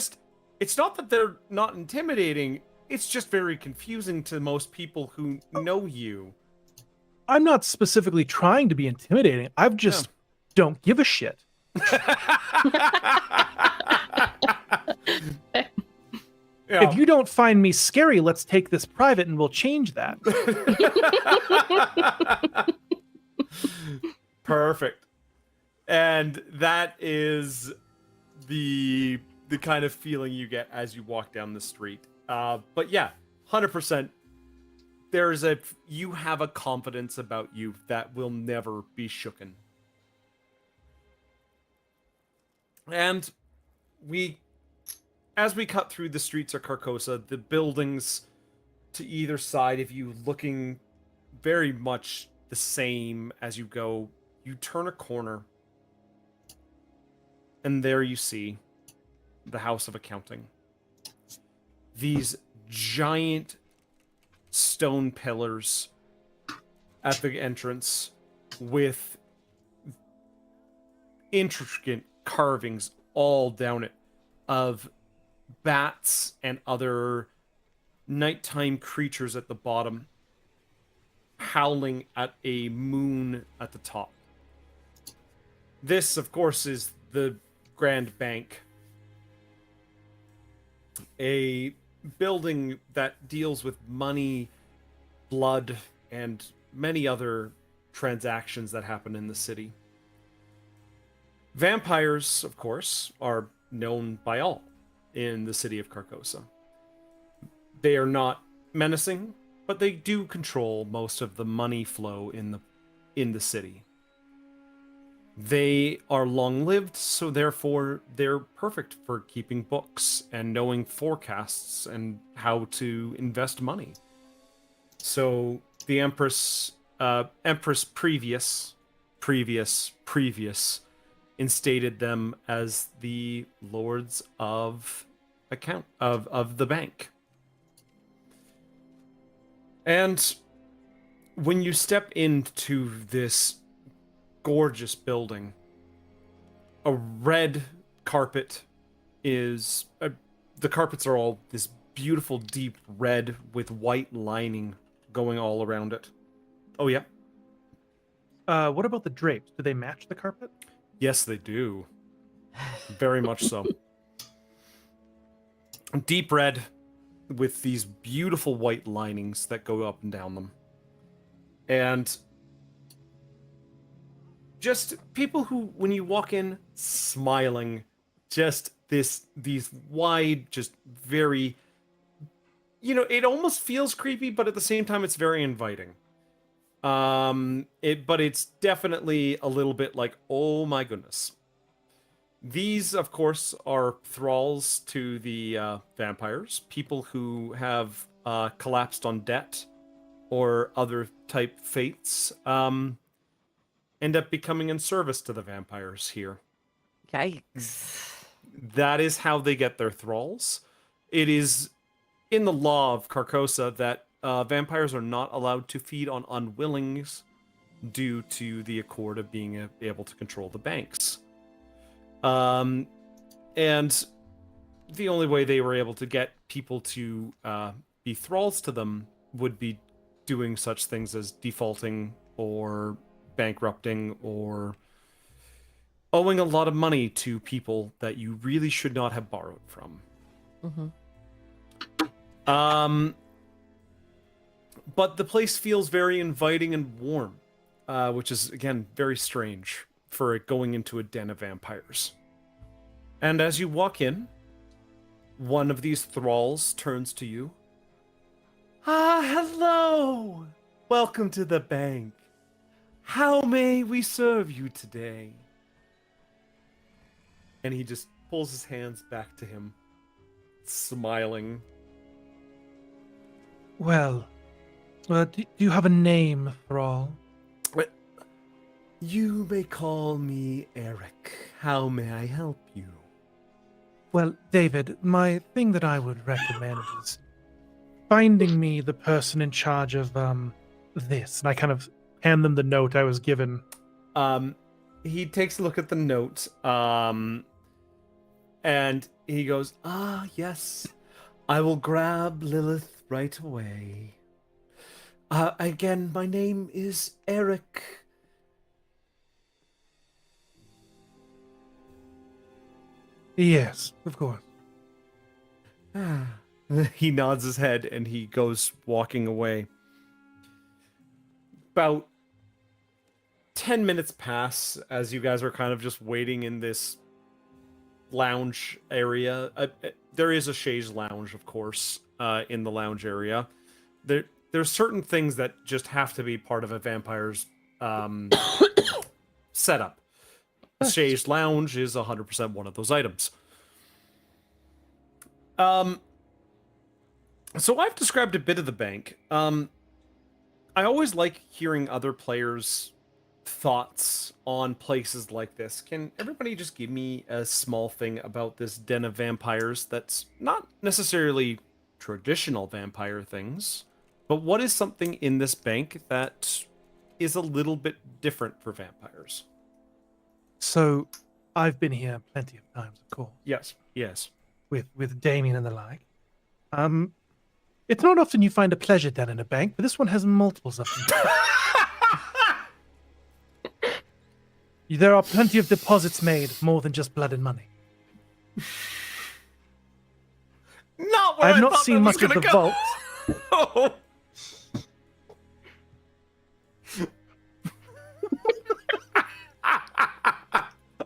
not that they're not intimidating, it's just very confusing to most people who know you. I'm not specifically trying to be intimidating. I just don't give a shit. If you don't find me scary, let's take this private and we'll change that. Perfect. And that is the kind of feeling you get as you walk down the street. But yeah, 100%. You have a confidence about you that will never be shooken. And as we cut through the streets of Carcosa, the buildings to either side of you looking very much the same as you go, you turn a corner, and there you see the House of Accounting. These giant stone pillars at the entrance with intricate carvings all down it of bats and other nighttime creatures at the bottom, howling at a moon at the top. This, of course, is the Grand Bank, a building that deals with money, blood, and many other transactions that happen in the city. Vampires, of course, are known by all in the city of Carcosa. They are not menacing, but they do control most of the money flow in the city. They are long-lived, so therefore they're perfect for keeping books and knowing forecasts and how to invest money. So the Empress previous instated them as the lords of the bank. And when you step into this gorgeous building, a red carpet is the carpets are all this beautiful deep red with white lining going all around it. Oh yeah. What about the drapes? Do they match the carpet? Yes, they do. Very much so. Deep red with these beautiful white linings that go up and down them. And just people who, when you walk in, smiling, just these wide, just very, it almost feels creepy, but at the same time, it's very inviting. But it's definitely a little bit like, oh my goodness. These, of course, are thralls to the vampires, people who have collapsed on debt or other type fates, end up becoming in service to the vampires here. Yikes. That is how they get their thralls. It is in the law of Carcosa that vampires are not allowed to feed on unwillings due to the accord of being able to control the banks. And the only way they were able to get people to be thralls to them would be doing such things as defaulting or bankrupting or owing a lot of money to people that you really should not have borrowed from. Mm-hmm. But the place feels very inviting and warm, which is, again, very strange for it going into a den of vampires. And as you walk in, one of these thralls turns to you. Ah, hello! Welcome to the bank. How may we serve you today? And he just pulls his hands back to him, smiling. Well, do you have a name, Thrall? You may call me Eric. How may I help you? Well, David, my thing that I would recommend is finding me the person in charge of this. And I kind of hand them the note I was given. He takes a look at the note, and he goes, "Ah, yes, I will grab Lilith right away. Again, my name is Eric." Yes, of course. He nods his head and he goes walking away. About 10 minutes pass as you guys are kind of just waiting in this lounge area. There is a chaise lounge, of course, in the lounge area. There's certain things that just have to be part of a vampire's setup. A chaise lounge is 100% one of those items. So I've described a bit of the bank. I always like hearing other players' thoughts on places like this. Can everybody just give me a small thing about this den of vampires that's not necessarily traditional vampire things, but what is something in this bank that is a little bit different for vampires? So, I've been here plenty of times, of course. Yes, yes. With Damien and the like. It's not often you find a pleasure den in a bank, but this one has multiples of them. There are plenty of deposits made, more than just blood and money. Not what I've not seen much of the vault. Oh.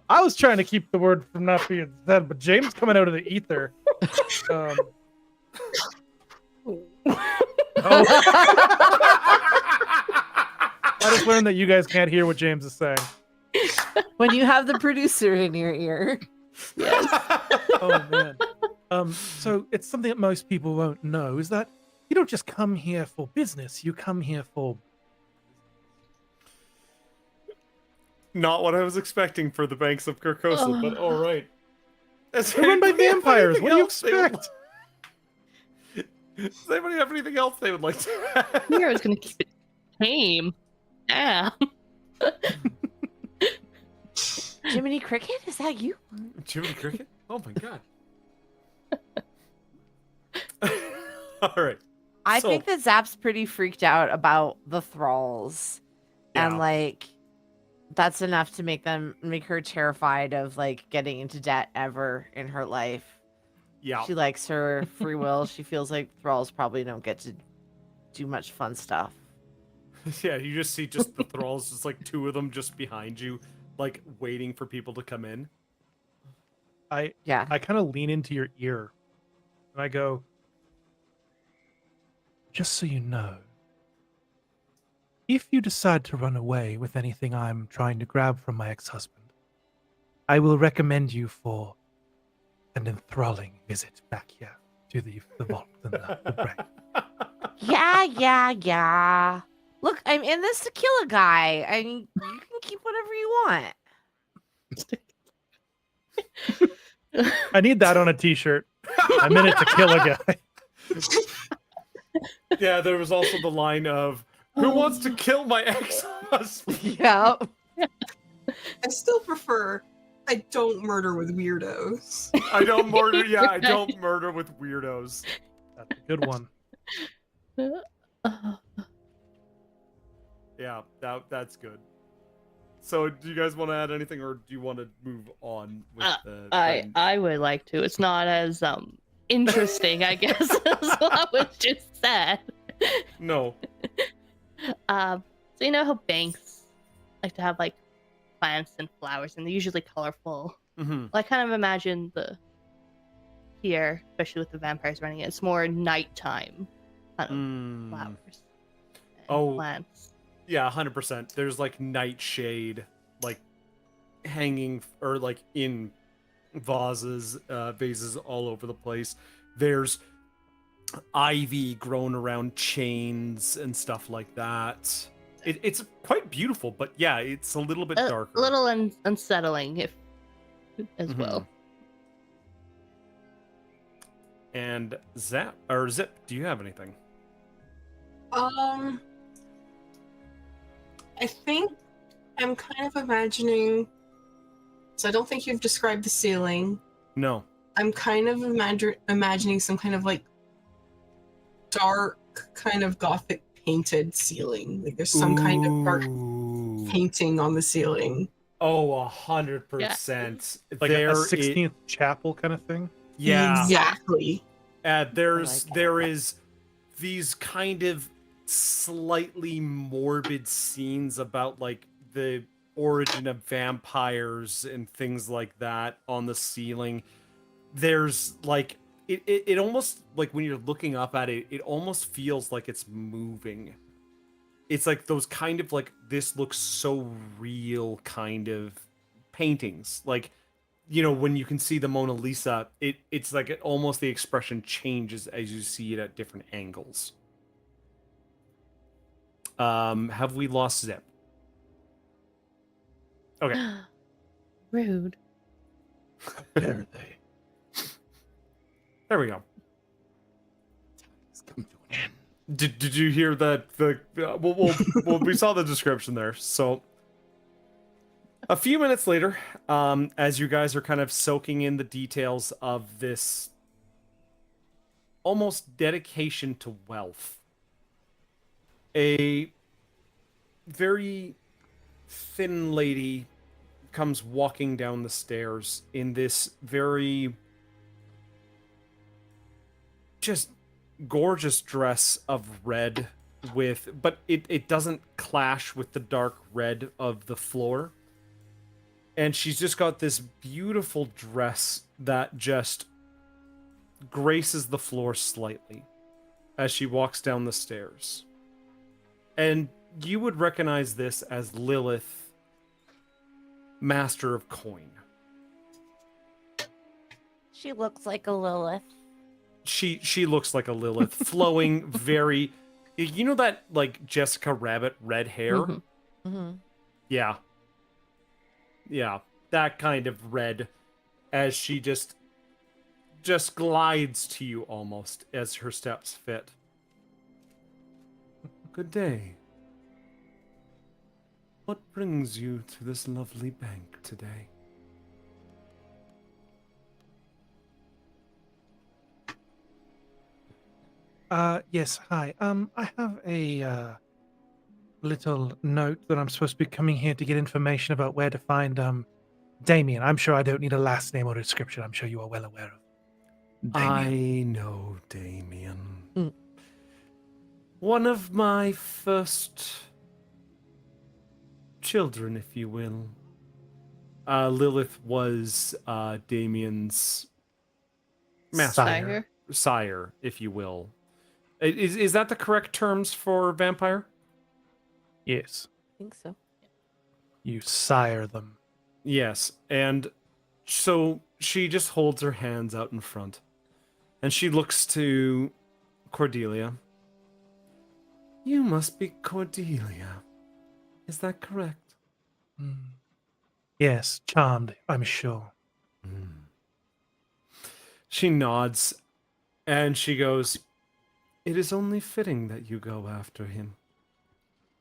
I was trying to keep the word from not being said, but James coming out of the ether. I just learned that you guys can't hear what James is saying. When you have the producer in your ear. Yes. Oh man. So it's something that most people won't know is that you don't just come here for business, you come here for Not what I was expecting for the banks of Carcosa, but all right. they're run by vampires. What do you expect? Does anybody have anything else they would like to add? I was gonna keep it tame. Yeah. Jiminy Cricket, is that you? Jiminy Cricket? Oh my god. All right. I think that Zap's pretty freaked out about the thralls. Yeah. And like that's enough to make her terrified of like getting into debt ever in her life. Yeah. She likes her free will. She feels like thralls probably don't get to do much fun stuff. Yeah, you just see just the thralls, just like two of them just behind you, like waiting for people to come in. I Yeah. kind of lean into your ear and I go, just so you know, if you decide to run away with anything I'm trying to grab from my ex-husband, I will recommend you for an enthralling visit back here to the vault and the brain. Yeah. Look, I'm in this to kill a guy. I mean, you can keep whatever you want. I need that on a t-shirt. I'm in it to kill a guy. Yeah, there was also the line of, who wants to kill my ex-husband? Yeah. I still prefer I don't murder with weirdos. I don't murder, yeah, I don't murder with weirdos. That's a good one. Yeah, that's good. So, do you guys want to add anything, or do you want to move on with the I would like to. It's not as interesting, I guess, as what was just said. No. So you know how banks like to have like plants and flowers, and they're usually colorful. Mm-hmm. Well, I kind of imagine here, especially with the vampires running it, it's more nighttime kind of flowers. And plants. Yeah, 100%. There's like nightshade, like hanging or like in vases all over the place. There's ivy grown around chains and stuff like that. It's quite beautiful, but yeah, it's a little bit darker. A little unsettling, as well. And Zip, do you have anything? I think I'm kind of imagining. So I don't think you've described the ceiling. No. I'm kind of imagining some kind of like dark, kind of gothic painted ceiling. Like there's some kind of dark painting on the ceiling. Oh, 100%. Like a 16th chapel kind of thing? Yeah. Exactly. There is these kind of slightly morbid scenes about like the origin of vampires and things like that on the ceiling. There's like it almost like when you're looking up at it, it almost feels like it's moving. It's like those kind of like this looks so real kind of paintings. Like, you know, when you can see the Mona Lisa, it's like almost the expression changes as you see it at different angles. Have we lost Zip? Okay. Rude. Dare they? There we go. It's come to an end. Did you hear that? Well, we saw the description there. So, a few minutes later, as you guys are kind of soaking in the details of this almost dedication to wealth, a very thin lady comes walking down the stairs in this very just gorgeous dress of red but it doesn't clash with the dark red of the floor. And she's just got this beautiful dress that just graces the floor slightly as she walks down the stairs. And you would recognize this as Lilith, Master of Coin. She looks like a Lilith. She looks like a Lilith, flowing very... You know that, like, Jessica Rabbit red hair? Mm-hmm. Mm-hmm. Yeah. Yeah, that kind of red, as she just glides to you almost as her steps fit. Good day. What brings you to this lovely bank today? Yes, hi. I have a little note that I'm supposed to be coming here to get information about where to find Damien. I'm sure I don't need a last name or a description. I'm sure you are well aware of Damien. I know Damien. Mm. One of my first children, if you will. Lilith was Damien's master. Sire, if you will. Is that the correct terms for vampire? Yes. I think so. You sire them. Yes, and so she just holds her hands out in front, and she looks to Cordelia. You must be Cordelia. Is that correct? Mm. Yes, charmed, I'm sure. Mm. She nods, and she goes, "It is only fitting that you go after him.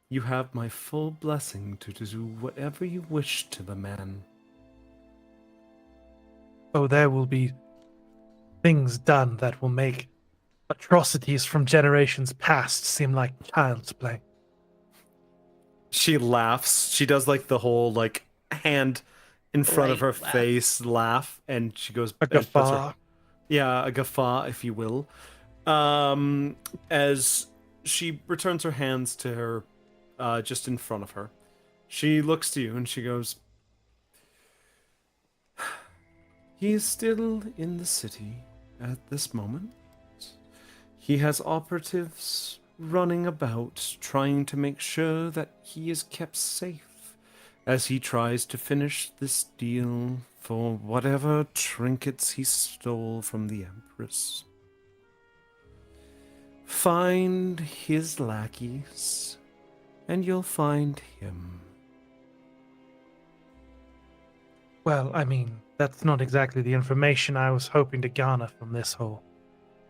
You have my full blessing to do whatever you wish to the man." Oh, there will be things done that will make atrocities from generations past seem like child's play. She laughs. She does like the whole like hand in front of her face laugh, and she goes A guffaw. Yeah, a guffaw, if you will. As she returns her hands to her, just in front of her, she looks to you and she goes, "He is still in the city at this moment. He has operatives running about trying to make sure that he is kept safe as he tries to finish this deal for whatever trinkets he stole from the Empress. Find his lackeys, and you'll find him." Well, I mean, that's not exactly the information I was hoping to garner from this whole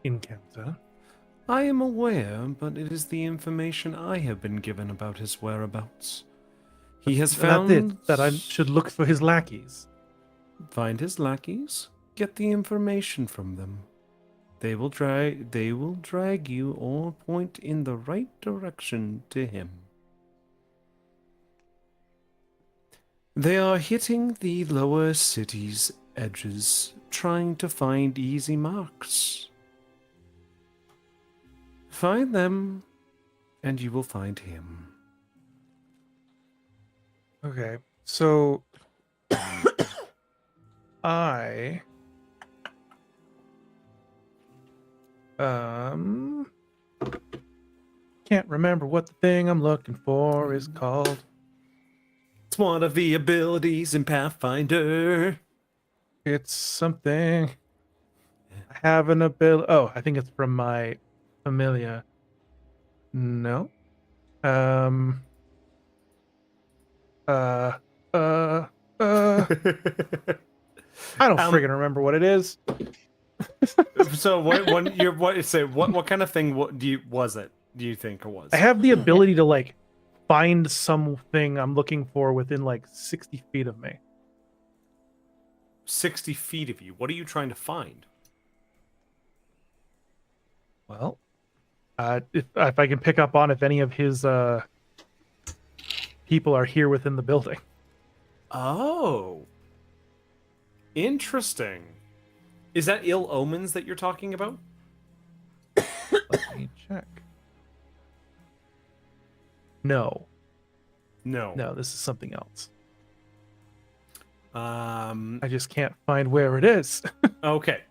encounter. I am aware, but it is the information I have been given about his whereabouts. He has found... That's it, that I should look for his lackeys. Find his lackeys, get the information from them. They will drag you or point in the right direction to him. They are hitting the lower city's edges, trying to find easy marks. find them, and you will find him. Okay, so I can't remember what the thing I'm looking for is called. It's one of the abilities in Pathfinder. It's something. I have an ability. Oh, I think it's from my familia. No. Uh. I don't friggin' remember what it is. So what kind of thing was it? Do you think it was? I have the ability to like find something I'm looking for within like 60 feet of me. 60 feet of you. What are you trying to find? Well, if I can pick up on if any of his people are here within the building. Oh. Interesting. Is that ill omens that you're talking about? Let me check. No, this is something else. I just can't find where it is. Okay.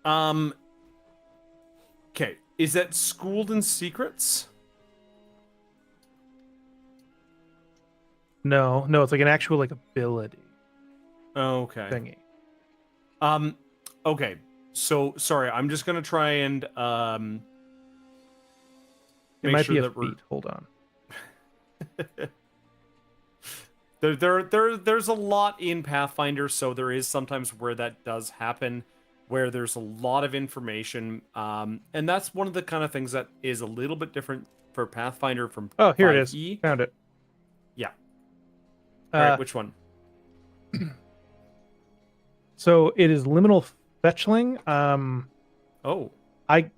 Okay. Is that Schooled in Secrets? No, it's like an actual like ability Okay. thingy. Okay. So sorry, I'm just gonna try and It make might sure be a that we're feat. Hold on. there's a lot in Pathfinder, so there is sometimes where that does happen, where there's a lot of information, and that's one of the kind of things that is a little bit different for Pathfinder from Oh, here 5e. it is. Found it. Yeah. All right, which one? So it is liminal fetchling. Oh. I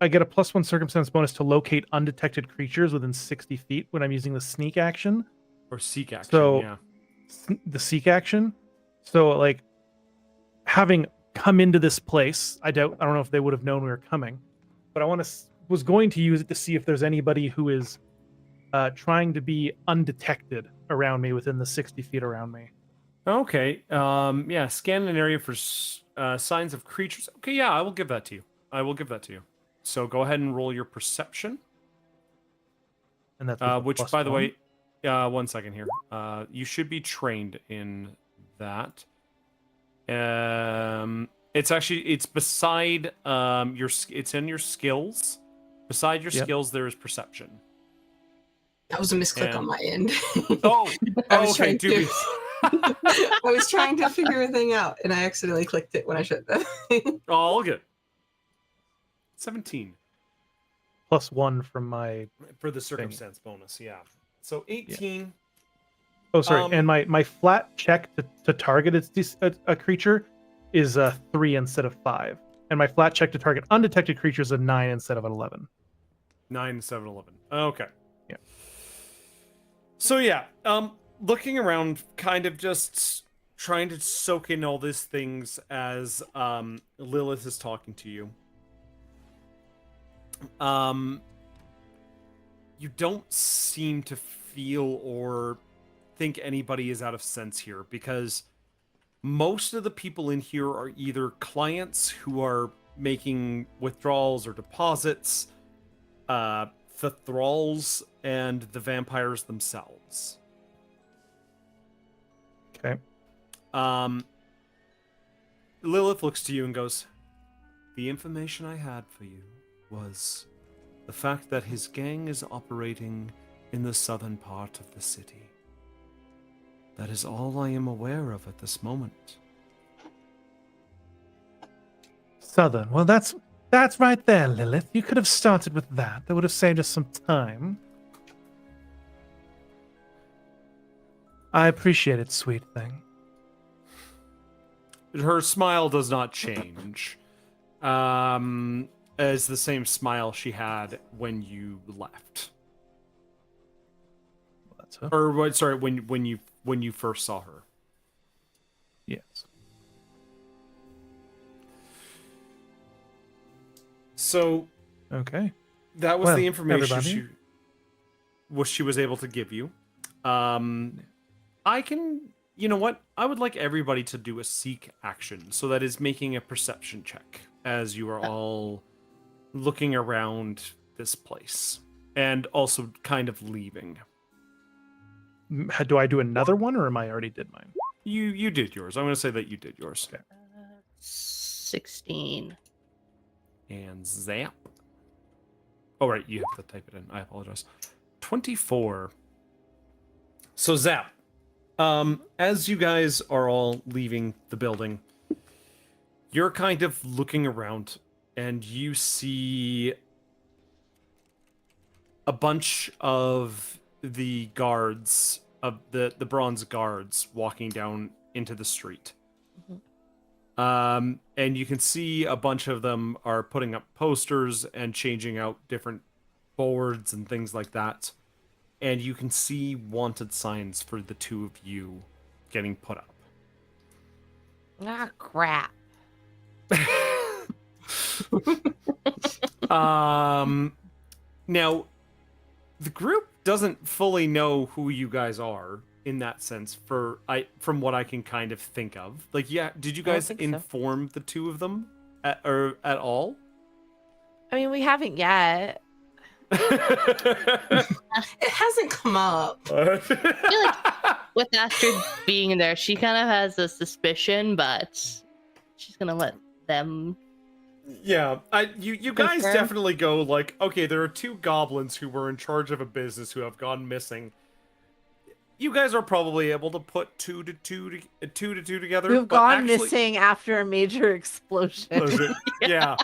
get a +1 circumstance bonus to locate undetected creatures within 60 feet when I'm using the sneak action. Or seek action, So, yeah. The seek action. So, like, having come into this place, I don't know if they would have known we were coming, but I was going to use it to see if there's anybody who is trying to be undetected around me within the 60 feet around me. Okay. Yeah, scan an area for signs of creatures. Okay, yeah, I will give that to you. So go ahead and roll your perception. And that's which, by the +1. way, 1 second here. You should be trained in that. It's beside it's in your skills. Beside your skills, there is perception. That was a misclick on my end. Oh, okay. I was trying to figure a thing out, and I accidentally clicked it when I should have. Oh, all good. 17. +1 from my For the circumstance bonus, yeah. So 18. Yeah. Oh, sorry. And my flat check to target a creature is a 3 instead of 5. And my flat check to target undetected creatures is a 9 instead of an 11. 9 instead of 11. Okay. Yeah. So yeah, looking around, kind of just trying to soak in all these things as Lilith is talking to you. You don't seem to feel or think anybody is out of sense here, because most of the people in here are either clients who are making withdrawals or deposits, the thralls, and the vampires themselves. Okay. Lilith looks to you and goes, "The information I had for you was the fact that his gang is operating in the southern part of the city. That is all I am aware of at this moment." Southern. Well, that's right there, Lilith. You could have started with that. That would have saved us some time. I appreciate it, sweet thing. Her smile does not change. As the same smile she had when you left. That's her. Or what? Sorry, when you first saw her. Yes. So, Okay. That was Well, the information everybody. she was able to give you. I can, you know what? I would like everybody to do a seek action. So that is making a perception check as you are all looking around this place and also kind of leaving. Do I do another one, or am I already did mine? You did yours. I'm going to say that you did yours. Okay. 16. And zap. Oh, right. You have to type it in. I apologize. 24. So zap. As you guys are all leaving the building, you're kind of looking around and you see a bunch of the guards, of the bronze guards, walking down into the street. And you can see a bunch of them are putting up posters and changing out different boards and things like that. And you can see wanted signs for the two of you getting put up. Ah, crap. Now, the group doesn't fully know who you guys are in that sense. From what I can kind of think of, like, yeah, did you I don't guys think so. inform the two of them at all? I mean, we haven't yet. It hasn't come up. I feel like with Astrid being in there, she kind of has a suspicion, but she's gonna let them. Yeah, you guys Confirm. definitely go like, okay, there are two goblins who were in charge of a business who have gone missing. You guys are probably able to put two to two together. We've but gone actually- missing after a major explosion. Yeah.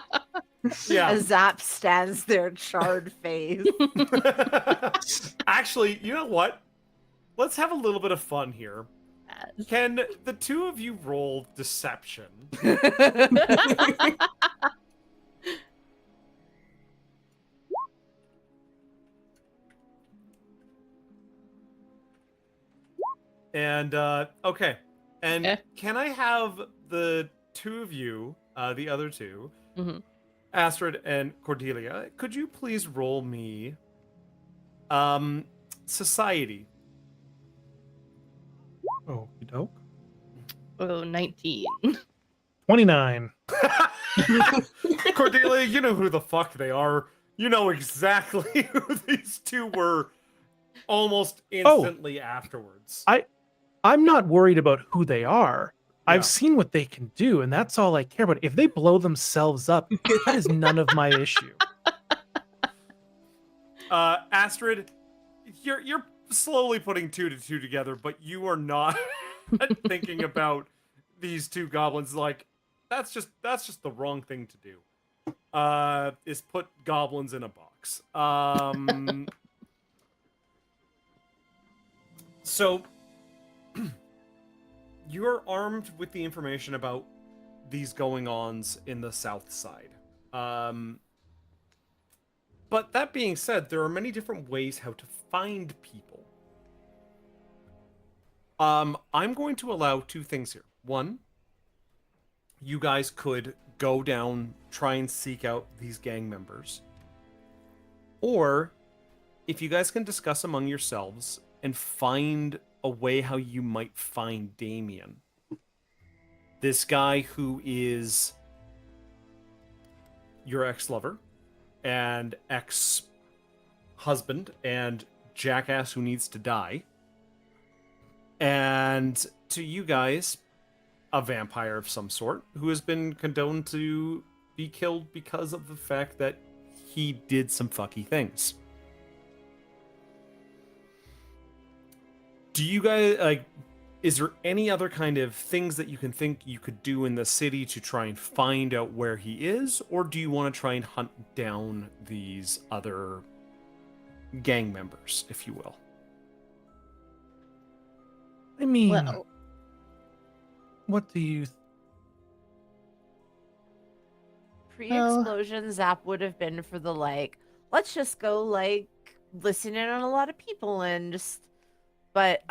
Yeah. As Zap stands there, charred face. Actually, you know what? Let's have a little bit of fun here. Can the two of you roll deception? And okay. And Okay. can I have the two of you, the other two, Mhm. Astrid and Cordelia, could you please roll me society? Oh, you dope. Oh, 19. 29. Cordelia, you know who the fuck they are. You know exactly who these two were almost instantly afterwards. I'm not worried about who they are. Yeah. I've seen what they can do, and that's all I care about. If they blow themselves up, that is none of my issue. Astrid, you're slowly putting two to two together, but you are not thinking about these two goblins like that's just the wrong thing to do. Is put goblins in a box. So you're armed with the information about these going-ons in the south side. But that being said, there are many different ways how to find people. I'm going to allow two things here. One, you guys could go down, try and seek out these gang members. Or, if you guys can discuss among yourselves and find a way how you might find Damien. This guy who is your ex-lover and ex-husband and jackass who needs to die. And to you guys, a vampire of some sort who has been condoned to be killed because of the fact that he did some fucky things. Do you guys, like, is there any other kind of things that you can think you could do in the city to try and find out where he is? Or do you want to try and hunt down these other gang members, if you will? I mean, Well, what do you... Pre-explosion, Zap would have been for the, like, let's just go, like, listen in on a lot of people and just... But,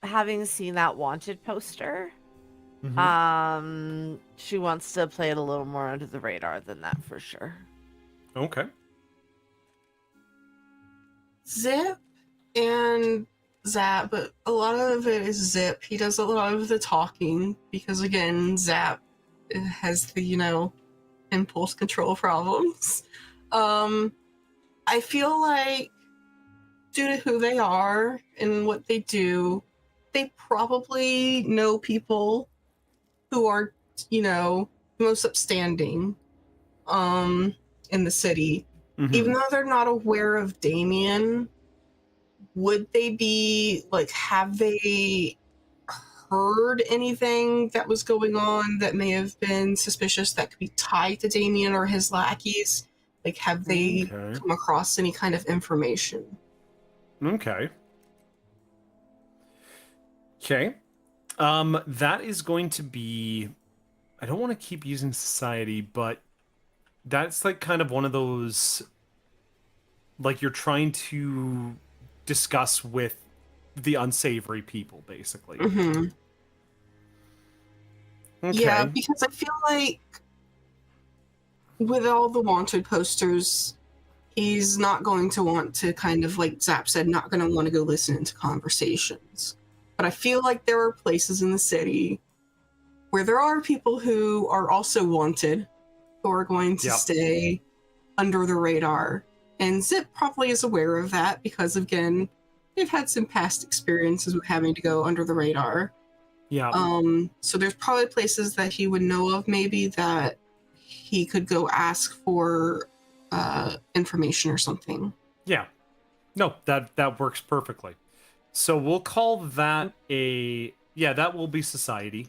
having seen that wanted poster, Mm-hmm. she wants to play it a little more under the radar than that for sure. Okay. Zip and Zap, but a lot of it is Zip. He does a lot of the talking because, again, Zap has the, impulse control problems. I feel like due to who they are and what they do, they probably know people who are, most upstanding in the city. Mhm. Even though they're not aware of Damien, would they be like, have they heard anything that was going on that may have been suspicious that could be tied to Damien or his lackeys? Like, have they come across any kind of information? Okay. Okay. That is going to be, I don't want to keep using society, but that's like kind of one of those, like, you're trying to discuss with the unsavory people, basically. Mm-hmm. Okay. Yeah, because I feel like with all the wanted posters, he's not going to want to, kind of like Zap said, not going to want to go listen into conversations. But I feel like there are places in the city where there are people who are also wanted, who are going to stay under the radar. And Zip probably is aware of that because, again, they've had some past experiences with having to go under the radar. Yeah. So there's probably places that he would know of, maybe, that he could go ask for information or something. Yeah. No, that works perfectly. So we'll call that that will be society.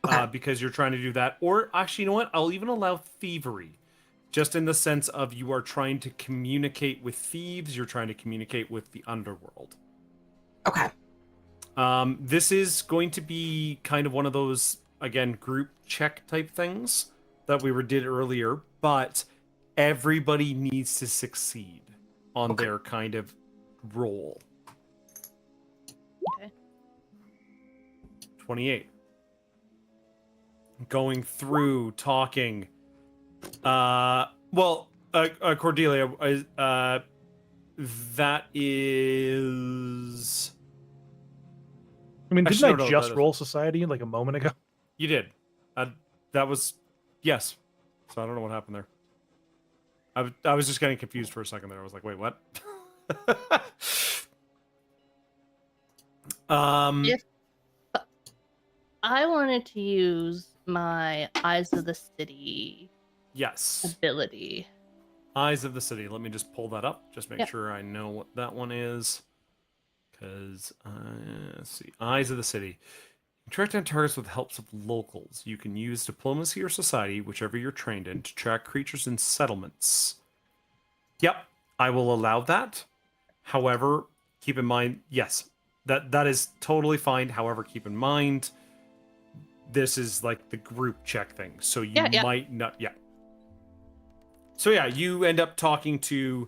Okay. Because you're trying to do that. Or actually, you know what? I'll even allow thievery. Just in the sense of you are trying to communicate with thieves, you're trying to communicate with the underworld. Okay. This is going to be kind of one of those, again, group check type things that we did earlier, but everybody needs to succeed on their kind of role. Okay. 28. Going through, talking. Cordelia, that is... I mean, didn't Actually, I just roll society like a moment ago? You did. That was... Yes. So I don't know what happened there. I was just getting confused for a second there. I was like, wait, what? If I wanted to use my Eyes of the City ability. Eyes of the City. Let me just pull that up. Just make sure I know what that one is. Because, let's see. Eyes of the City. Track down targets with helps of locals. You can use diplomacy or society, whichever you're trained in, to track creatures in settlements. Yep, I will allow that. However, keep in mind, yes, that is totally fine. However, keep in mind, this is like the group check thing. So you might not, So yeah, you end up talking to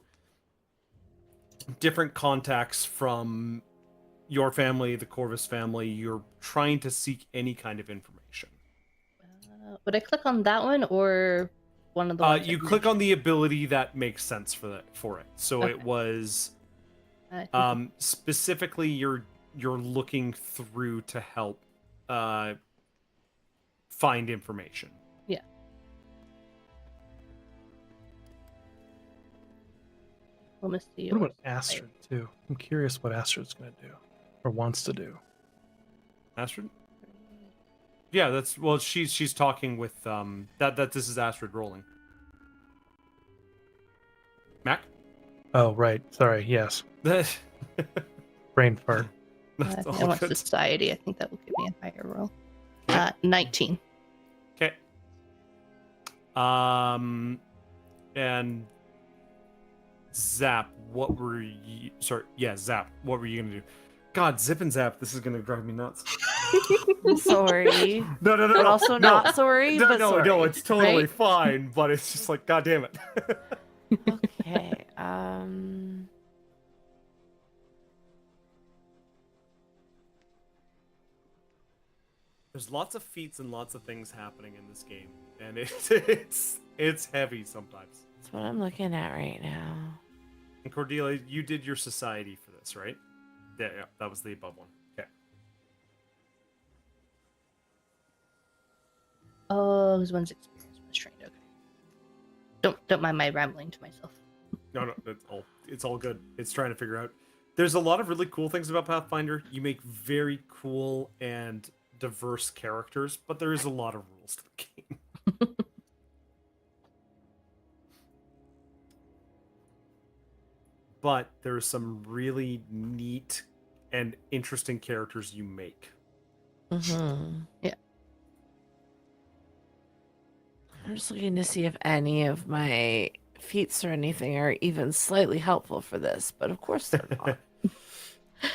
different contacts from your family, the Corvus family. You're trying to seek any kind of information. Would I click on that one or one of the ones? You click on the ability that makes sense for it. So it was specifically you're looking through to help find information. Yeah. What about Astrid too? I'm curious what Astrid's going to do or wants to do. Astrid? Yeah, she's talking with that this is Astrid rolling. Mac? Oh, right. Sorry. Yes. Brain fart. I want society. I think that will give me a higher roll. 19. Okay. And Zap, what were you... Sorry, yeah, Zap, what were you going to do? God, Zip and Zap, this is going to drive me nuts. I'm sorry. No. But also not sorry, but sorry. No, it's totally fine, but it's just like, God damn it. Okay, There's lots of feats and lots of things happening in this game, and it's heavy sometimes. That's what I'm looking at right now. And Cordelia, you did your society for this, right? Yeah, that was the above one. Okay. Oh, who's one's experience was trained? Okay. Don't mind my rambling to myself. No, it's all good. It's trying to figure out. There's a lot of really cool things about Pathfinder. You make very cool and diverse characters, but there is a lot of rules to the game. But there are some really neat and interesting characters you make. Mm-hmm. Yeah. I'm just looking to see if any of my feats or anything are even slightly helpful for this, but of course they're not.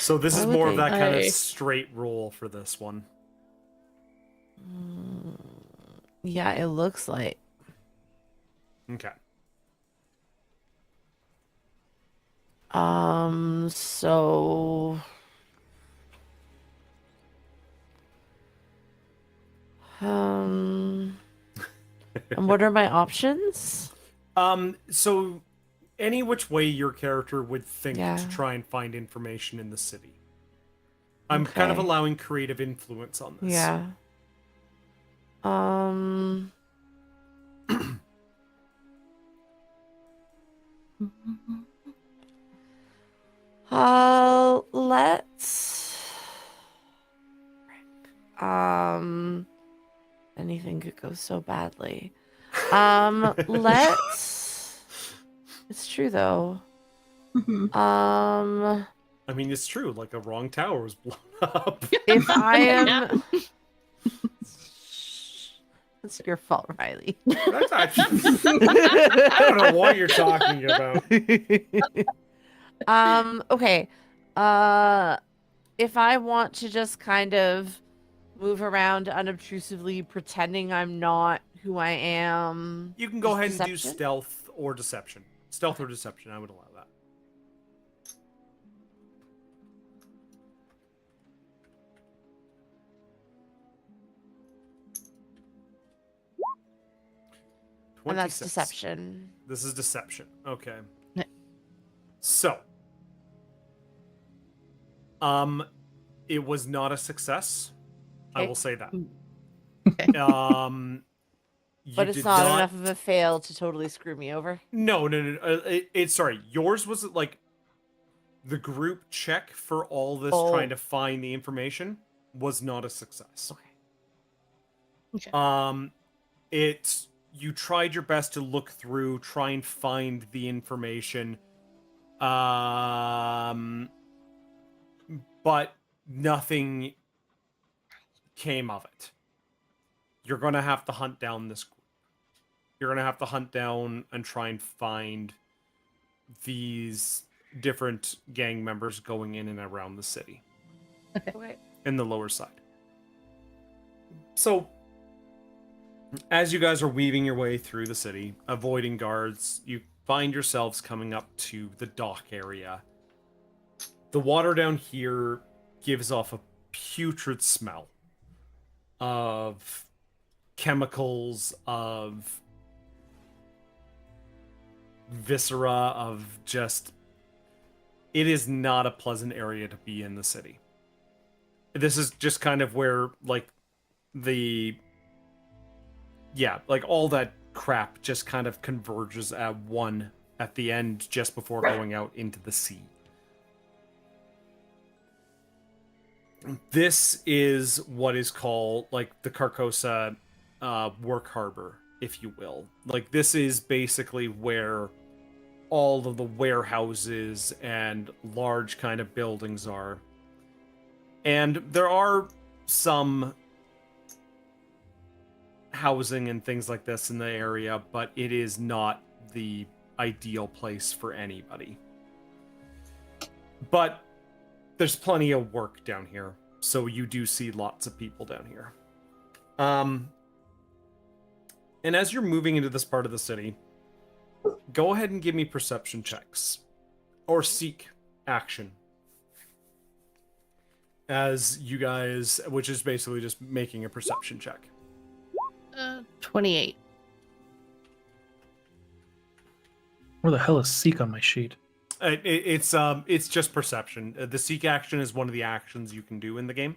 So this Why is would more of they? that kind of straight roll for this one. Yeah, it looks like. Okay. So and what are my options? So any which way your character would think Yeah. to try and find information in the city. I'm kind of Okay. allowing creative influence on this. Yeah. Let's anything could go so badly. Let's it's true though. Mhm. I mean, it's true. Like, a wrong tower was blown up. If I am Yeah. it's your fault, Riley. That's actually... I don't know what you're talking about. Okay. If I want to just kind of move around unobtrusively, pretending I'm not who I am. You can go ahead and do Deception? stealth or deception. Stealth or deception, I would allow that. And that's 26. deception. This is deception. Okay. Yeah. So, it was not a success. I Okay. will say that. Okay. You But it's did not enough of a fail to totally screw me over. No. It's sorry. Yours was like the group check for all this Oh. trying to find the information was not a success. Okay. It's you tried your best to look through, try and find the information, but nothing came of it. You're gonna have to hunt down this group. You're gonna have to hunt down and try and find these different gang members going in and around the city Okay. in the lower side. So, as you guys are weaving your way through the city, avoiding guards, you find yourselves coming up to the dock area. The water down here gives off a putrid smell of chemicals, of viscera, of just... It is not a pleasant area to be in the city. This is just kind of where, like, like all that crap just kind of converges at the end just before going out into the sea. This is what is called like the Carcosa work harbor, if you will. Like, this is basically where all of the warehouses and large kind of buildings are. And there are some housing and things like this in the area, but it is not the ideal place for anybody. But there's plenty of work down here, so you do see lots of people down here. And as you're moving into this part of the city, go ahead and give me perception checks. Or seek action. As you guys, which is basically just making a perception check. 28. Where the hell is seek on my sheet? It's just perception. The seek action is one of the actions you can do in the game.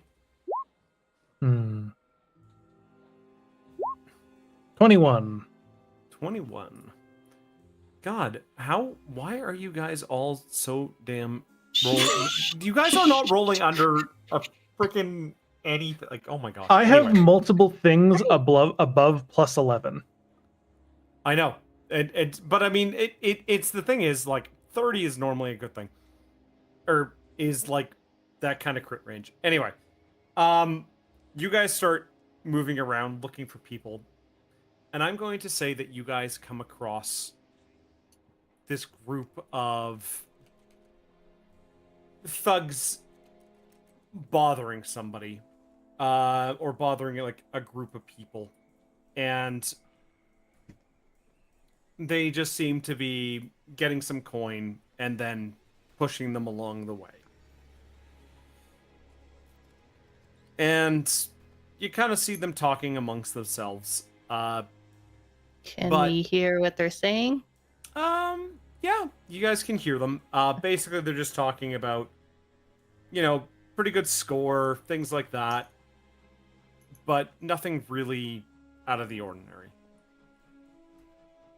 21. 21. God, why are you guys all so damn rolling? You guys are not rolling under a freaking anything. Like, oh my god. I have Anyway. multiple things above plus 11. I know. But I mean, it's the thing is, like, 30 is normally a good thing. Or is, like, that kind of crit range. Anyway. You guys start moving around looking for people. And I'm going to say that you guys come across this group of thugs bothering somebody. Or bothering, like, a group of people. And they just seem to be getting some coin and then pushing them along the way. And you kind of see them talking amongst themselves. Can we hear what they're saying? Yeah, you guys can hear them. Basically, they're just talking about, pretty good score, things like that. But nothing really out of the ordinary.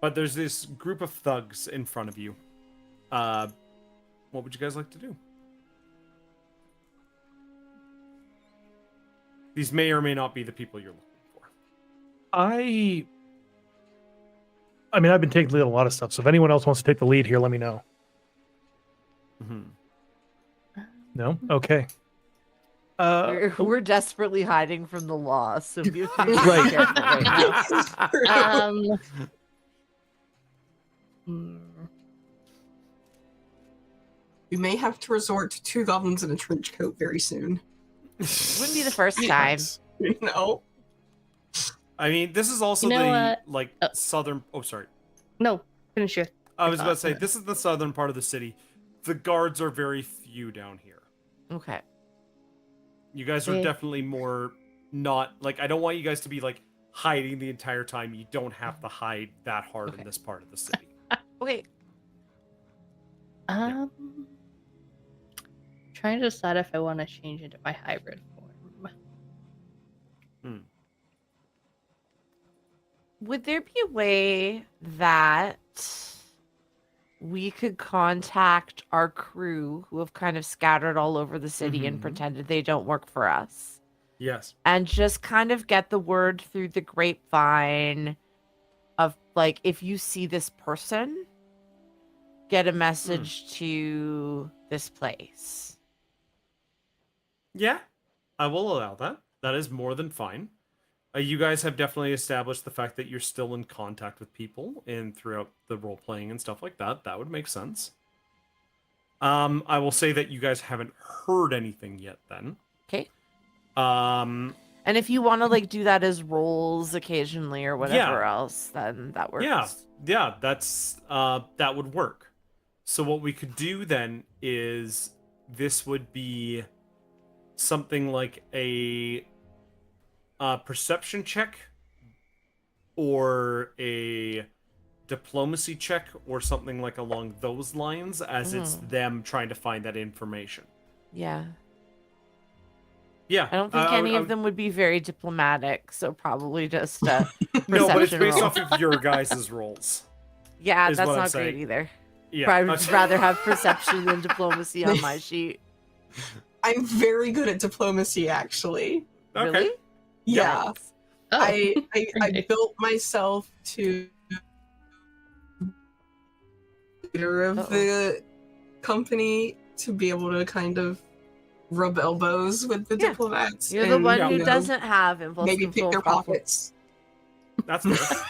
But there's this group of thugs in front of you. What would you guys like to do? These may or may not be the people you're looking for. I mean, I've been taking the lead on a lot of stuff, so if anyone else wants to take the lead here, let me know. No? Okay. We're desperately hiding from the law, so we have to be Right. careful right now. We may have to resort to 2 goblins in a trench coat very soon. Wouldn't be the first time. No. I mean, this is also southern... Oh, sorry. No, finish your... I was about to say, this is the southern part of the city. The guards are very few down here. Okay. You guys are definitely more not... Like, I don't want you guys to be, like, hiding the entire time. You don't have to hide that hard in this part of the city. Okay. Trying to decide if I want to change into my hybrid form. Would there be a way that we could contact our crew who have kind of scattered all over the city and pretended they don't work for us? Yes. And just kind of get the word through the grapevine of, like, if you see this person, get a message to this place. Yeah, I will allow that. That is more than fine. You guys have definitely established the fact that you're still in contact with people and throughout the role playing and stuff like that. That would make sense. I will say that you guys haven't heard anything yet then. Okay. And if you want to, like, do that as roles occasionally or whatever else, then that works. Yeah, that's that would work. So what we could do then is this would be something like a perception check or a diplomacy check or something like along those lines, as it's them trying to find that information. Yeah. Yeah. I don't think any of them would be very diplomatic, so probably just no, but it's based roll. off of your guys' roles. Yeah, is that's what I'm not saying. great either. Yeah. I would rather have perception than diplomacy on my sheet. I'm very good at diplomacy, actually. Okay. Really? Yeah. Oh. I built myself to leader of the company to be able to kind of rub elbows with the diplomats. You're the one who know, doesn't have impulse maybe pick control their problem. pockets. That's fair.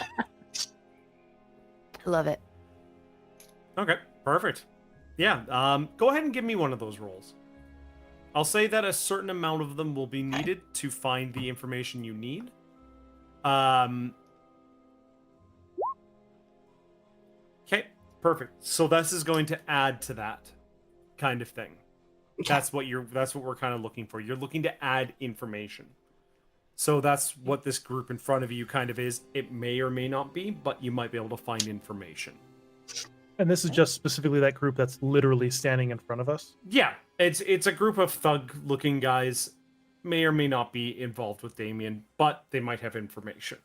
I love it. Okay, perfect. Yeah, go ahead and give me one of those rolls. I'll say that a certain amount of them will be needed to find the information you need. Okay, perfect. So this is going to add to that kind of thing. That's what we're kind of looking for. You're looking to add information. So that's what this group in front of you kind of is. It may or may not be, but you might be able to find information. And this is just specifically that group that's literally standing in front of us? Yeah, it's a group of thug-looking guys. May or may not be involved with Damien, but they might have information.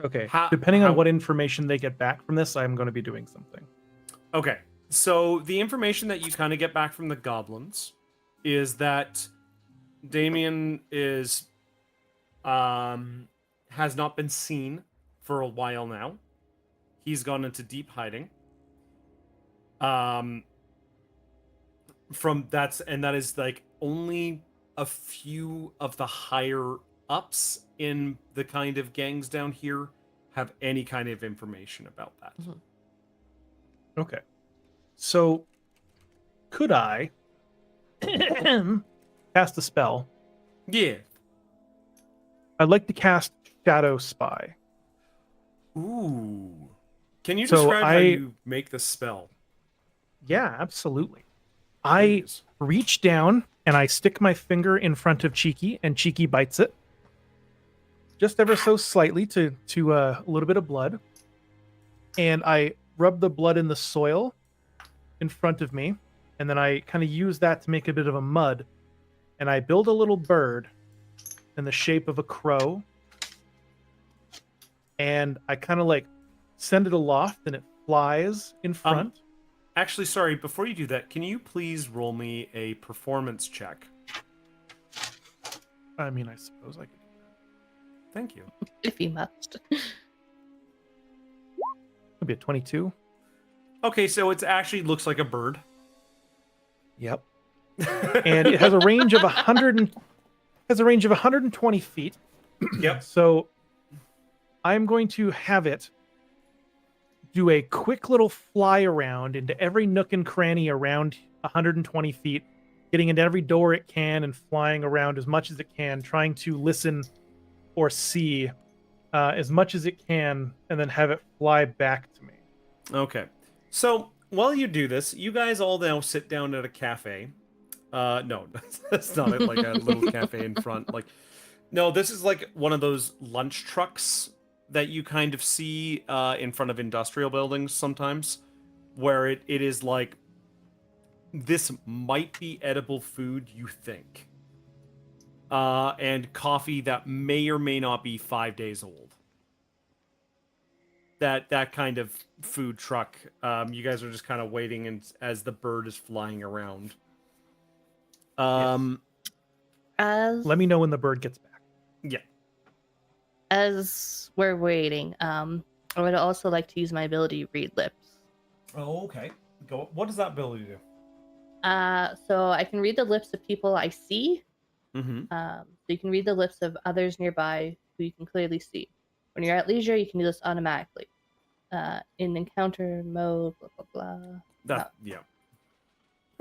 Okay. Depending on what information they get back from this, I'm going to be doing something. Okay. So the information that you kind of get back from the goblins is that Damien is has not been seen for a while now. He's gone into deep hiding. That is like only a few of the higher ups in the kind of gangs down here have any kind of information about that. Mhm. Okay. So, could I cast a spell? Yeah. I'd like to cast Shadow Spy. Ooh. Can you So describe how you make the spell? Yeah, absolutely. Please. I reach down and I stick my finger in front of Cheeky, and Cheeky bites it. Just ever so slightly to a little bit of blood. And I rub the blood in the soil in front of me, and then I kind of use that to make a bit of a mud, and I build a little bird in the shape of a crow, and I kind of like send it aloft, and it flies in front. Actually, sorry, before you do that, can you please roll me a performance check? I mean, I suppose I could do that. Thank you. If you must. It'll be a 22. Okay, so it actually looks like a bird. Yep. And it has a range of 120 feet. Yep. So I'm going to have it do a quick little fly around into every nook and cranny around 120 feet, getting into every door it can and flying around as much as it can, trying to listen or see as much as it can, and then have it fly back to me. Okay. So while you do this, you guys all now sit down at a cafe. No, that's not it, like a little cafe in front. Like, no, this is like one of those lunch trucks that you kind of see in front of industrial buildings sometimes, where it is like, this might be edible food, you think. And coffee that may or may not be 5 days old. That kind of food truck. You guys are just kind of waiting as the bird is flying around. Yes. As Let me know when the bird gets back. Yeah. as we're waiting, I would also like to use my ability read lips. Oh, okay. Go. What does that ability do? So I can read the lips of people I see. Mm-hmm. So you can read the lips of others nearby who you can clearly see. When you're at leisure, you can do this automatically. In encounter mode, blah blah blah. Yeah.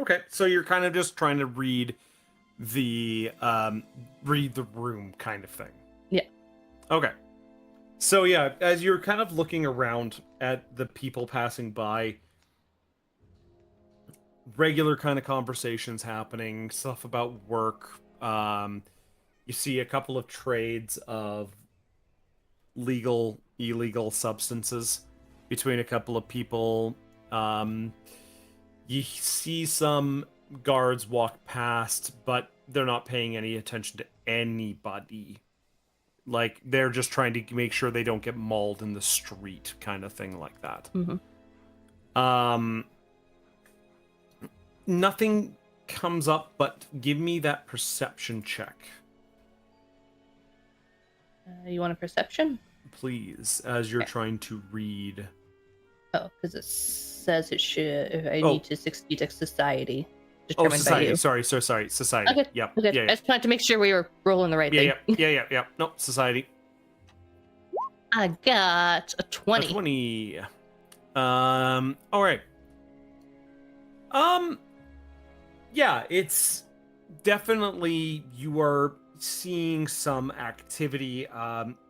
Okay, so you're kind of just trying to read the room kind of thing. Yeah. Okay. So yeah, as you're kind of looking around at the people passing by, regular kind of conversations happening, stuff about work. You see a couple of trades of legal, illegal substances between a couple of people. You see some guards walk past, but they're not paying any attention to anybody. Like, they're just trying to make sure they don't get mauled in the street, kind of thing like that. Mm-hmm. Nothing comes up, but give me that perception check. You want a perception? Please, as you're trying to read. Oh, because it says it should. I need to succeed at society. Oh, Determined by society. you. Sorry, society. Okay. Yep. Okay. Yeah, I just wanted to make sure we were rolling the right thing. Yeah. No, society. I got a 20. A 20. All right. Yeah, it's definitely, you are seeing some activity.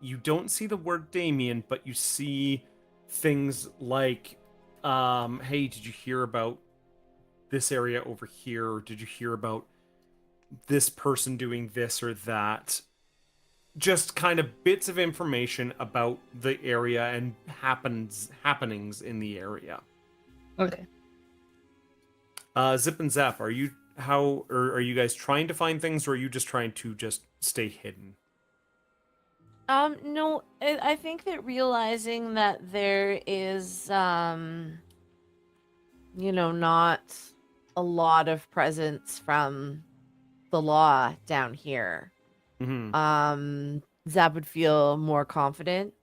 You don't see the word Damien, but you see things like, hey, did you hear about this area over here? Or did you hear about this person doing this or that? Just kind of bits of information about the area and happenings in the area. Okay. Zip and Zap, are you guys trying to find things, or are you just trying to just stay hidden? No, I think that realizing that there is, not a lot of presence from the law down here, Zap would feel more confident.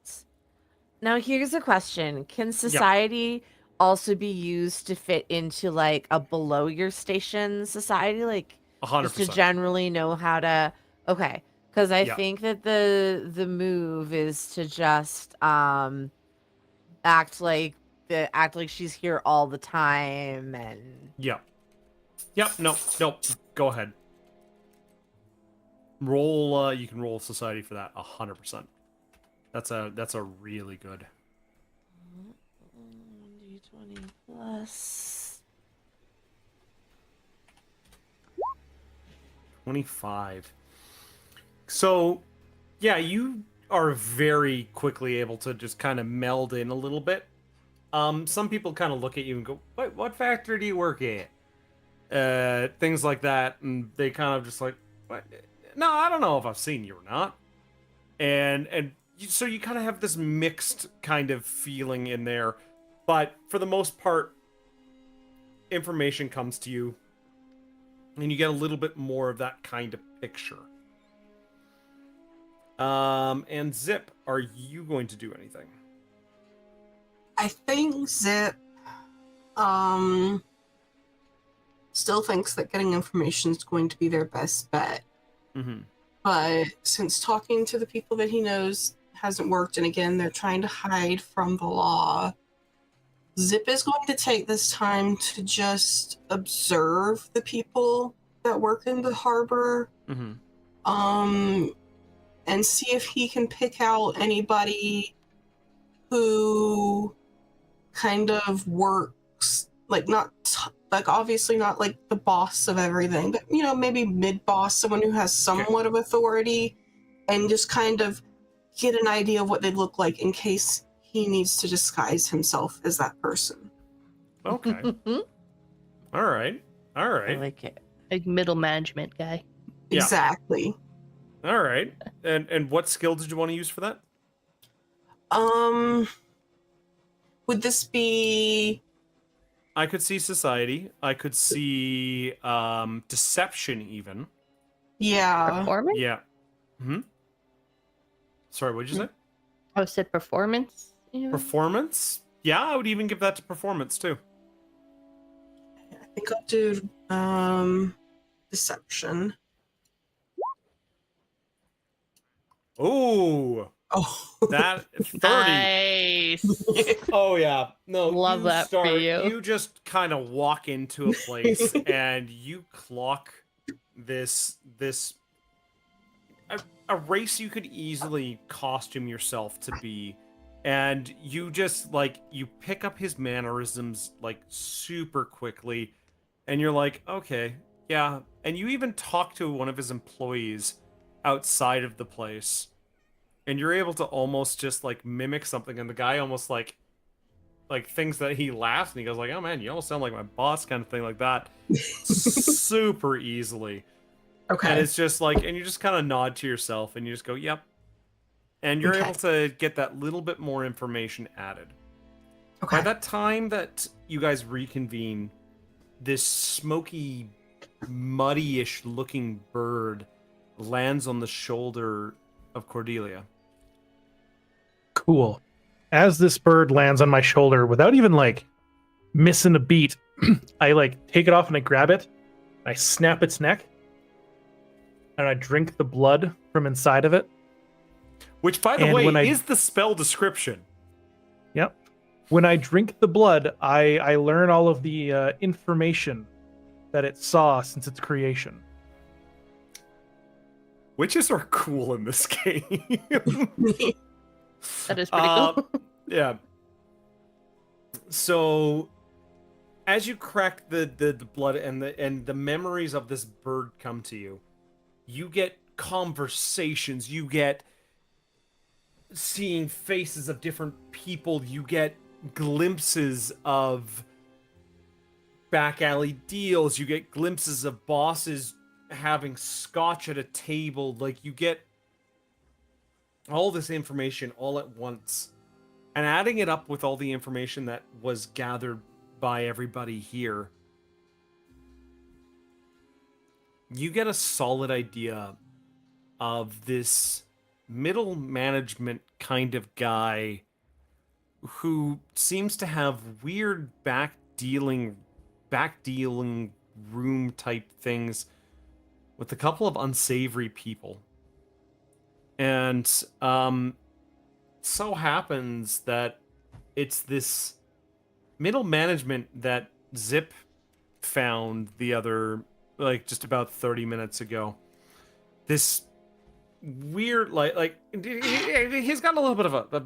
Now, here's a question. Can society also be used to fit into, like, a below your station society? Like, 100%. just to generally know how to... Okay. Because I think that the move is to just act like she's here all the time and... Yep. No. Go ahead. Roll. You can roll society for that. 100%. That's a really good. D20 plus 25. So, yeah, you are very quickly able to just kind of meld in a little bit. Some people kind of look at you and go, what factory do you work at? Things like that, and they kind of just like, what? No, I don't know if I've seen you or not. So you kind of have this mixed kind of feeling in there, but for the most part, information comes to you, and you get a little bit more of that kind of picture. And Zip, are you going to do anything? I think Zip still thinks that getting information is going to be their best bet. Mm-hmm. But since talking to the people that he knows hasn't worked, and again, they're trying to hide from the law, Zip is going to take this time to just observe the people that work in the harbor. And see if he can pick out anybody who kind of works, like, obviously not like the boss of everything, but, maybe mid-boss, someone who has somewhat of authority, and just kind of get an idea of what they look like in case he needs to disguise himself as that person. Okay. All right. I like it. Like middle management guy. Yeah. Exactly. All right. And what skill did you want to use for that? Would this be... I could see society. I could see deception even. Yeah. Performance? Yeah. Sorry, what did you say? I said performance. Performance? Yeah, I would even give that to performance too. I think I'll do deception. Oh, that 30. Nice. Oh yeah, no, Love that for you. You just kind of walk into a place and you clock this a race you could easily costume yourself to be, and you just you pick up his mannerisms like super quickly, and you're like, okay, yeah, and you even talk to one of his employees outside of the place, and you're able to almost just mimic something, and the guy almost like thinks that he laughs, and he goes like, oh man, you almost sound like my boss, kind of thing, like that. Super easily. Okay. And it's just and you just kind of nod to yourself, and you just go, yep, and you're able to get that little bit more information added. Okay. By that time that you guys reconvene, this smoky, muddy-ish looking bird lands on the shoulder of Cordelia. Cool. As this bird lands on my shoulder, without even missing a beat, I take it off and I grab it, I snap its neck, and I drink the blood from inside of it. Which, by the way, is the spell description. Yep. When I drink the blood, I learn all of the information that it saw since its creation. Witches are cool in this game. That is pretty cool. Yeah. So, as you crack the blood and the memories of this bird come to you, you get conversations, you get seeing faces of different people, you get glimpses of back alley deals. You get glimpses of bosses having scotch at a table. Like, you get all this information all at once. And adding it up with all the information that was gathered by everybody here, you get a solid idea of this middle management kind of guy who seems to have weird backdealing room type things with a couple of unsavory people. And so happens that it's this middle management that Zip found the other, like, just about 30 minutes ago. This weird, he's got a little bit of a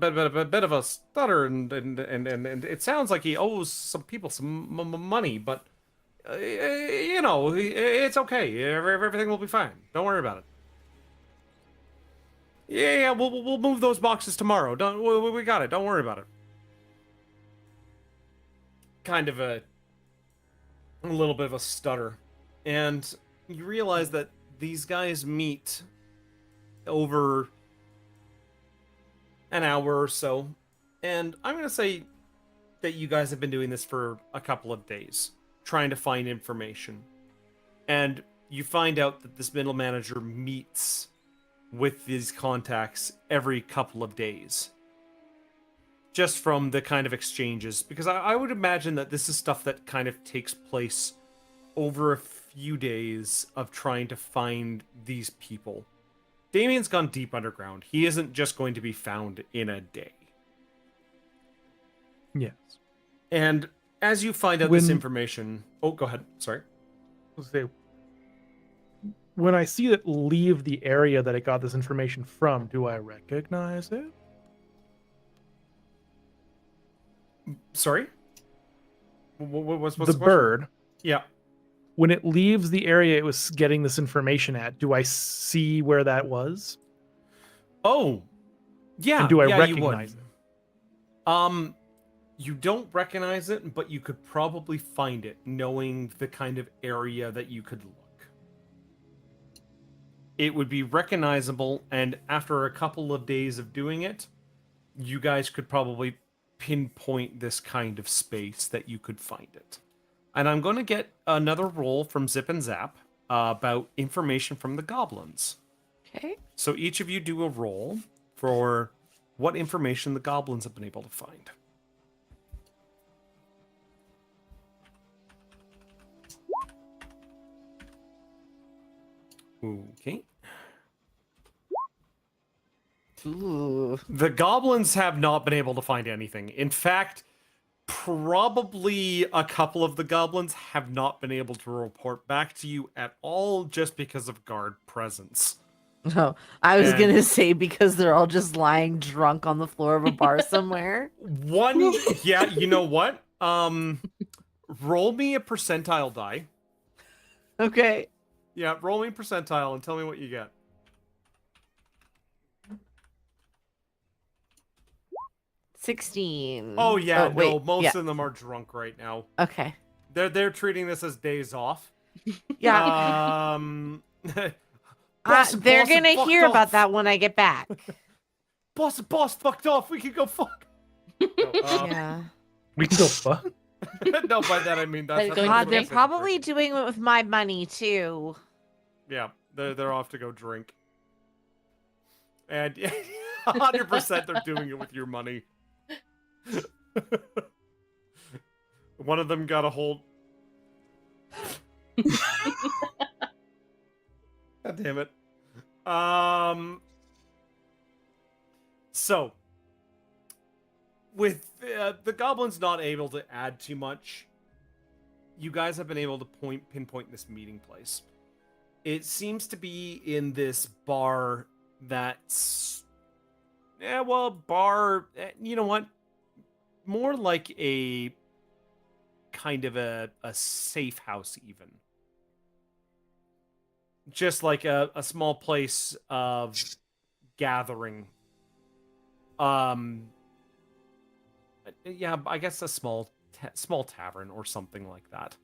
bit of a stutter, and it sounds like he owes some people some money, but you know, it's okay. Everything will be fine. Don't worry about it. Yeah, we'll move those boxes tomorrow. We got it. Don't worry about it. Kind of a little bit of a stutter, and you realize that these guys meet over an hour or so, and I'm gonna say that you guys have been doing this for a couple of days, trying to find information, and you find out that this middle manager meets with these contacts every couple of days, just from the kind of exchanges, because I would imagine that this is stuff that kind of takes place over a few days of trying to find these people. Damien's gone deep underground. He isn't just going to be found in a day. Yes. And as you find out this information... Oh, go ahead. Sorry. When I see it leave the area that it got this information from, do I recognize it? Sorry? What's the bird? Yeah. When it leaves the area it was getting this information at, do I see where that was? Oh, yeah. And do I recognize it? You don't recognize it, but you could probably find it, knowing the kind of area that you could look. It would be recognizable, and after a couple of days of doing it, you guys could probably pinpoint this kind of space that you could find it. And I'm going to get another roll from Zip and Zap about information from the goblins. Okay. So each of you do a roll for what information the goblins have been able to find. Okay. Ooh. The goblins have not been able to find anything. In fact, probably a couple of the goblins have not been able to report back to you at all, just because of guard presence. No, I was going to say because they're all just lying drunk on the floor of a bar somewhere. Yeah, you know what? Roll me a percentile die. Okay. Yeah, roll me a percentile and tell me what you get. 16. Oh yeah, wait, no, most of them are drunk right now. Okay. They're treating this as days off. Yeah. Boss they're gonna hear off. about that when I get back. Boss fucked off. We can go fuck. Yeah. We can go fuck? No, by that I mean that's. They're probably doing it with my money too. Yeah, they're off to go drink. And 100% they're doing it with your money. One of them got a hold. God damn it. So, with the goblins not able to add too much, you guys have been able to pinpoint this meeting place. It seems to be in this bar that's... bar... You know what? More like a... kind of a safe house, even. Just like a small place of gathering. Yeah, I guess a small tavern or something like that.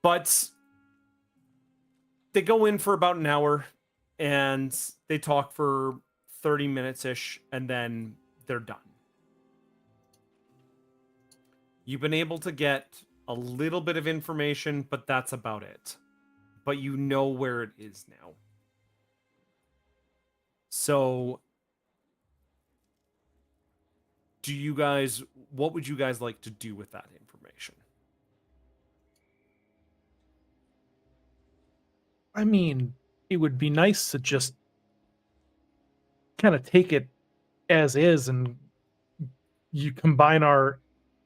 But they go in for about an hour and they talk for 30 minutes ish, and then they're done. You've been able to get a little bit of information, but that's about it. But you know where it is now. So, what would you guys like to do with that information? I mean, it would be nice to just kind of take it as is and you combine our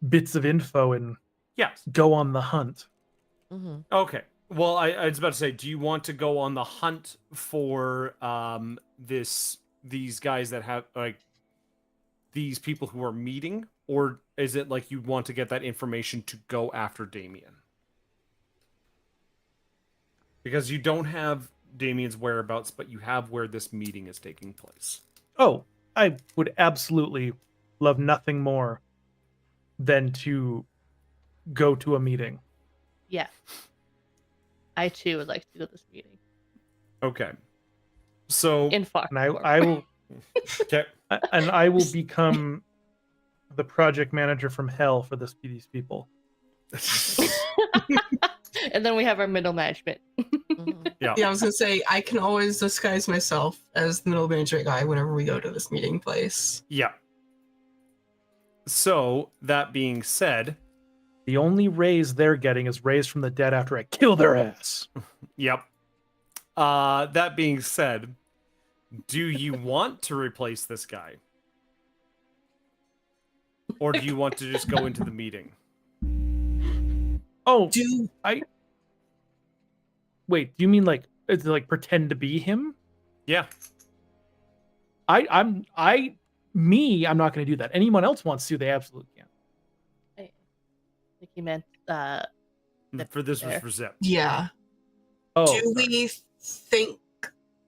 bits of info and Yes. go on the hunt. Okay. Well, I was about to say, do you want to go on the hunt for these guys that have like these people who are meeting, or is it like you want to get that information to go after Damien? Because you don't have Damien's whereabouts, but you have where this meeting is taking place. Oh, I would absolutely love nothing more than to go to a meeting. Yeah. I too would like to go to this meeting. Okay. So In far. And I will okay. and I will become the project manager from hell for these people. And then we have our middle management. Yeah. Yeah, I was gonna say I can always disguise myself as the middle management guy whenever we go to this meeting place. Yeah. So, that being said, The only raise they're getting is raised from the dead after I kill their ass. yep. That being said, do you want to replace this guy? Or do you want to just go into the meeting? Oh, Do wait, do you mean like is it like pretend to be him? Yeah. I'm not going to do that. Anyone else wants to, they absolutely can. I think you meant For this was there. for Zip. yeah. Oh, Do we think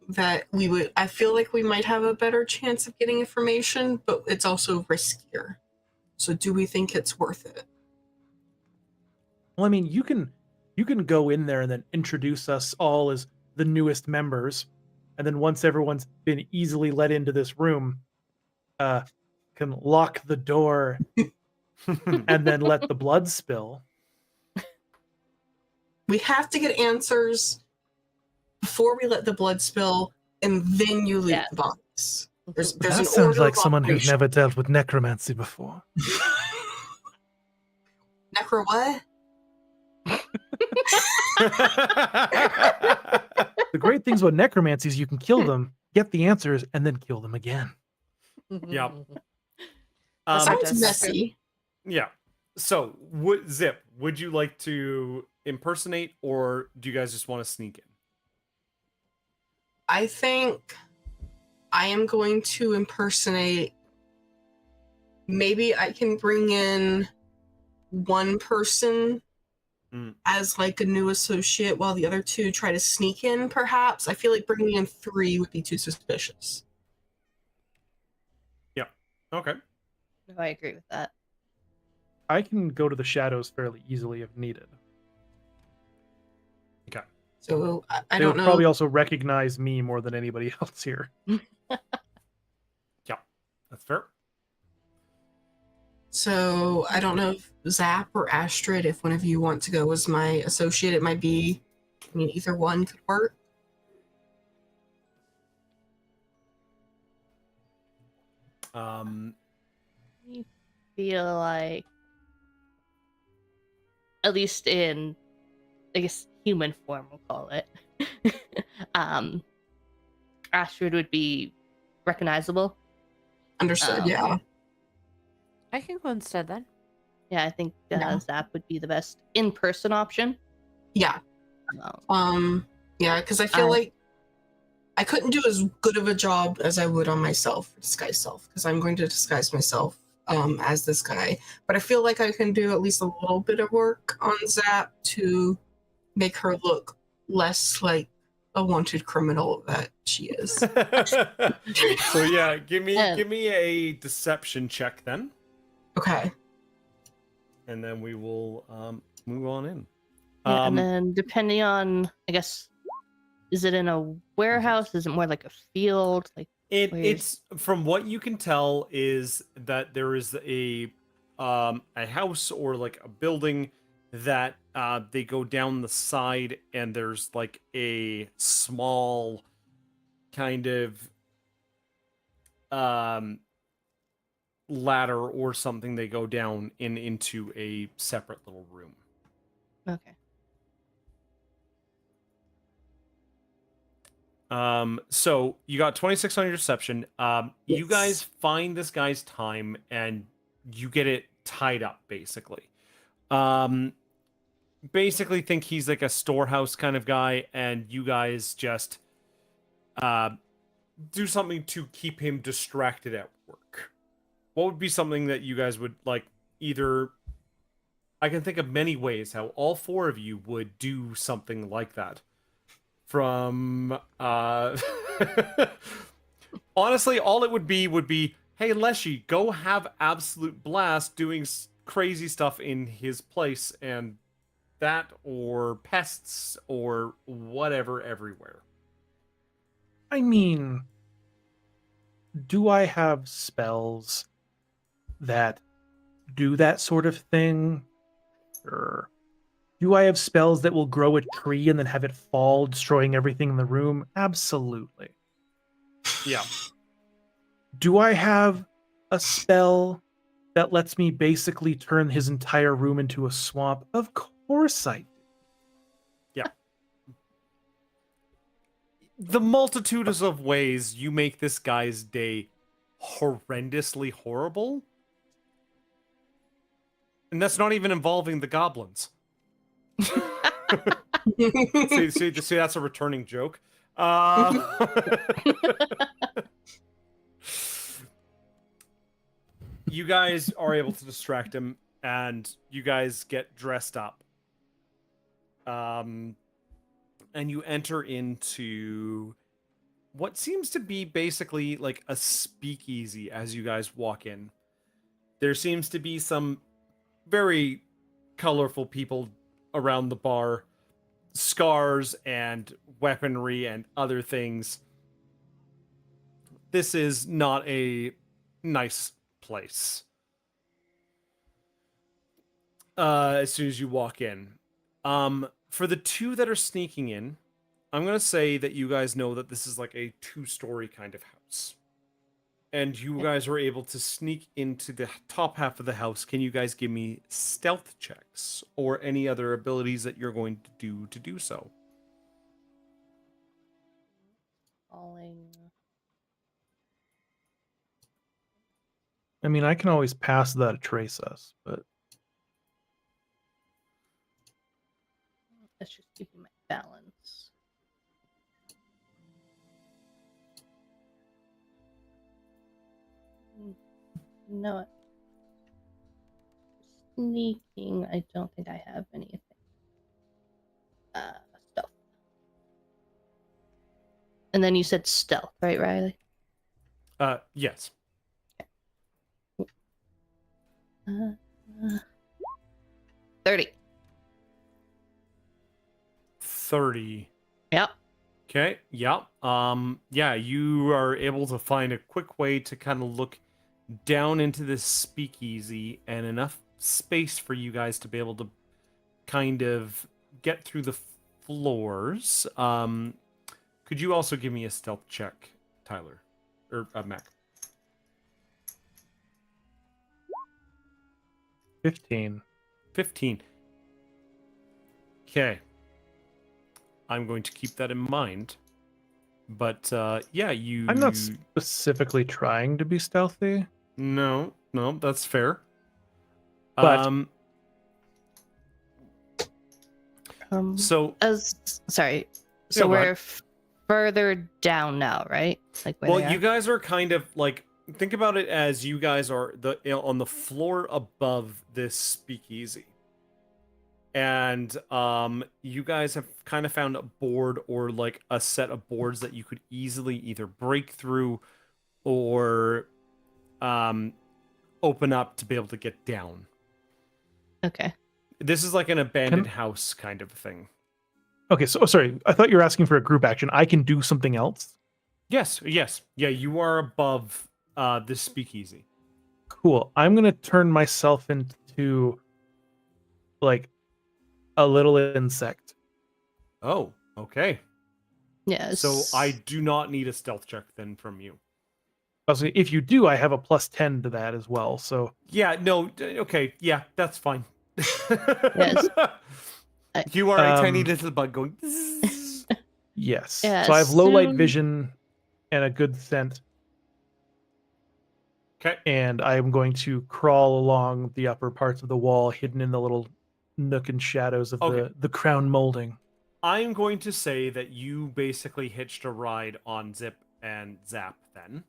that we would? I feel like we might have a better chance of getting information, but it's also riskier. So, do we think it's worth it? well, I mean, you can go in there and then introduce us all as the newest members, and then once everyone's been easily let into this room, can lock the door and then let the blood spill. We have to get answers before we let the blood spill, and then you leave Yeah. the box. There's That an sounds order like of someone who's operation. never dealt with necromancy before. Necro what? The great things about necromancy is you can kill them, get the answers, and then kill them again. Yep. That's Um, what Sounds messy. yeah. So, Zip, would you like to impersonate, or do you guys just want to sneak in? I think I am going to impersonate. Maybe I can bring in one person as like a new associate while the other two try to sneak in, perhaps. I feel like bringing in 3 would be too suspicious. Okay. No, I agree with that. I can go to the shadows fairly easily if needed. So I They don't would know. probably also recognize me more than anybody else here. Yeah. That's fair. So I don't know if Zap or Astrid, if one of you want to go as my associate, it might be. I mean, either one could work. I feel like, at least in, I guess, human form, we'll call it, Astrid would be recognizable. Understood. Yeah. I can go instead then. Yeah, I think Yeah. Zap would be the best in-person option. Yeah. Yeah, because I feel like I couldn't do as good of a job as I would on myself, disguise self, because I'm going to disguise myself as this guy. But I feel like I can do at least a little bit of work on Zap to make her look less like a wanted criminal that she is. So yeah, give me Yeah. a deception check then, Okay. and then we will move on in. Yeah, and then depending on, I guess, is it in a warehouse? Is it more like a field? Like it's from what you can tell is that there is a house or like a building that they go down the side, and there's like a small kind of ladder or something they go down into a separate little room. Okay. So you got 26 on your deception. You Yes. guys find this guy's time and you get it tied up basically. Basically think he's like a storehouse kind of guy, and you guys just do something to keep him distracted at work. What would be something that you guys would like? Either I can think of many ways how all four of you would do something like that. From honestly, all it would be, hey Leshy, go have absolute blast doing crazy stuff in his place, and that, or pests, or whatever everywhere. I mean, do I have spells that do that sort of thing? Or do I have spells that will grow a tree and then have it fall, destroying everything in the room? Absolutely. Yeah. Do I have a spell that lets me basically turn his entire room into a swamp? Of course I do. Yeah. The multitudes of ways you make this guy's day horrendously horrible. And that's not even involving the goblins. see, that's a returning joke. You guys are able to distract him, and you guys get dressed up. And you enter into what seems to be basically like a speakeasy as you guys walk in. There seems to be some very colorful people around the bar, scars and weaponry and other things. This is not a nice place. As soon as you walk in, for the two that are sneaking in, I'm gonna say that you guys know that this is like a 2-story kind of house, and you guys are able to sneak into the top half of the house. Can you guys give me stealth checks or any other abilities that you're going to do so? Falling. I mean, I can always pass that to trace us, but Let's just give you my balance. No. Sneaking, I don't think I have anything. Stealth. And then you said stealth, right, Riley? Yes. 30. 30. Yep. Okay. Yep. Yeah, you are able to find a quick way to kind of look down into this speakeasy, and enough space for you guys to be able to kind of get through the floors. Could you also give me a stealth check, Tyler? Or Mac? 15. 15. Okay. I'm going to keep that in mind. But yeah, you... I'm not specifically trying to be stealthy. No, that's fair. But So sorry. So Yeah, we're further down now, right? Like where well, they you are? guys are kind of like, think about it as you guys are on the floor above this speakeasy. And you guys have kind of found a board or like a set of boards that you could easily either break through or open up to be able to get down. Okay. This is like an abandoned house kind of thing. Okay, so sorry. I thought you were asking for a group action. I can do something else. Yes. Yeah, you are above this speakeasy. Cool. I'm gonna turn myself into like a little insect. Oh, okay. Yes. So I do not need a stealth check then from you. Also, if you do, I have a +10 to that as well. So Yeah, no, okay, yeah, that's fine. Yes. You are a tiny little bug going. yes. Yeah, So I have low light soon- vision and a good scent. Okay. And I am going to crawl along the upper parts of the wall, hidden in the little nook and shadows of the crown molding. I'm going to say that you basically hitched a ride on Zip and Zap then.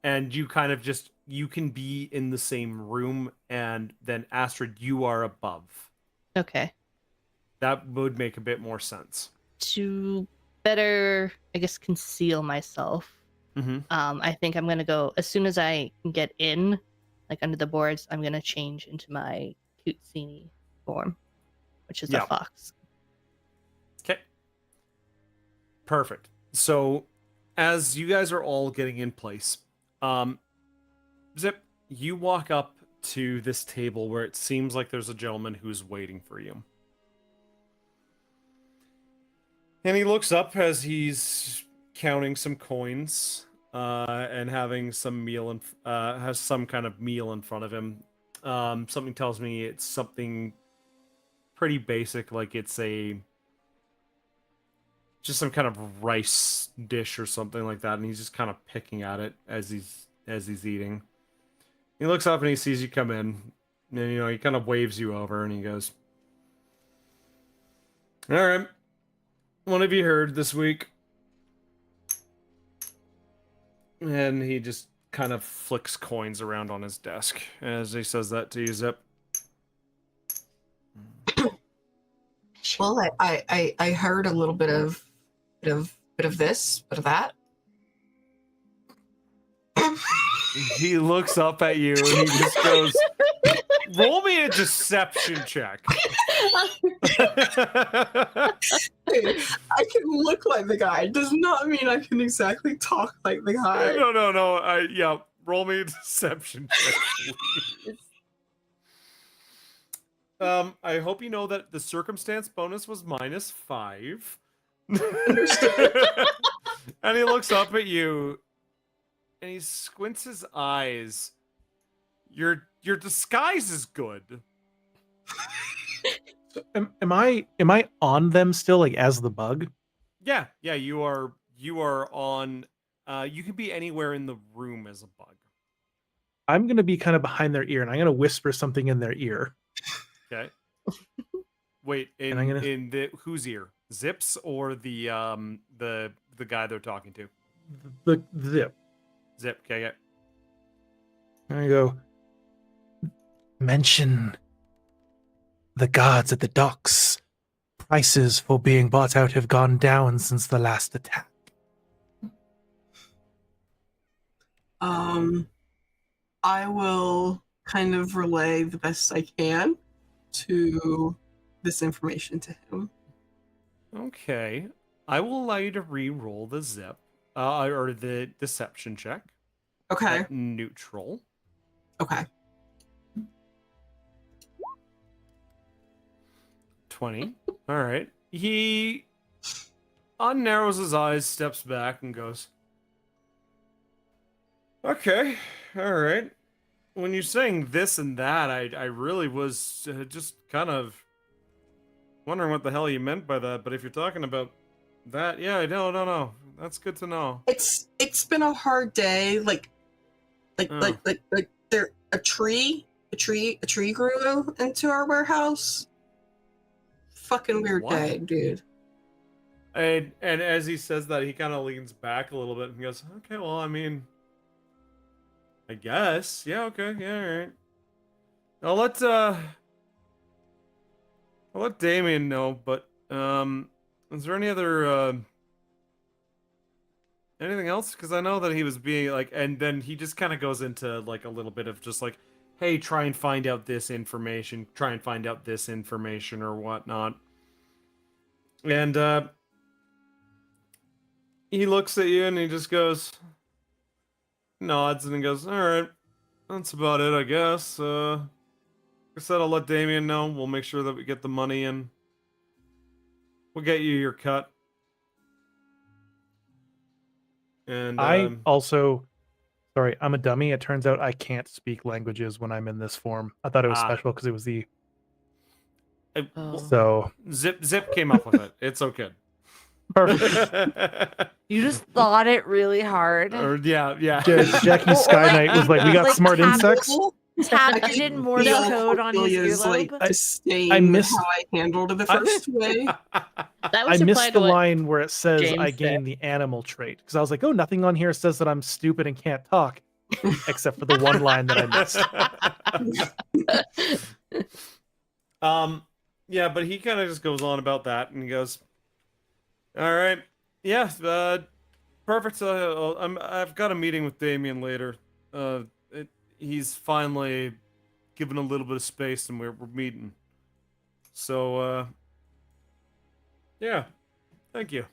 And you kind of just, you can be in the same room, and then Astrid, you are above. Okay. That would make a bit more sense. To better, I guess, conceal myself, Mm-hmm. I think I'm gonna go as soon as I can get in, like under the boards. I'm gonna change into my cutesy form, which is a fox. Okay. Perfect. So, as you guys are all getting in place, Zip, you walk up to this table where it seems like there's a gentleman who's waiting for you. And he looks up as he's counting some coins and having some meal and has some kind of meal in front of him. Something tells me it's something pretty basic, like it's just some kind of rice dish or something like that, and he's just kind of picking at it as he's eating. He looks up and he sees you come in, and he kind of waves you over, and he goes, "All right, what have you heard this week?" And he just kind of flicks coins around on his desk as he says that to you, Zip. Well, I heard a little bit of this, bit of that. He looks up at you and he just goes, "Roll me a deception check." Hey, I can look like the guy. Does not mean I can exactly talk like the guy. No. Yeah, roll me a deception check, please. I hope you know that the circumstance bonus was -5. And he looks up at you and he squints his eyes. Your disguise is good. So am I on them still, like as the bug? Yeah, you are on you can be anywhere in the room as a bug. I'm gonna be kind of behind their ear and I'm gonna whisper something in their ear. Okay. Wait, in the whose ear? Zip's or the guy they're talking to? The Zip. Zip, okay. I go, mention the guards at the docks. Prices for being bought out have gone down since the last attack. I will kind of relay the best I can to this information to him. Okay. I will allow you to re-roll the Zip or the deception check. Okay. At neutral. Okay. 20. All right. He unnarrows his eyes, steps back, and goes, "Okay, all right. When you're saying this and that, I really was just kind of wondering what the hell you meant by that. But if you're talking about that, yeah, no. That's good to know." It's been a hard day. Like there a tree grew into our warehouse. Fucking weird What? day, dude. And as he says that, he kind of leans back a little bit and goes, "Okay, well, I mean, I guess, yeah, okay, yeah, all right. I'll let Damien know, but is there any other anything else? Because I know that he was being like," and then he just kind of goes into like a little bit of just like, hey, try and find out this information, or whatnot. And he looks at you and he just nods and he goes, all right, that's about it, I guess. Like I said, I'll let Damien know. We'll make sure that we get the money and we'll get you your cut. And I also, sorry, I'm a dummy. It turns out I can't speak languages when I'm in this form. I thought it was special because it was the. So Zip came up with it. It's okay. Perfect. You just thought it really hard. Or, yeah. Jackie Sky Knight was like, we got like smart insects. Tapped it in Morse code on his Cornelia's, earlobe. I missed how I handled it the first way. That I was missed implied the what line where it says James I said. gained the animal trait because I was like, oh, nothing on here says that I'm stupid and can't talk, except for the one line that I missed. Yeah, but he kind of just goes on about that and he goes, all right, yeah, perfect. I've got a meeting with Damien later. He's finally given a little bit of space and we're meeting. So, yeah, thank you.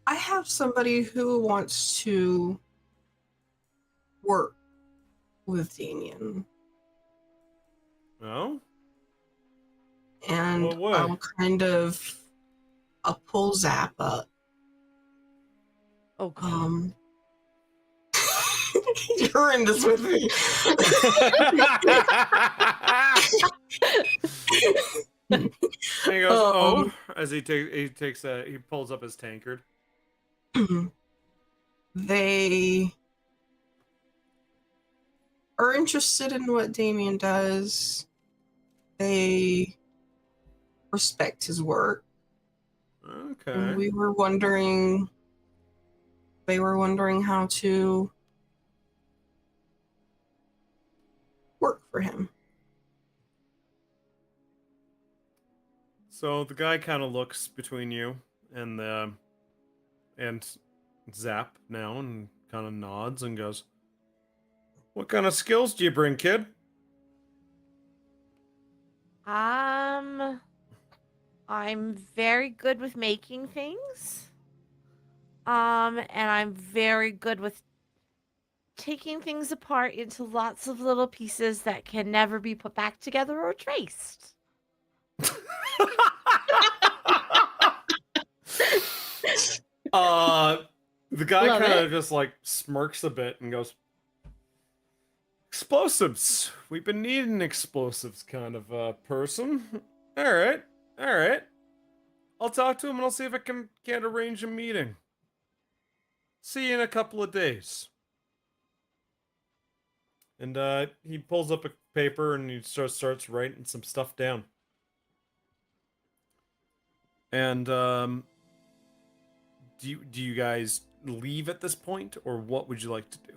I have somebody who wants to work with Damien. Oh? And What way? I'll kind of pull Zap up. Oh, God. You're in this with me. And he goes, oh, as he pulls up his tankard. They are interested in what Damien does. They respect his work. Okay. And they were wondering how to work for him. So the guy kind of looks between you and Zap now and kind of nods and goes, what kind of skills do you bring, kid? I'm very good with making things. And I'm very good with taking things apart into lots of little pieces that can never be put back together or traced. The guy Love kind it. of just like smirks a bit and goes, explosives. We've been needing explosives kind of person. All right. I'll talk to him and I'll see if I can't arrange a meeting. See you in a couple of days. And he pulls up a paper and he starts writing some stuff down. And do you guys leave at this point, or what would you like to do?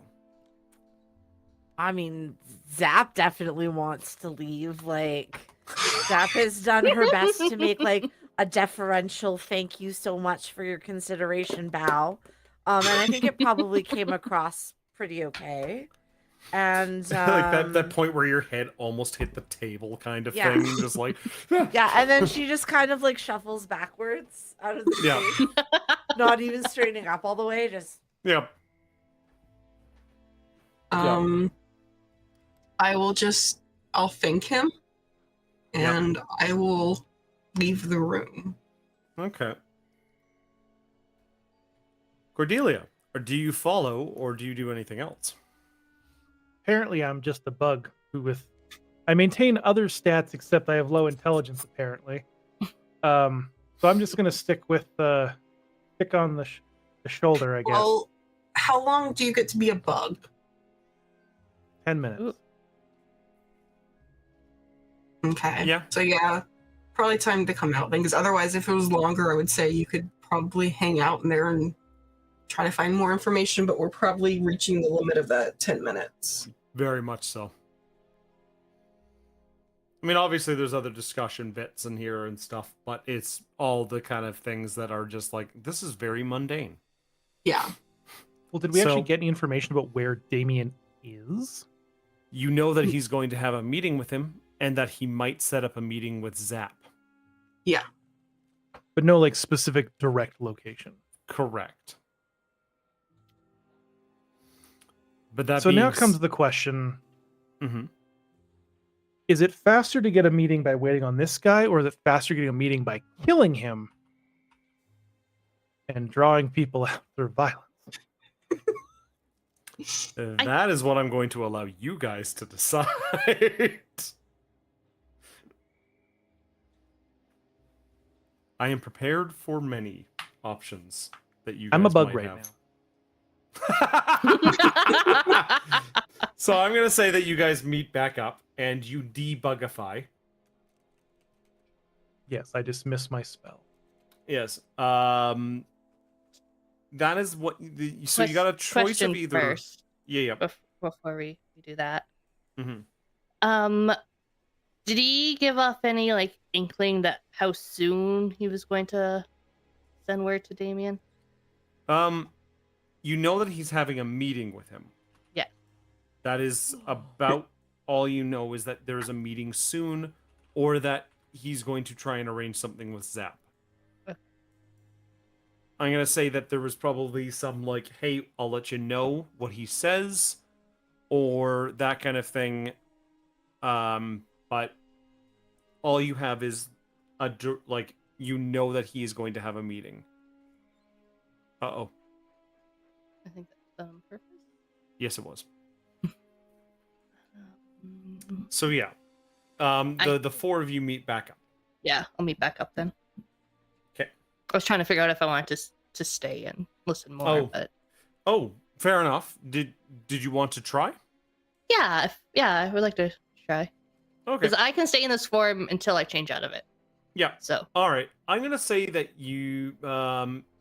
I mean, Zap definitely wants to leave. Like, Zap has done her best to make like a deferential thank you so much for your consideration bow. And I think it probably came across pretty okay. And like that point where your head almost hit the table kind of thing, just like yeah, and then she just kind of like shuffles backwards out of the stage, not even straightening up all the way, just I'll thank him and I will leave the room. Okay. Cordelia, or do you follow or do you do anything else? Apparently, I'm just a bug I maintain other stats except I have low intelligence. Apparently, so I'm just gonna stick on the shoulder, I guess. Well, how long do you get to be a bug? 10 minutes. Ooh. Okay. Yeah. So probably time to come out then, because otherwise, if it was longer, I would say you could probably hang out in there and try to find more information, but we're probably reaching the limit of that 10 minutes. Very much so. I mean, obviously there's other discussion bits in here and stuff, but it's all the kind of things that are just like, this is very mundane. Yeah. Well, did we actually get any information about where Damien is? You know that he's going to have a meeting with him and that he might set up a meeting with Zap. Yeah. But no like specific direct location. Correct. But that So now being comes the question. Mhm. Is it faster to get a meeting by waiting on this guy, or is it faster getting a meeting by killing him and drawing people out through violence? That is what I'm going to allow you guys to decide. I am prepared for many options that you guys I'm a bug might right have. now. So I'm going to say that you guys meet back up and you debugify. Yes, I dismiss my spell. Yes. That is what so you got a choice Question of either first. Yeah. Before we do that. Mm-hmm. Did he give off any like inkling that how soon he was going to send word to Damien? You know that he's having a meeting with him. Yeah. That is about all you know, is that there's a meeting soon, or that he's going to try and arrange something with Zap. Okay. I'm going to say that there was probably some like, hey, I'll let you know what he says, or that kind of thing. But all you have is like, you know that he is going to have a meeting. Uh-oh. I think that's done on purpose. Yes, it was. Um, So yeah, the four of you meet back up. Yeah, I'll meet back up then. Okay. I was trying to figure out if I wanted to stay and listen more, but Fair enough. Did you want to try? yeah, I would like to try Okay. because I can stay in this form until I change out of it. Yeah. So All right. I'm gonna say that you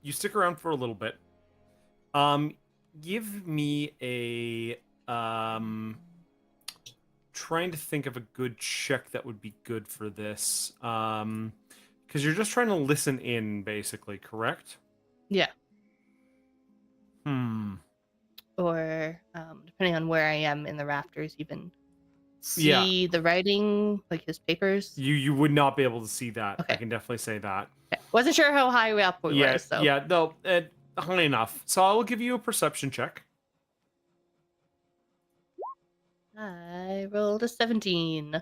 you stick around for a little bit. Give me a trying to think of a good check that would be good for this. Because you're just trying to listen in, basically, correct? yeah, Or depending on where I am in the rafters, even see the writing, like his papers. You would not be able to see that. Okay. I can definitely say that. Okay. Wasn't sure how high we up we were. So No, high enough. So I will give you a perception check. I rolled a 17.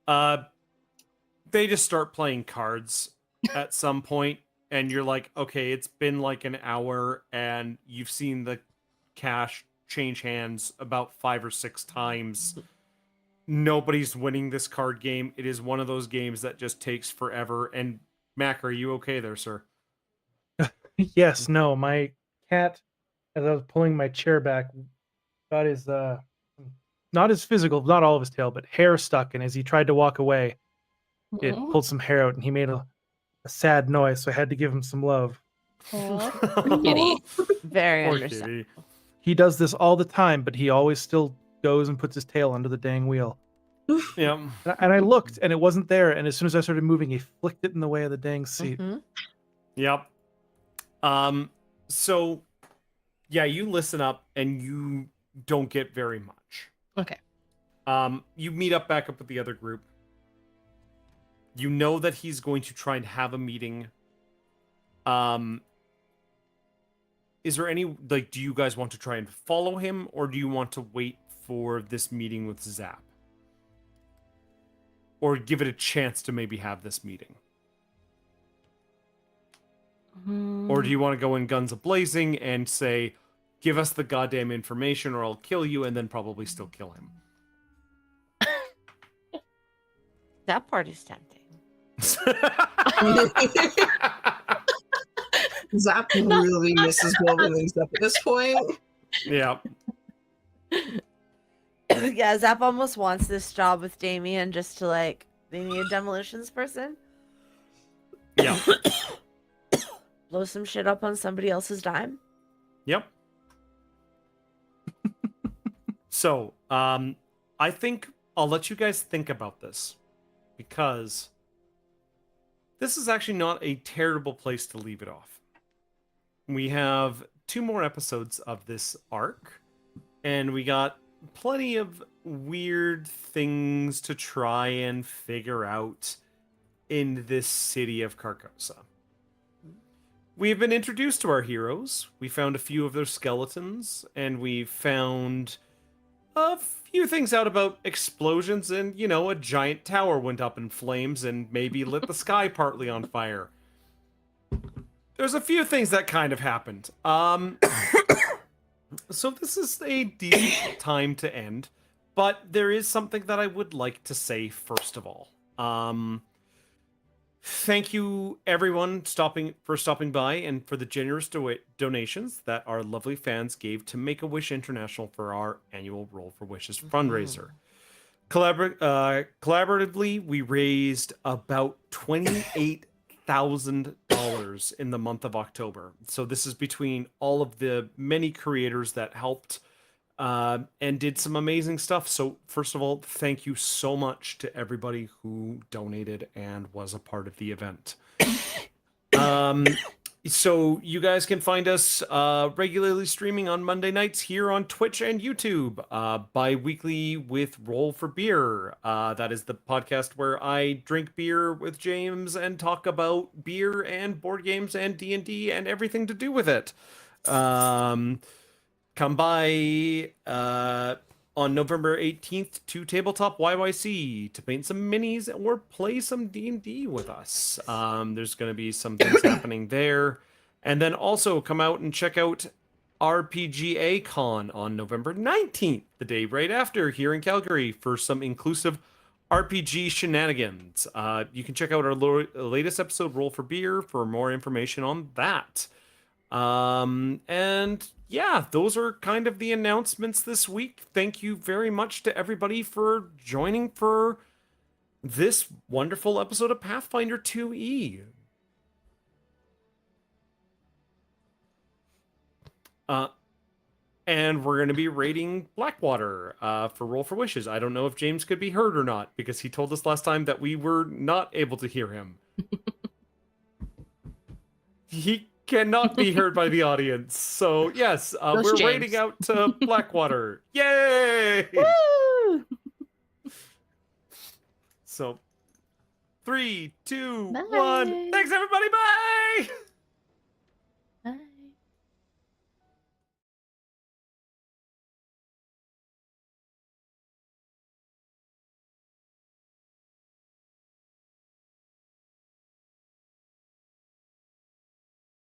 They just start playing cards at some point, and you're like, okay, it's been like an hour, and you've seen the cash change hands about 5 or 6 times. Nobody's winning this card game. It is one of those games that just takes forever. And Mac, are you okay there, sir? Yes, no, my cat, as I was pulling my chair back, got his not his physical, not all of his tail, but hair stuck, and as he tried to walk away, it Aw. pulled some hair out, and he made a sad noise, so I had to give him some love. Aw. Kitty. Very Poor understandable. kitty. He does this all the time, but he always still goes and puts his tail under the dang wheel. Yeah. And I looked, and it wasn't there, and as soon as I started moving, he flicked it in the way of the dang seat. Mhm. Yep. So yeah, you listen up and you don't get very much. Okay. You meet up back up with the other group. You know that he's going to try and have a meeting. Is there any, like, do you guys want to try and follow him, or do you want to wait for this meeting with Zap? Or give it a chance to maybe have this meeting? Or do you want to go in guns a-blazing and say, give us the goddamn information or I'll kill you, and then probably still kill him? That part is tempting. Zap really misses buildings up at this point. Yeah. Yeah, Zap almost wants this job with Damien just to like maybe a demolitions person. Yeah. Blow some shit up on somebody else's dime. Yep. So, I think I'll let you guys think about this, because this is actually not a terrible place to leave it off. We have 2 more episodes of this arc, and we got plenty of weird things to try and figure out in this city of Carcosa. We've been introduced to our heroes. We found a few of their skeletons, and we found a few things out about explosions, and, you know, a giant tower went up in flames and maybe lit the sky partly on fire. There's a few things that kind of happened. So this is a decent time to end, but there is something that I would like to say first of all. Thank you, everyone, for stopping by and for the generous donations that our lovely fans gave to Make-A-Wish International for our annual Roll for Wishes fundraiser. Collaboratively, we raised about $28,000 in the month of October. So this is between all of the many creators that helped and did some amazing stuff. So first of all, thank you so much to everybody who donated and was a part of the event. So you guys can find us regularly streaming on Monday nights here on Twitch and YouTube, bi-weekly with Roll for Beer. That is the podcast where I drink beer with James and talk about beer and board games and D&D and everything to do with it. Come by on November 18th to Tabletop YYC to paint some minis or play some D&D with us. There's going to be some things happening there. And then also come out and check out RPGA Con on November 19th, the day right after, here in Calgary, for some inclusive RPG shenanigans. You can check out our latest episode, Roll for Beer, for more information on that. And yeah, those are kind of the announcements this week. Thank you very much to everybody for joining for this wonderful episode of Pathfinder 2E. And we're going to be rating Blackwater for Roll for Wishes. I don't know if James could be heard or not, because he told us last time that we were not able to hear him. He cannot be heard by the audience. So yes, we're James. rating out to Blackwater. Yay! Woo! So 3, 2, Bye. 1. Thanks everybody. Bye.